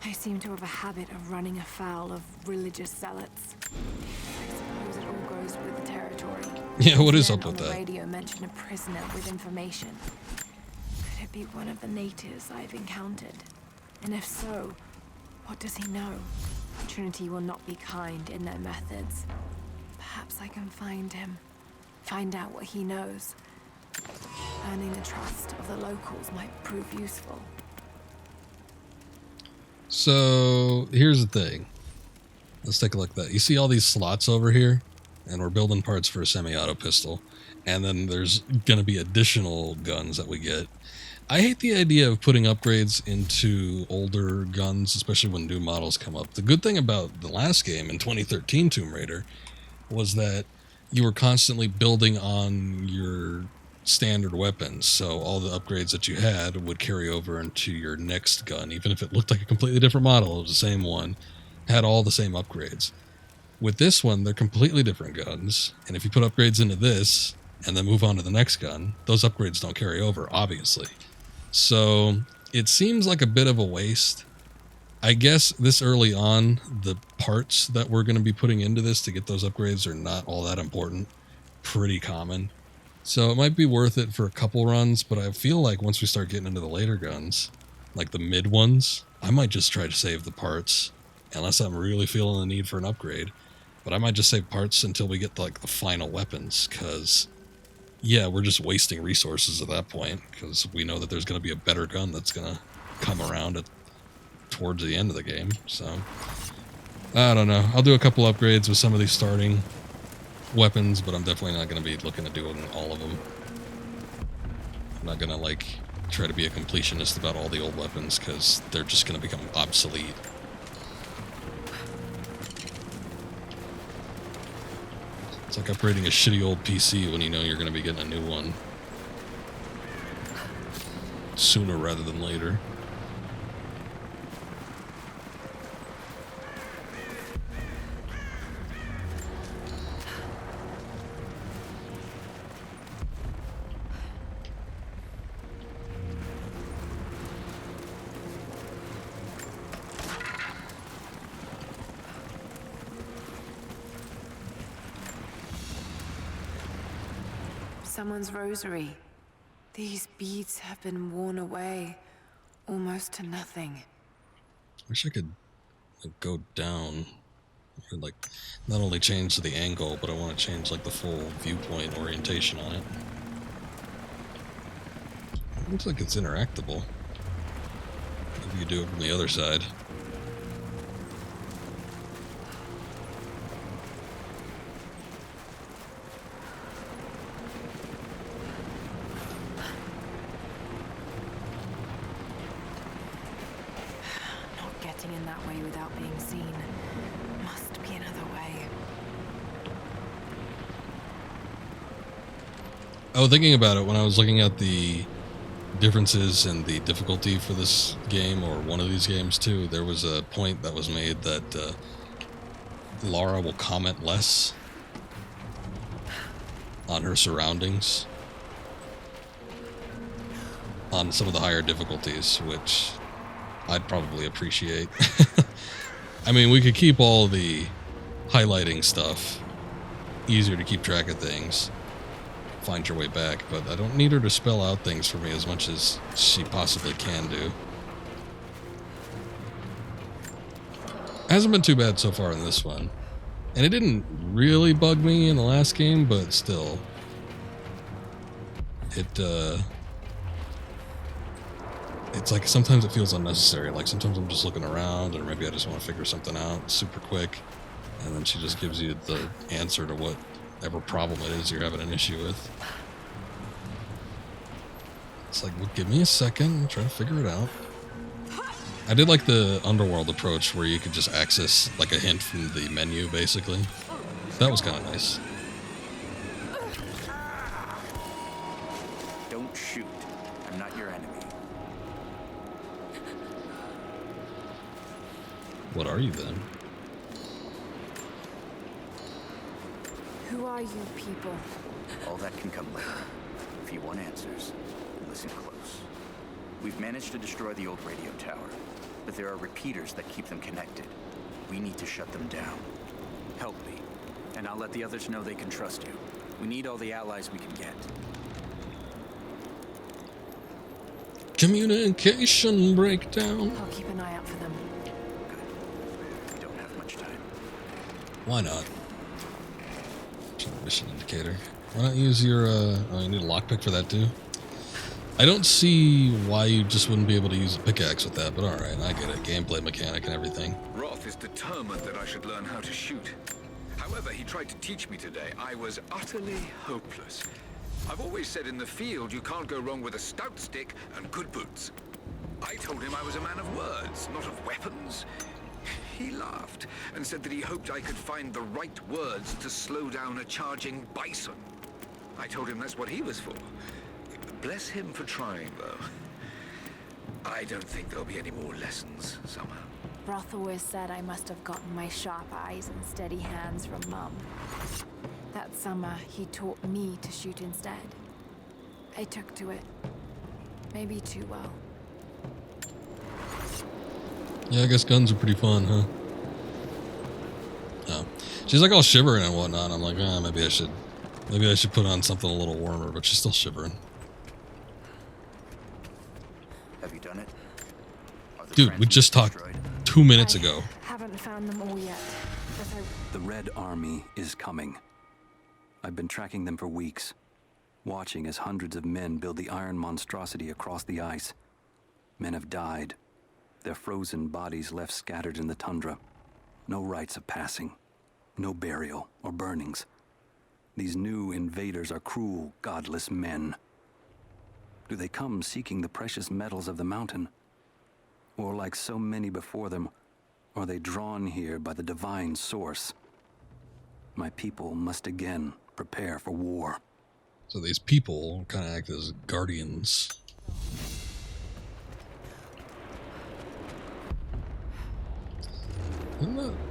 I seem to have a habit of running afoul of religious zealots. I suppose it all goes with the territory. Yeah, what is up with that? that? The radio mentioned a prisoner with information. Could it be one of the natives I've encountered? And if so, what does he know? Trinity will not be kind in their methods. Perhaps I can find him. Find out what he knows. Earning the trust of the locals might prove useful. So, here's the thing. Let's take a look at that. You see all these slots over here? And we're building parts for a semi-auto pistol. And then there's going to be additional guns that we get. I hate the idea of putting upgrades into older guns, especially when new models come up. The good thing about the last game in 2013 Tomb Raider was that you were constantly building on your standard weapons, so all the upgrades that you had would carry over into your next gun, even if it looked like a completely different model. It was the same one, had all the same upgrades. With this one, they're completely different guns, and if you put upgrades into this and then move on to the next gun, those upgrades don't carry over, obviously. So it seems like a bit of a waste. I guess this early on, the parts that we're going to be putting into this to get those upgrades are not all that important. Pretty common. So it might be worth it for a couple runs, but I feel like once we start getting into the later guns, like the mid ones, I might just try to save the parts, unless I'm really feeling the need for an upgrade. But I might just save parts until we get like the final weapons, because yeah, we're just wasting resources at that point, because we know that there's going to be a better gun that's going to come around towards the end of the game. So I don't know. I'll do a couple upgrades with some of these starting weapons, but I'm definitely not going to be looking at doing all of them. I'm not going to like try to be a completionist about all the old weapons, because they're just going to become obsolete. It's like upgrading a shitty old PC when you know you're going to be getting a new one sooner rather than later. Someone's rosary. These beads have been worn away, almost to nothing. Wish I could go down. Or, like, not only change the angle, but I want to change like the full viewpoint orientation on it. It looks like it's interactable. Maybe you do it from the other side. In that way without being seen. Must be another way. Oh, thinking about it, when I was looking at the differences in the difficulty for this game, or one of these games too, there was a point that was made that Lara will comment less on her surroundings on some of the higher difficulties, which I'd probably appreciate. I mean, we could keep all the highlighting stuff, easier to keep track of things, find your way back, but I don't need her to spell out things for me as much as she possibly can do. Hasn't been too bad so far in this one. And it didn't really bug me in the last game, but still. It it's like sometimes it feels unnecessary. Like sometimes I'm just looking around and maybe I just want to figure something out super quick. And then she just gives you the answer to whatever problem it is you're having an issue with. It's like, well, give me a second, I'm trying to figure it out. I did like the Underworld approach where you could just access like a hint from the menu, basically. That was kind of nice. Don't shoot. I'm not your enemy. What are you then? Who are you people? All that can come later. If you want answers, listen close. We've managed to destroy the old radio tower, but there are repeaters that keep them connected. We need to shut them down. Help me, and I'll let the others know they can trust you. We need all the allies we can get. Communication breakdown. I'll keep an eye out for them. Good. We don't have much time. Why not? Mission indicator. Why not use your, oh, you need a lockpick for that too? I don't see why you just wouldn't be able to use a pickaxe with that, but alright, I get it. Gameplay mechanic and everything. Roth is determined that I should learn how to shoot. However, he tried to teach me today. I was utterly hopeless. I've always said in the field you can't go wrong with a stout stick and good boots. I told him I was a man of words, not of weapons. He laughed and said that he hoped I could find the right words to slow down a charging bison. I told him that's what he was for. Bless him for trying, though. I don't think there'll be any more lessons, somehow. Roth always said I must have gotten my sharp eyes and steady hands from Mum. That summer, he taught me to shoot instead. I took to it. Maybe too well. Yeah, I guess guns are pretty fun, huh? Oh. She's like all shivering and whatnot. I'm like, maybe I should put on something a little warmer, but she's still shivering. Have you done it? Dude, we just talked 2 minutes ago. Haven't found them all yet. The Red Army is coming. I've been tracking them for weeks, watching as hundreds of men build the iron monstrosity across the ice. Men have died, their frozen bodies left scattered in the tundra. No rites of passing, no burial or burnings. These new invaders are cruel, godless men. Do they come seeking the precious metals of the mountain? Or like so many before them, are they drawn here by the divine source? My people must again prepare for war. So these people kind of act as guardians.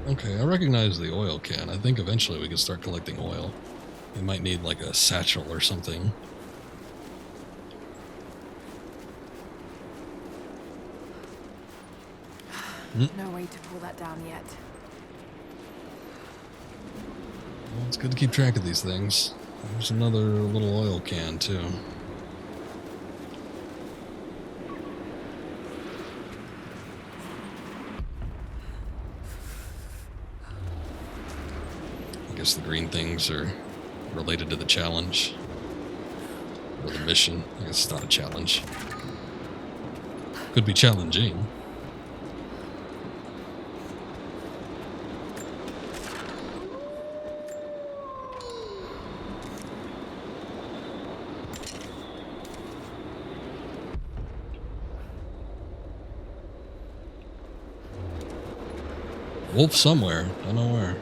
Okay, I recognize the oil can. I think eventually we can start collecting oil. We might need like a satchel or something. No way to pull that down yet. Well, it's good to keep track of these things. There's another little oil can too. I guess the green things are related to the challenge. Or the mission. I guess it's not a challenge. Could be challenging. Wolf somewhere. I don't know where.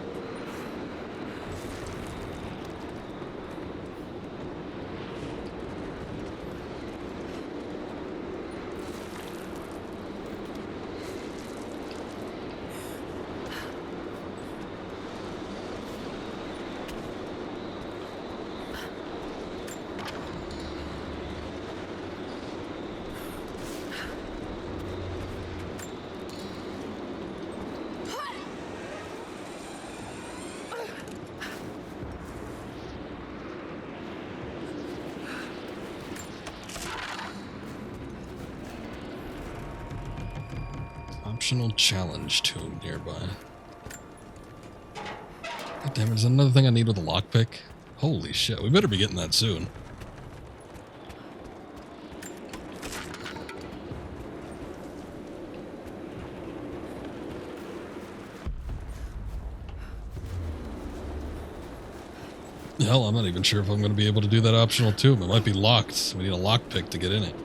Optional challenge tomb nearby. God damn it, is that another thing I need with a lockpick? Holy shit, we better be getting that soon. Hell, I'm not even sure if I'm going to be able to do that optional tomb. It might be locked. We need a lockpick to get in it.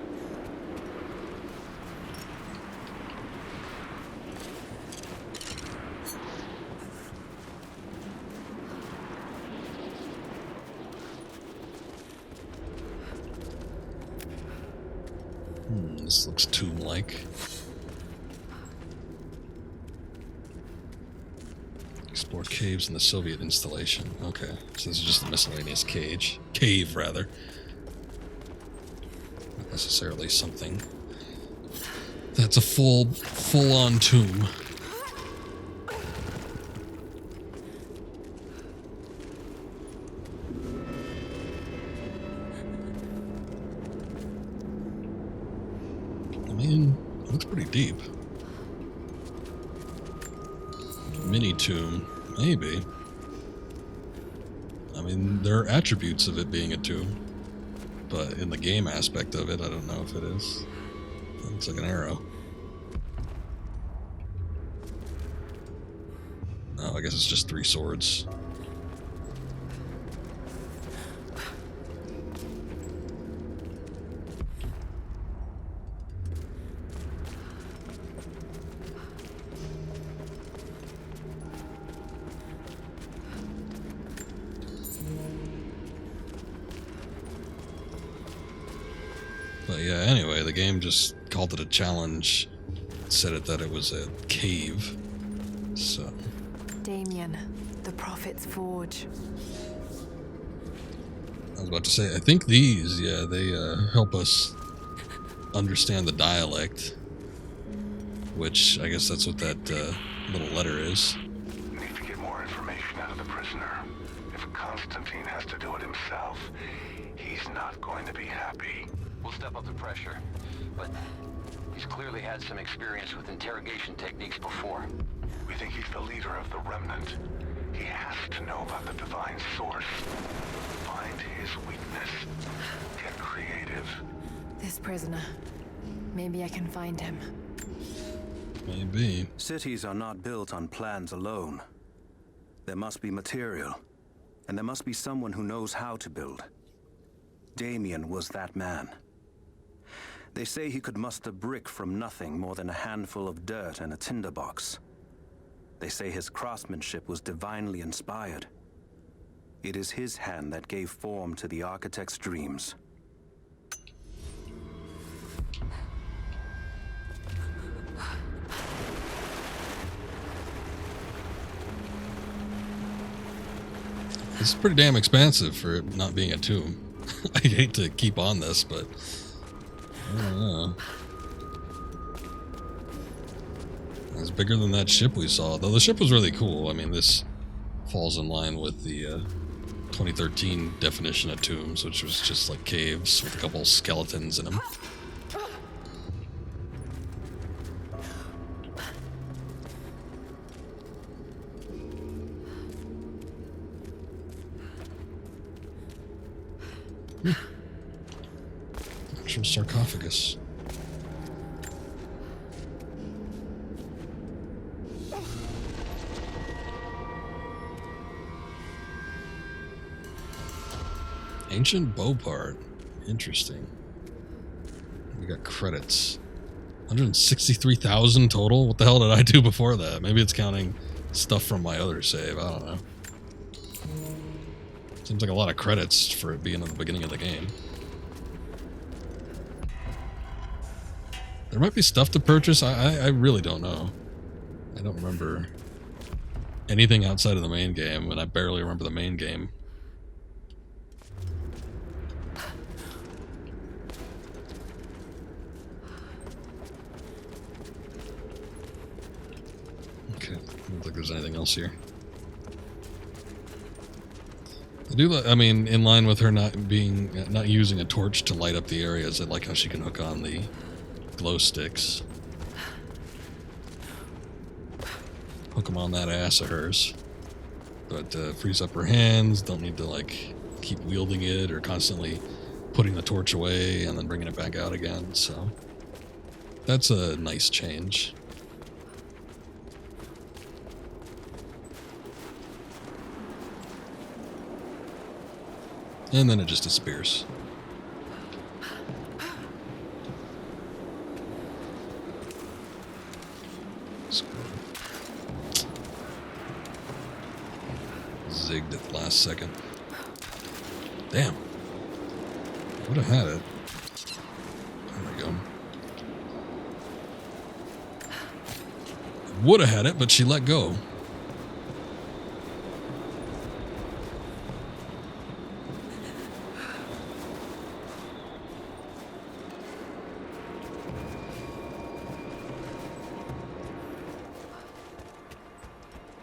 This looks tomb-like. Explore caves in the Soviet installation. Okay, so this is just a miscellaneous cave, rather. Not necessarily something that's a full-on tomb. I mean, it looks pretty deep. Mini tomb, maybe. I mean, there are attributes of it being a tomb, but in the game aspect of it, I don't know if it is. It looks like an arrow. Oh, I guess it's just 3 swords. But yeah, anyway, the game just called it a challenge, said it that it was a cave, so... Damien, the Prophet's Forge. I was about to say, I think these, yeah, they help us understand the dialect, which I guess that's what that little letter is. Need to get more information out of the prisoner. If Constantine has to do it himself, he's not going to be happy. We'll step up the pressure, but he's clearly had some experience with interrogation techniques before. We think he's the leader of the Remnant. He has to know about the divine source. Find his weakness. Get creative. This prisoner. Maybe I can find him. Maybe. Cities are not built on plans alone. There must be material, and there must be someone who knows how to build. Damien was that man. They say he could muster brick from nothing more than a handful of dirt and a tinderbox. They say his craftsmanship was divinely inspired. It is his hand that gave form to the architect's dreams. It's pretty damn expansive for it not being a tomb. I hate to keep on this, but I don't know. It's bigger than that ship we saw, though the ship was really cool. I mean, this falls in line with the 2013 definition of tombs, which was just like caves with a couple skeletons in them. Actual sarcophagus. Ancient bow part. Interesting. We got credits. 163,000 total? What the hell did I do before that? Maybe it's counting stuff from my other save. I don't know. Seems like a lot of credits for it being at the beginning of the game. There might be stuff to purchase. I really don't know. I don't remember anything outside of the main game, and I barely remember the main game. Okay, I don't think there's anything else here. I mean, in line with her not using a torch to light up the areas, I like how she can hook on the glow sticks. Hook them on that ass of hers. But frees up her hands, don't need to like keep wielding it or constantly putting the torch away and then bringing it back out again, so that's a nice change. And then it just disappears. Zigged at the last second. Damn. Would have had it. There we go. Would have had it, but she let go.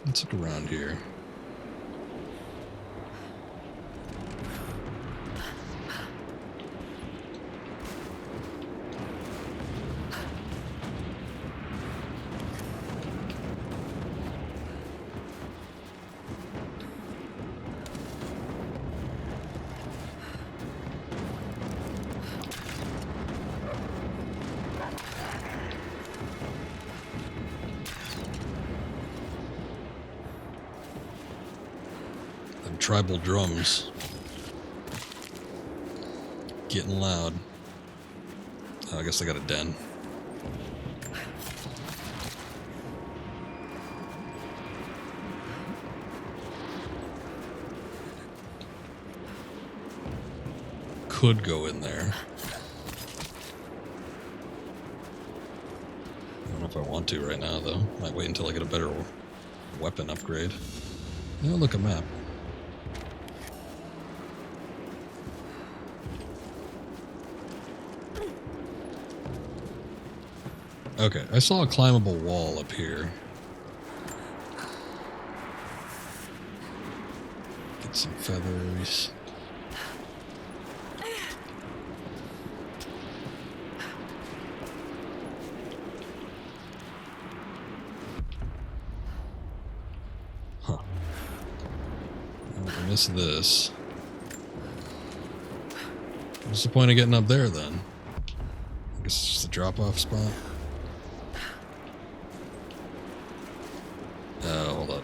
Let's look around here. Tribal drums getting loud. Oh, I guess I got a den. Could go in there. I don't know if I want to right now, though. Might wait until I get a better weapon upgrade. Oh, look, a map. Okay, I saw a climbable wall up here. Get some feathers. Huh. I missed this. What's the point of getting up there then? I guess it's just a drop-off spot. Hold up.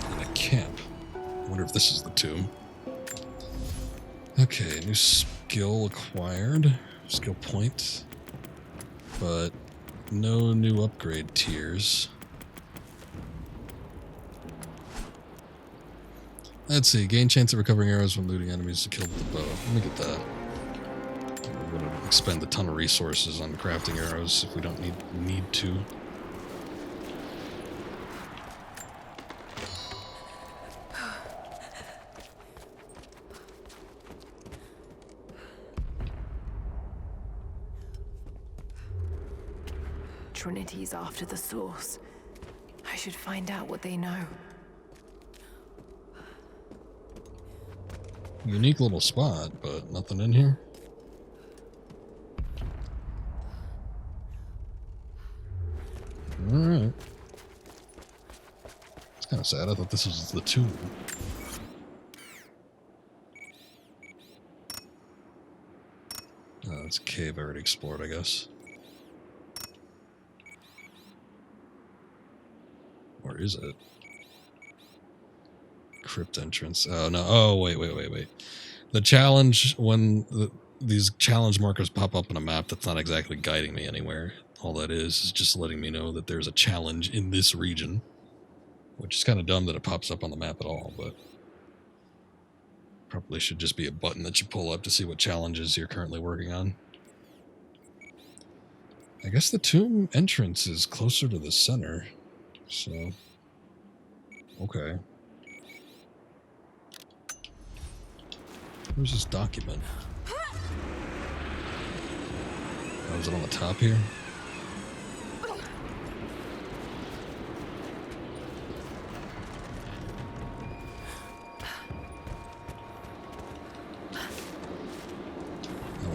And a camp. I wonder if this is the tomb. Okay, new skill acquired. Skill point. But no new upgrade tiers. Let's see. Gain chance of recovering arrows when looting enemies to kill with the bow. Let me get that. We're going to expend a ton of resources on crafting arrows if we don't need to. Trinity's after the source. I should find out what they know. Unique little spot, but nothing in here. Alright. It's kind of sad. I thought this was the tomb. Oh, it's a cave I already explored, I guess. Or is it? Crypt entrance. Oh, no. Oh, wait. The challenge, when these challenge markers pop up on a map, that's not exactly guiding me anywhere. All that is just letting me know that there's a challenge in this region. Which is kind of dumb that it pops up on the map at all, but probably should just be a button that you pull up to see what challenges you're currently working on. I guess the tomb entrance is closer to the center, so okay. Where's this document? Oh, is it on the top here? Oh,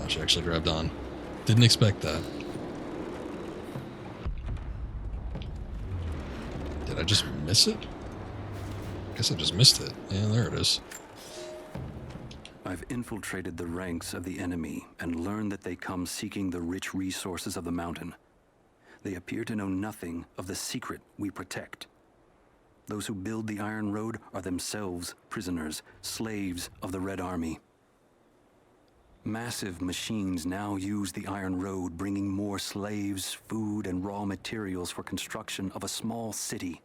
she actually grabbed on. Didn't expect that. Did I just miss it? I guess I just missed it. Yeah, there it is. I've infiltrated the ranks of the enemy and learned that they come seeking the rich resources of the mountain. They appear to know nothing of the secret we protect. Those who build the Iron Road are themselves prisoners, slaves of the Red Army. Massive machines now use the Iron Road, bringing more slaves, food, and raw materials for construction of a small city.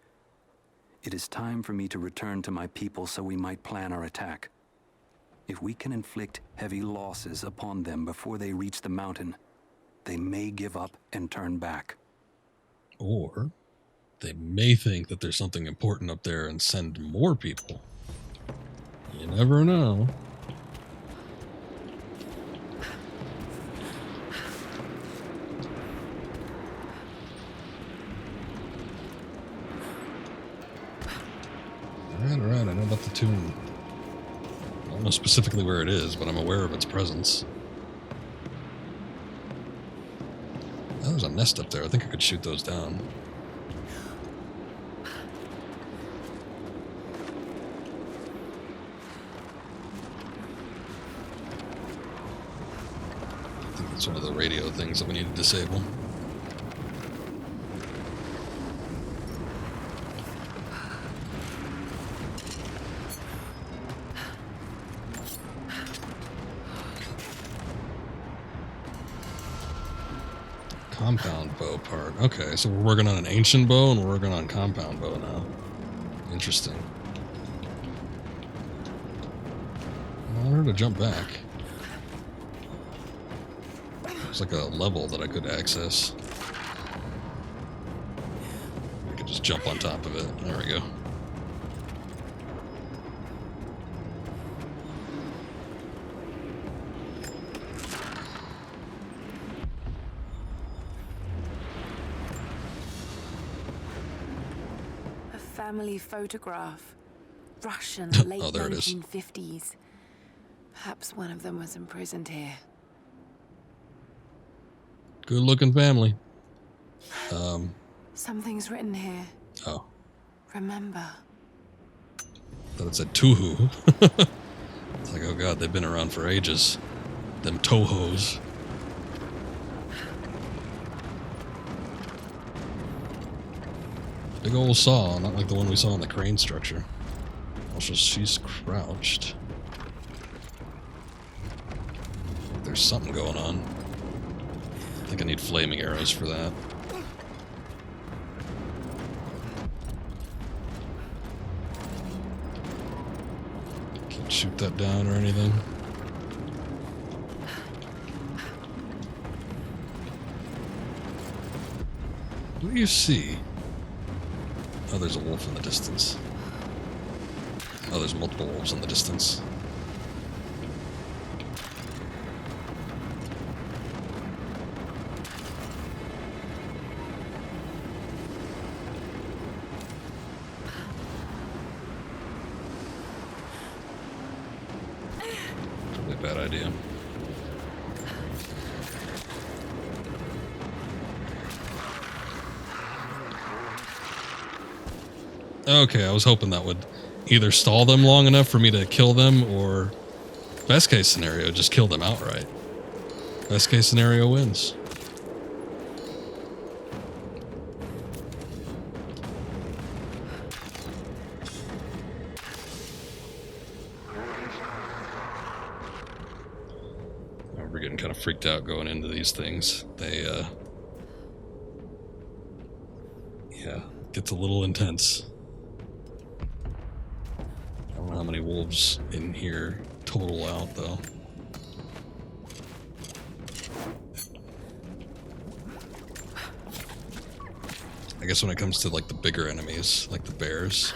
It is time for me to return to my people so we might plan our attack. If we can inflict heavy losses upon them before they reach the mountain, they may give up and turn back. Or they may think that there's something important up there and send more people. You never know. Alright, I know about the tomb. I don't know specifically where it is, but I'm aware of its presence. Oh, there's a nest up there. I think I could shoot those down. I think that's one of the radio things that we need to disable. Compound bow part. Okay, so we're working on an ancient bow and we're working on compound bow now. Interesting. I want her to jump back. There's like a level that I could access. I could just jump on top of it. There we go. Family photograph. Russian, late Oh, there it is. 1950s. Perhaps one of them was imprisoned here. Good looking family. Something's written here. Oh. Remember. Thought it said Tuhu. It's like, oh god, they've been around for ages. Them Tohos. Big old saw, not like the one we saw in the crane structure. Also, she's crouched. There's something going on. I think I need flaming arrows for that. Can't shoot that down or anything. What do you see? Oh, there's a wolf in the distance. Oh, there's multiple wolves in the distance. Probably a bad idea. Okay, I was hoping that would either stall them long enough for me to kill them, or best case scenario, just kill them outright. Best case scenario wins. We're getting kind of freaked out going into these things. They, yeah, gets a little intense. I don't know how many wolves in here total out, though. I guess when it comes to, like, the bigger enemies, like the bears,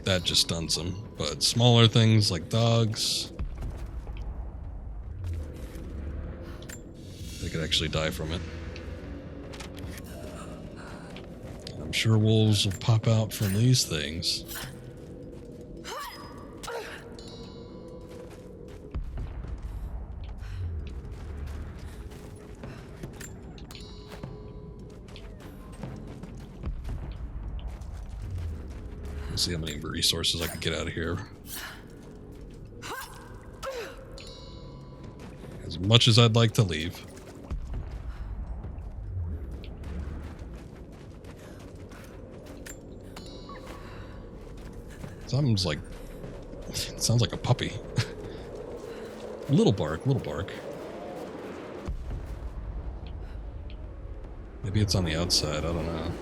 that just stuns them. But smaller things like dogs, they could actually die from it. I'm sure wolves will pop out from these things. Let's see how many resources I can get out of here. much as I'd like to leave. Something's like... It sounds like a puppy. Little bark, little bark. Maybe it's on the outside, I don't know.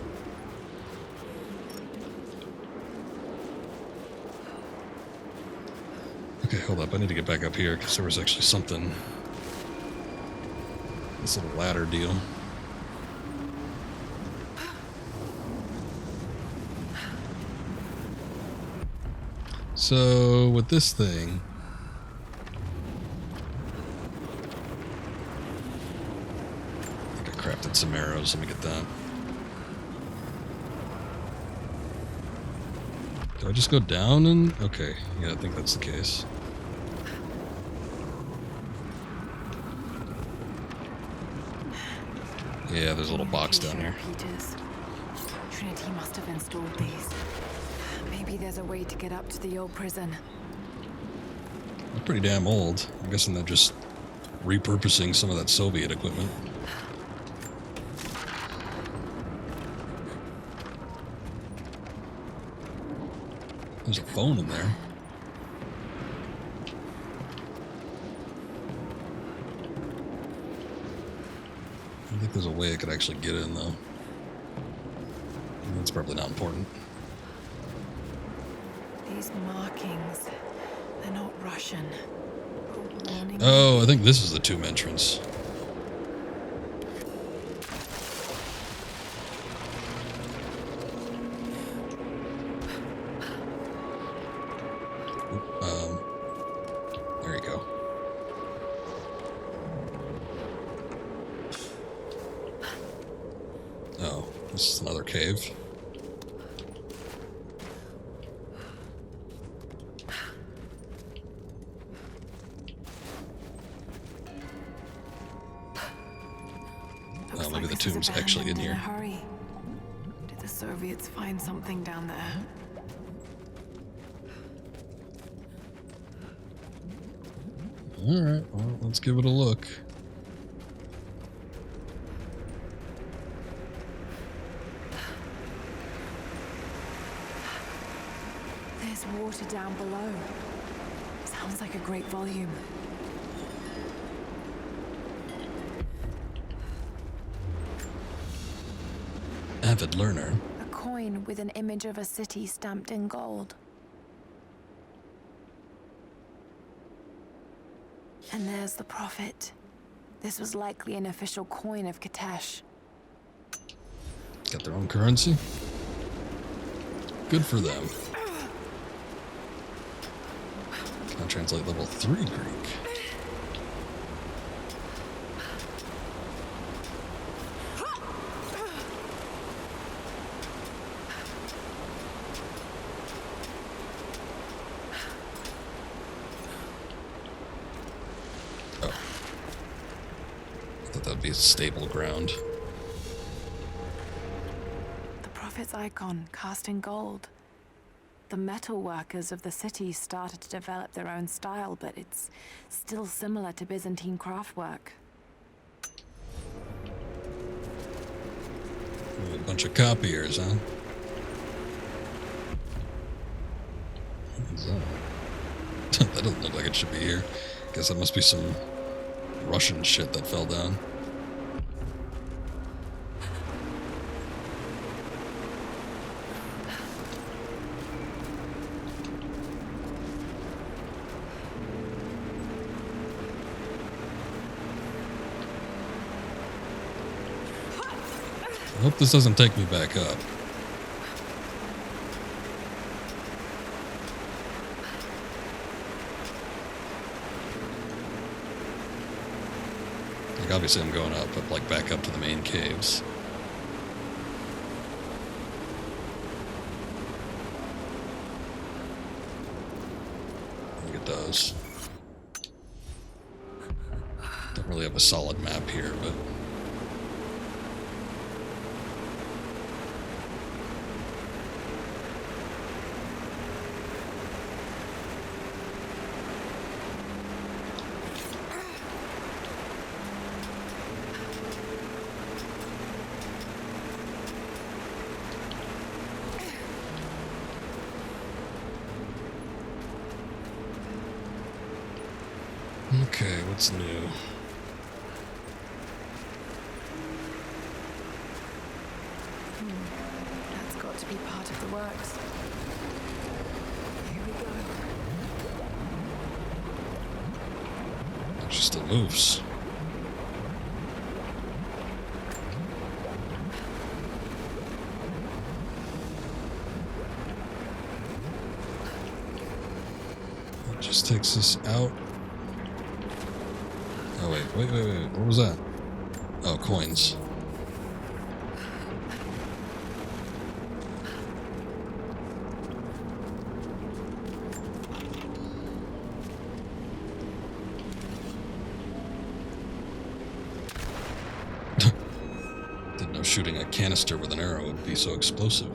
Okay, hold up, I need to get back up here because there was actually something. This little ladder deal. So, with this thing... I think I crafted some arrows, let me get that. Do I just go down and... Okay, yeah, I think that's the case. Yeah, there's a little box down here. Peters. Trinity must have installed these. Maybe there's a way to get up to the old prison. They're pretty damn old. I'm guessing they're just repurposing some of that Soviet equipment. There's a phone in there. I think there's a way I could actually get in, though. That's probably not important. These markings, they're not Russian. Oh, I think this is the tomb entrance. There you go. Oh, this is another cave. Oh, maybe the tomb's actually in here. Hurry. Did the Soviets find something down there? Alright, well, let's give it a look. There's water down below. Sounds like a great volume. Avid learner. A coin with an image of a city stamped in gold. And there's the prophet. This was likely an official coin of Kitesch. Got their own currency. Good for them. Can I translate level 3 Greek? Be stable ground. The prophet's icon cast in gold. The metal workers of the city started to develop their own style, but it's still similar to Byzantine craftwork. A bunch of copiers, huh? What is that? That doesn't look like it should be here. Guess that must be some Russian shit that fell down. I hope this doesn't take me back up. Like, obviously I'm going up, but like back up to the main caves. Look at those. Don't really have a solid map here, but... Okay, what's new? That's got to be part of the works. Here we go. She still moves. It just takes us out. Oh, wait. What was that? Oh, coins. Didn't know shooting a canister with an arrow would be so explosive.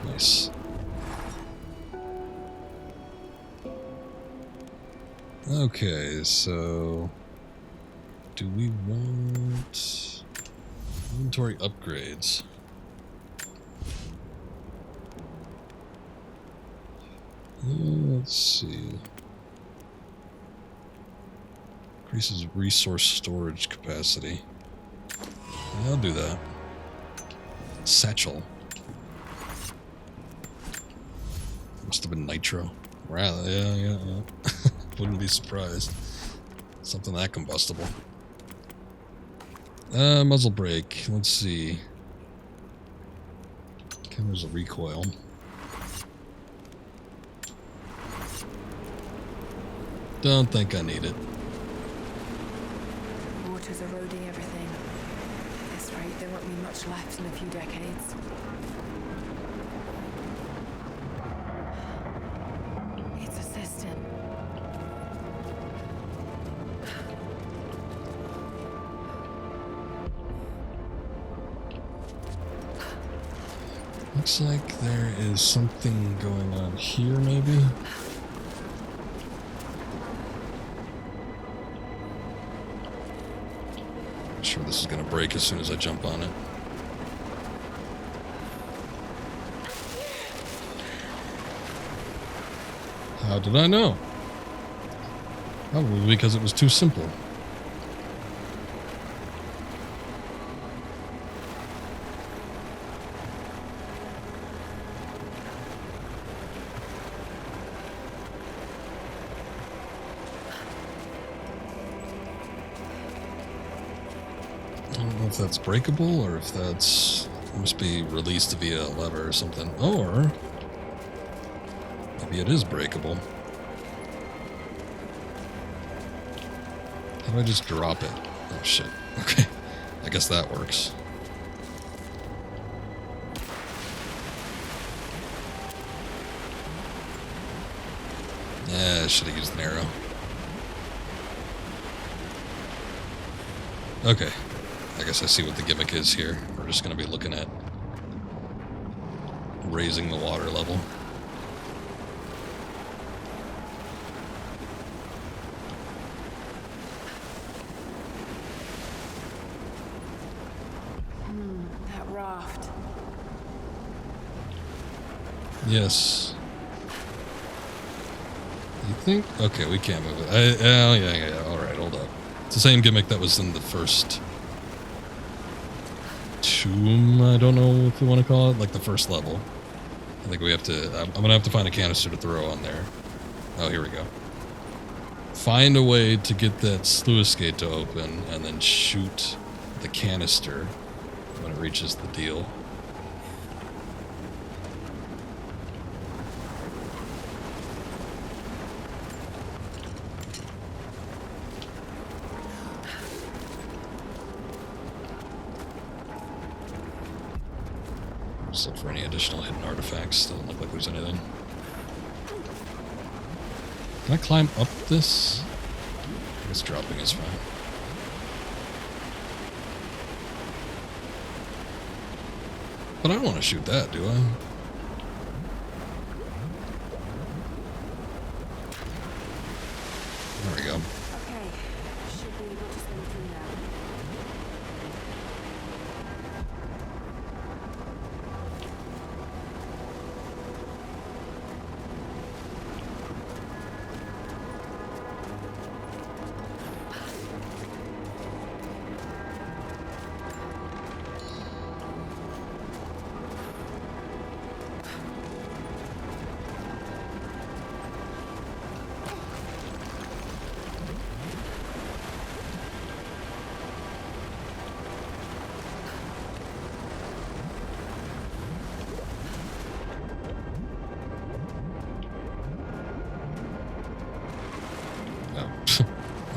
Nice. Okay, so do we want inventory upgrades? Let's see. Increases resource storage capacity. I'll do that. Satchel. Must have been nitro. Wow, yeah. Wouldn't be surprised. Something that combustible. Muzzle brake. Let's see. Okay, there's a recoil. Don't think I need it. Water's eroding everything. At this rate, there won't be much left in a few decades. It's a cistern. Looks like there is something going on here, maybe? Sure this is gonna break as soon as I jump on it. How did I know? Probably because it was too simple. I don't know if that's breakable or if that's must be released via a lever or something. Or maybe it is breakable. How do I just drop it? Oh shit. Okay. I guess that works. Yeah, I should have used an arrow. Okay. I guess I see what the gimmick is here. We're just going to be looking at raising the water level. That raft. Yes. You think? Okay, we can't move it. Yeah. Alright, hold up. It's the same gimmick that was in the first tomb, I don't know if we want to call it, like the first level. I think we have to, I'm going to have to find a canister to throw on there. Oh, here we go. Find a way to get that sluice gate to open and then shoot the canister when it reaches the deal. Just look for any additional hidden artifacts. Doesn't look like there's anything. Can I climb up this? I guess dropping is fine. But I don't want to shoot that, do I? There we go. Okay, should be able to swim through now.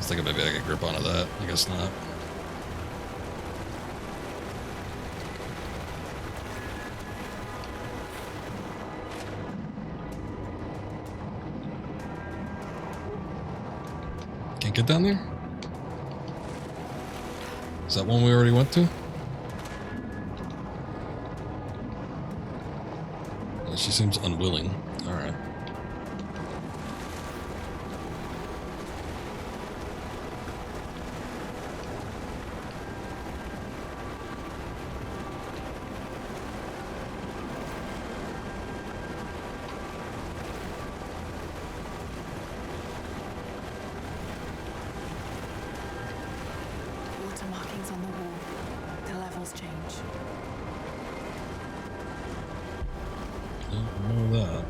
was thinking maybe I could grip onto that. I guess not. Can't get down there? Is that one we already went to? Yeah, she seems unwilling. Alright. Water markings on the wall. The levels change. Don't know that.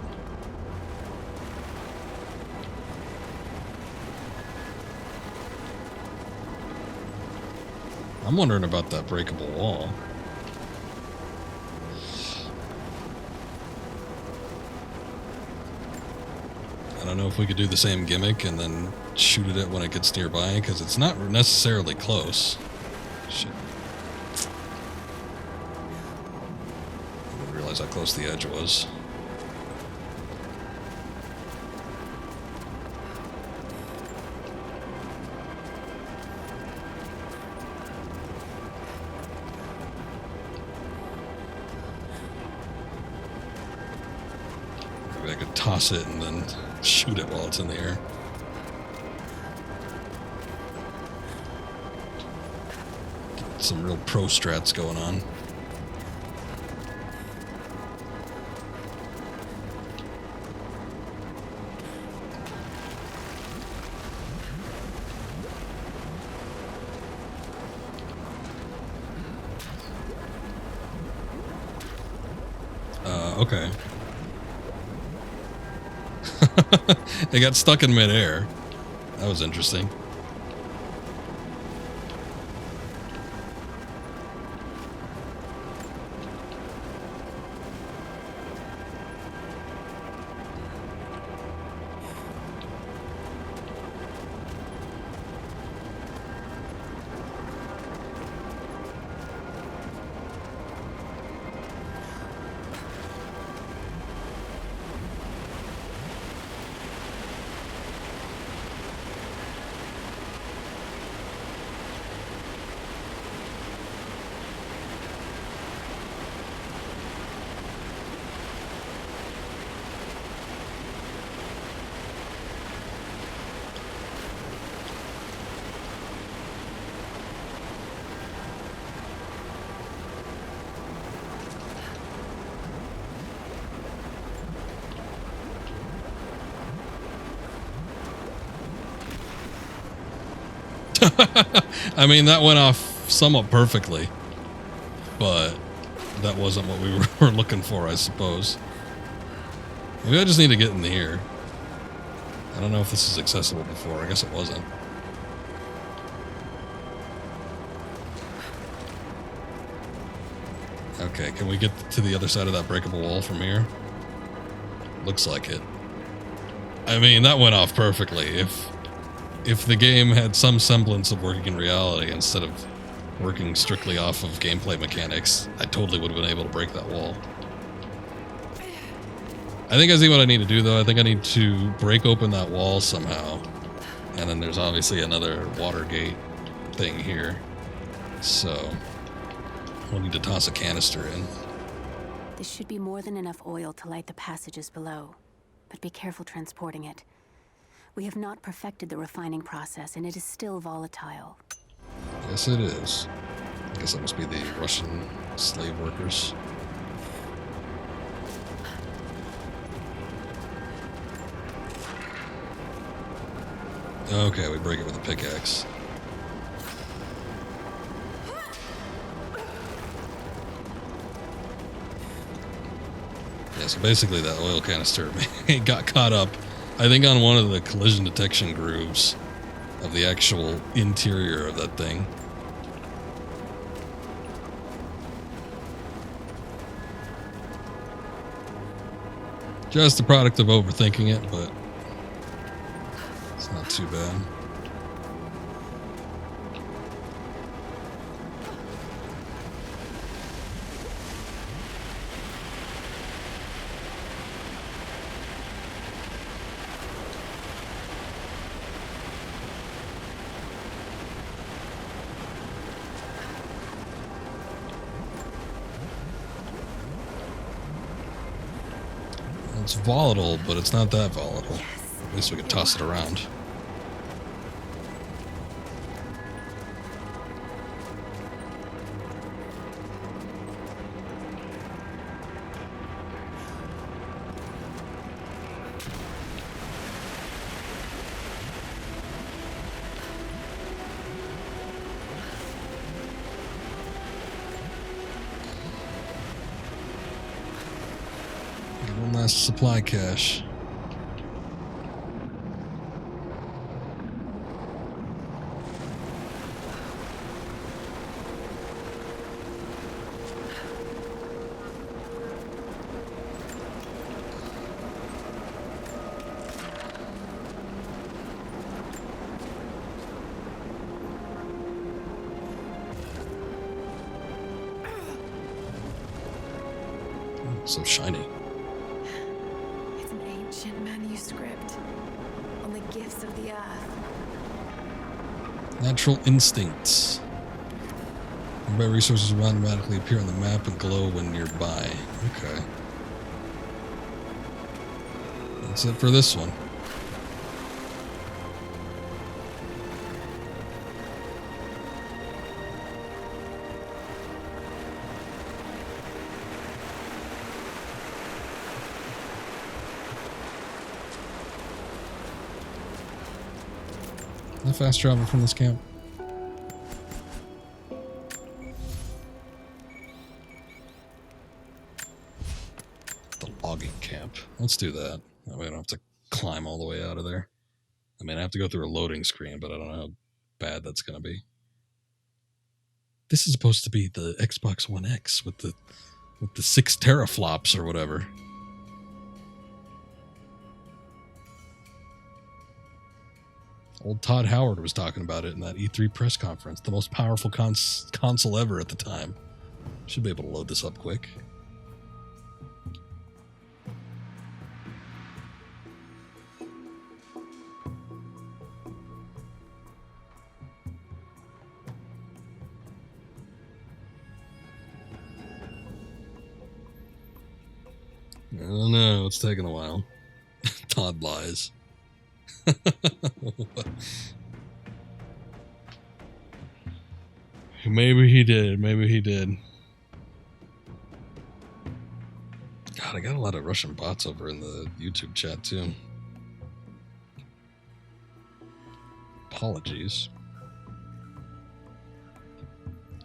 I'm wondering about that breakable wall. I don't know if we could do the same gimmick and then shoot it when it gets nearby, because it's not necessarily close. Shit. I didn't realize how close the edge was. Maybe I could toss it and then shoot it while it's in the air. Get some real pro strats going on. Okay. It got stuck in midair. That was interesting. I mean, that went off somewhat perfectly, but that wasn't what we were looking for, I suppose. Maybe I just need to get in here. I don't know if this is accessible before. I guess it wasn't. Okay, can we get to the other side of that breakable wall from here? Looks like it. I mean, that went off perfectly. If the game had some semblance of working in reality instead of working strictly off of gameplay mechanics, I totally would have been able to break that wall. I think I see what I need to do, though. I think I need to break open that wall somehow. And then there's obviously another water gate thing here. So we'll need to toss a canister in. This should be more than enough oil to light the passages below. But be careful transporting it. We have not perfected the refining process, and it is still volatile. Yes, it is. I guess that must be the Russian slave workers. Okay, we break it with a pickaxe. Yeah, so basically that oil canister got caught up, I think, on one of the collision detection grooves of the actual interior of that thing. Just a product of overthinking it, but it's not too bad. It's volatile, but it's not that volatile. At least we can toss it around. One last supply cache. So shiny. It's an ancient manuscript on the gifts of the earth. Natural instincts. Nearby resources will automatically appear on the map and glow when nearby. Okay. That's it for this one. Can I fast travel from this camp? The logging camp. Let's do that. That way I don't have to climb all the way out of there. I mean, I have to go through a loading screen, but I don't know how bad that's going to be. This is supposed to be the Xbox One X with the 6 teraflops or whatever. Old Todd Howard was talking about it in that E3 press conference. The most powerful console ever at the time. Should be able to load this up quick. I don't know. It's taking a while. Todd lies. Maybe he did. Maybe he did. God, I got a lot of Russian bots over in the YouTube chat too. Apologies.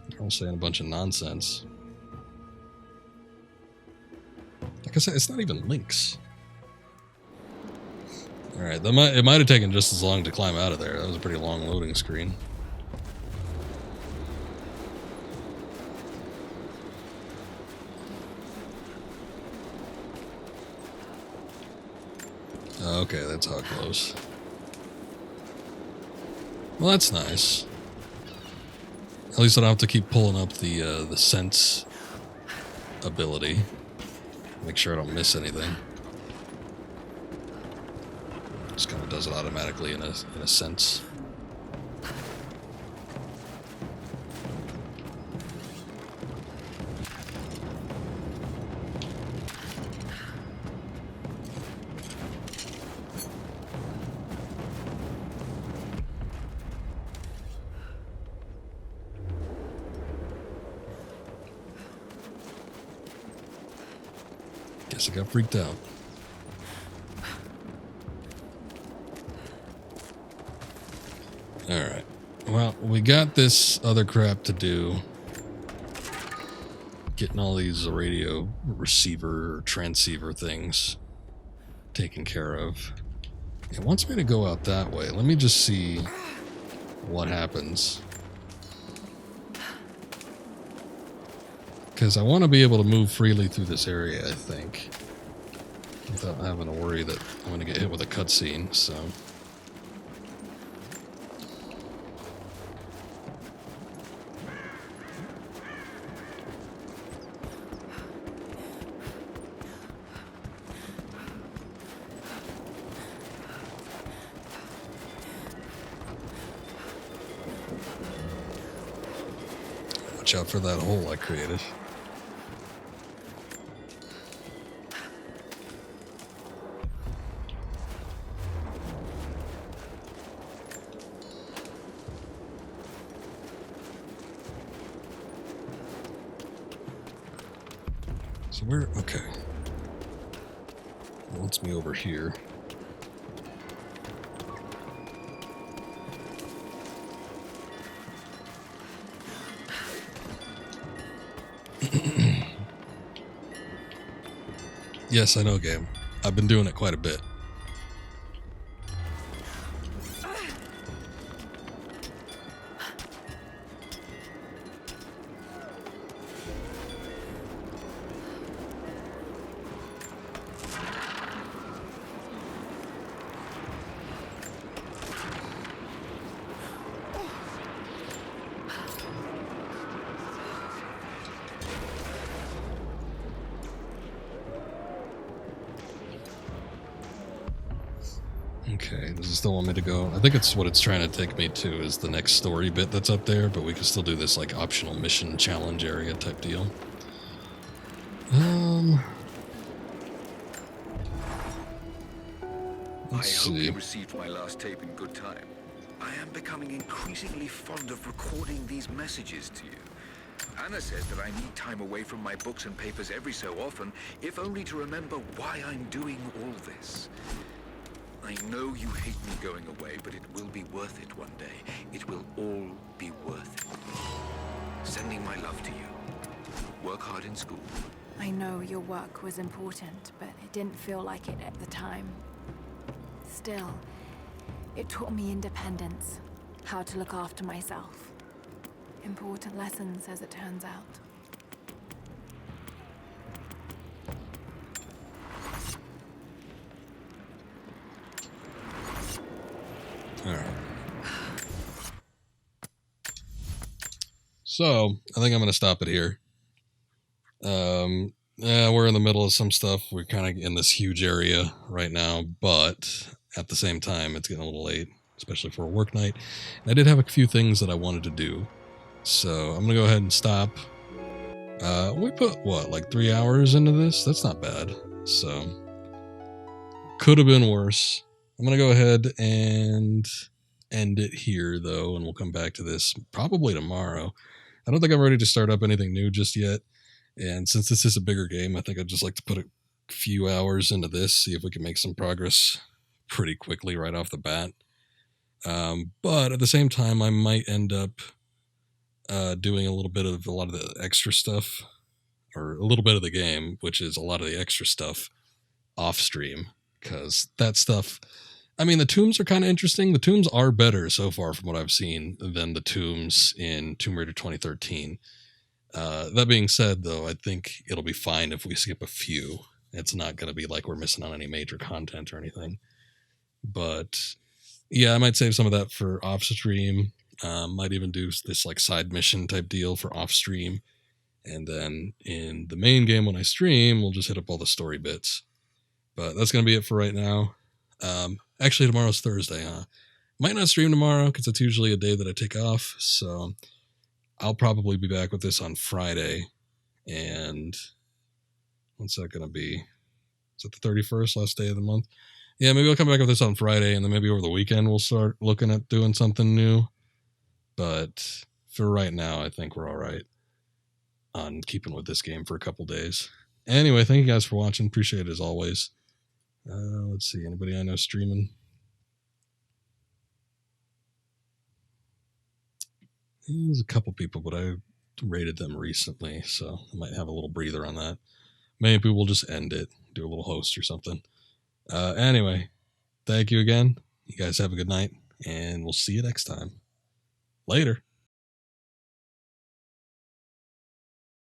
They're all saying a bunch of nonsense. Like I said, it's not even links. Alright, it might have taken just as long to climb out of there. That was a pretty long loading screen. Okay, that's how it goes. Well, that's nice. At least I don't have to keep pulling up the sense ability. Make sure I don't miss anything. Just kind of does it automatically in a sense. Guess I got freaked out. Alright. Well, we got this other crap to do. Getting all these radio receiver or transceiver things taken care of. It wants me to go out that way. Let me just see what happens. Because I want to be able to move freely through this area, I think. Without having to worry that I'm going to get hit with a cutscene, so... Watch out for that hole I created. So we're okay. Wants me over here. Yes, I know, game. I've been doing it quite a bit. Okay, does it still want me to go? I think it's what it's trying to take me to is the next story bit that's up there, but we can still do this like optional mission challenge area type deal. I hope you received my last tape in good time. I am becoming increasingly fond of recording these messages to you. Anna says that I need time away from my books and papers every so often, if only to remember why I'm doing all this. I know you hate me going away, but it will be worth it one day. It will all be worth it. Sending my love to you. Work hard in school. I know your work was important, but it didn't feel like it at the time. Still, it taught me independence, how to look after myself. Important lessons, as it turns out. All right. So, I think I'm going to stop it here. Yeah, we're in the middle of some stuff. We're kind of in this huge area right now, but at the same time, it's getting a little late, especially for a work night. And I did have a few things that I wanted to do, so I'm going to go ahead and stop. We put, what, like 3 hours into this? That's not bad. So, could have been worse. I'm going to go ahead and end it here, though, and we'll come back to this probably tomorrow. I don't think I'm ready to start up anything new just yet. And since this is a bigger game, I think I'd just like to put a few hours into this, see if we can make some progress pretty quickly right off the bat. But at the same time, I might end up doing a lot of the extra stuff, or a little bit of the game, which is a lot of the extra stuff off stream, because that stuff, I mean, the tombs are kind of interesting. The tombs are better so far from what I've seen than the tombs in Tomb Raider 2013. That being said, though, I think it'll be fine if we skip a few. It's not going to be like we're missing on any major content or anything. But yeah, I might save some of that for off stream. Might even do this like side mission type deal for off stream. And then in the main game when I stream, we'll just hit up all the story bits. But that's going to be it for right now. Actually, tomorrow's Thursday, huh? Might not stream tomorrow because it's usually a day that I take off. So I'll probably be back with this on Friday. And what's that going to be? Is it the 31st, last day of the month? Yeah, maybe I'll come back with this on Friday, and then maybe over the weekend we'll start looking at doing something new. But for right now, I think we're all right on keeping with this game for a couple days. Anyway, thank you guys for watching. Appreciate it as always. Let's see, anybody I know streaming? There's a couple people, but I rated them recently, so I might have a little breather on that. Maybe we'll just end it, do a little host or something. Anyway, thank you again. You guys have a good night, and we'll see you next time. Later.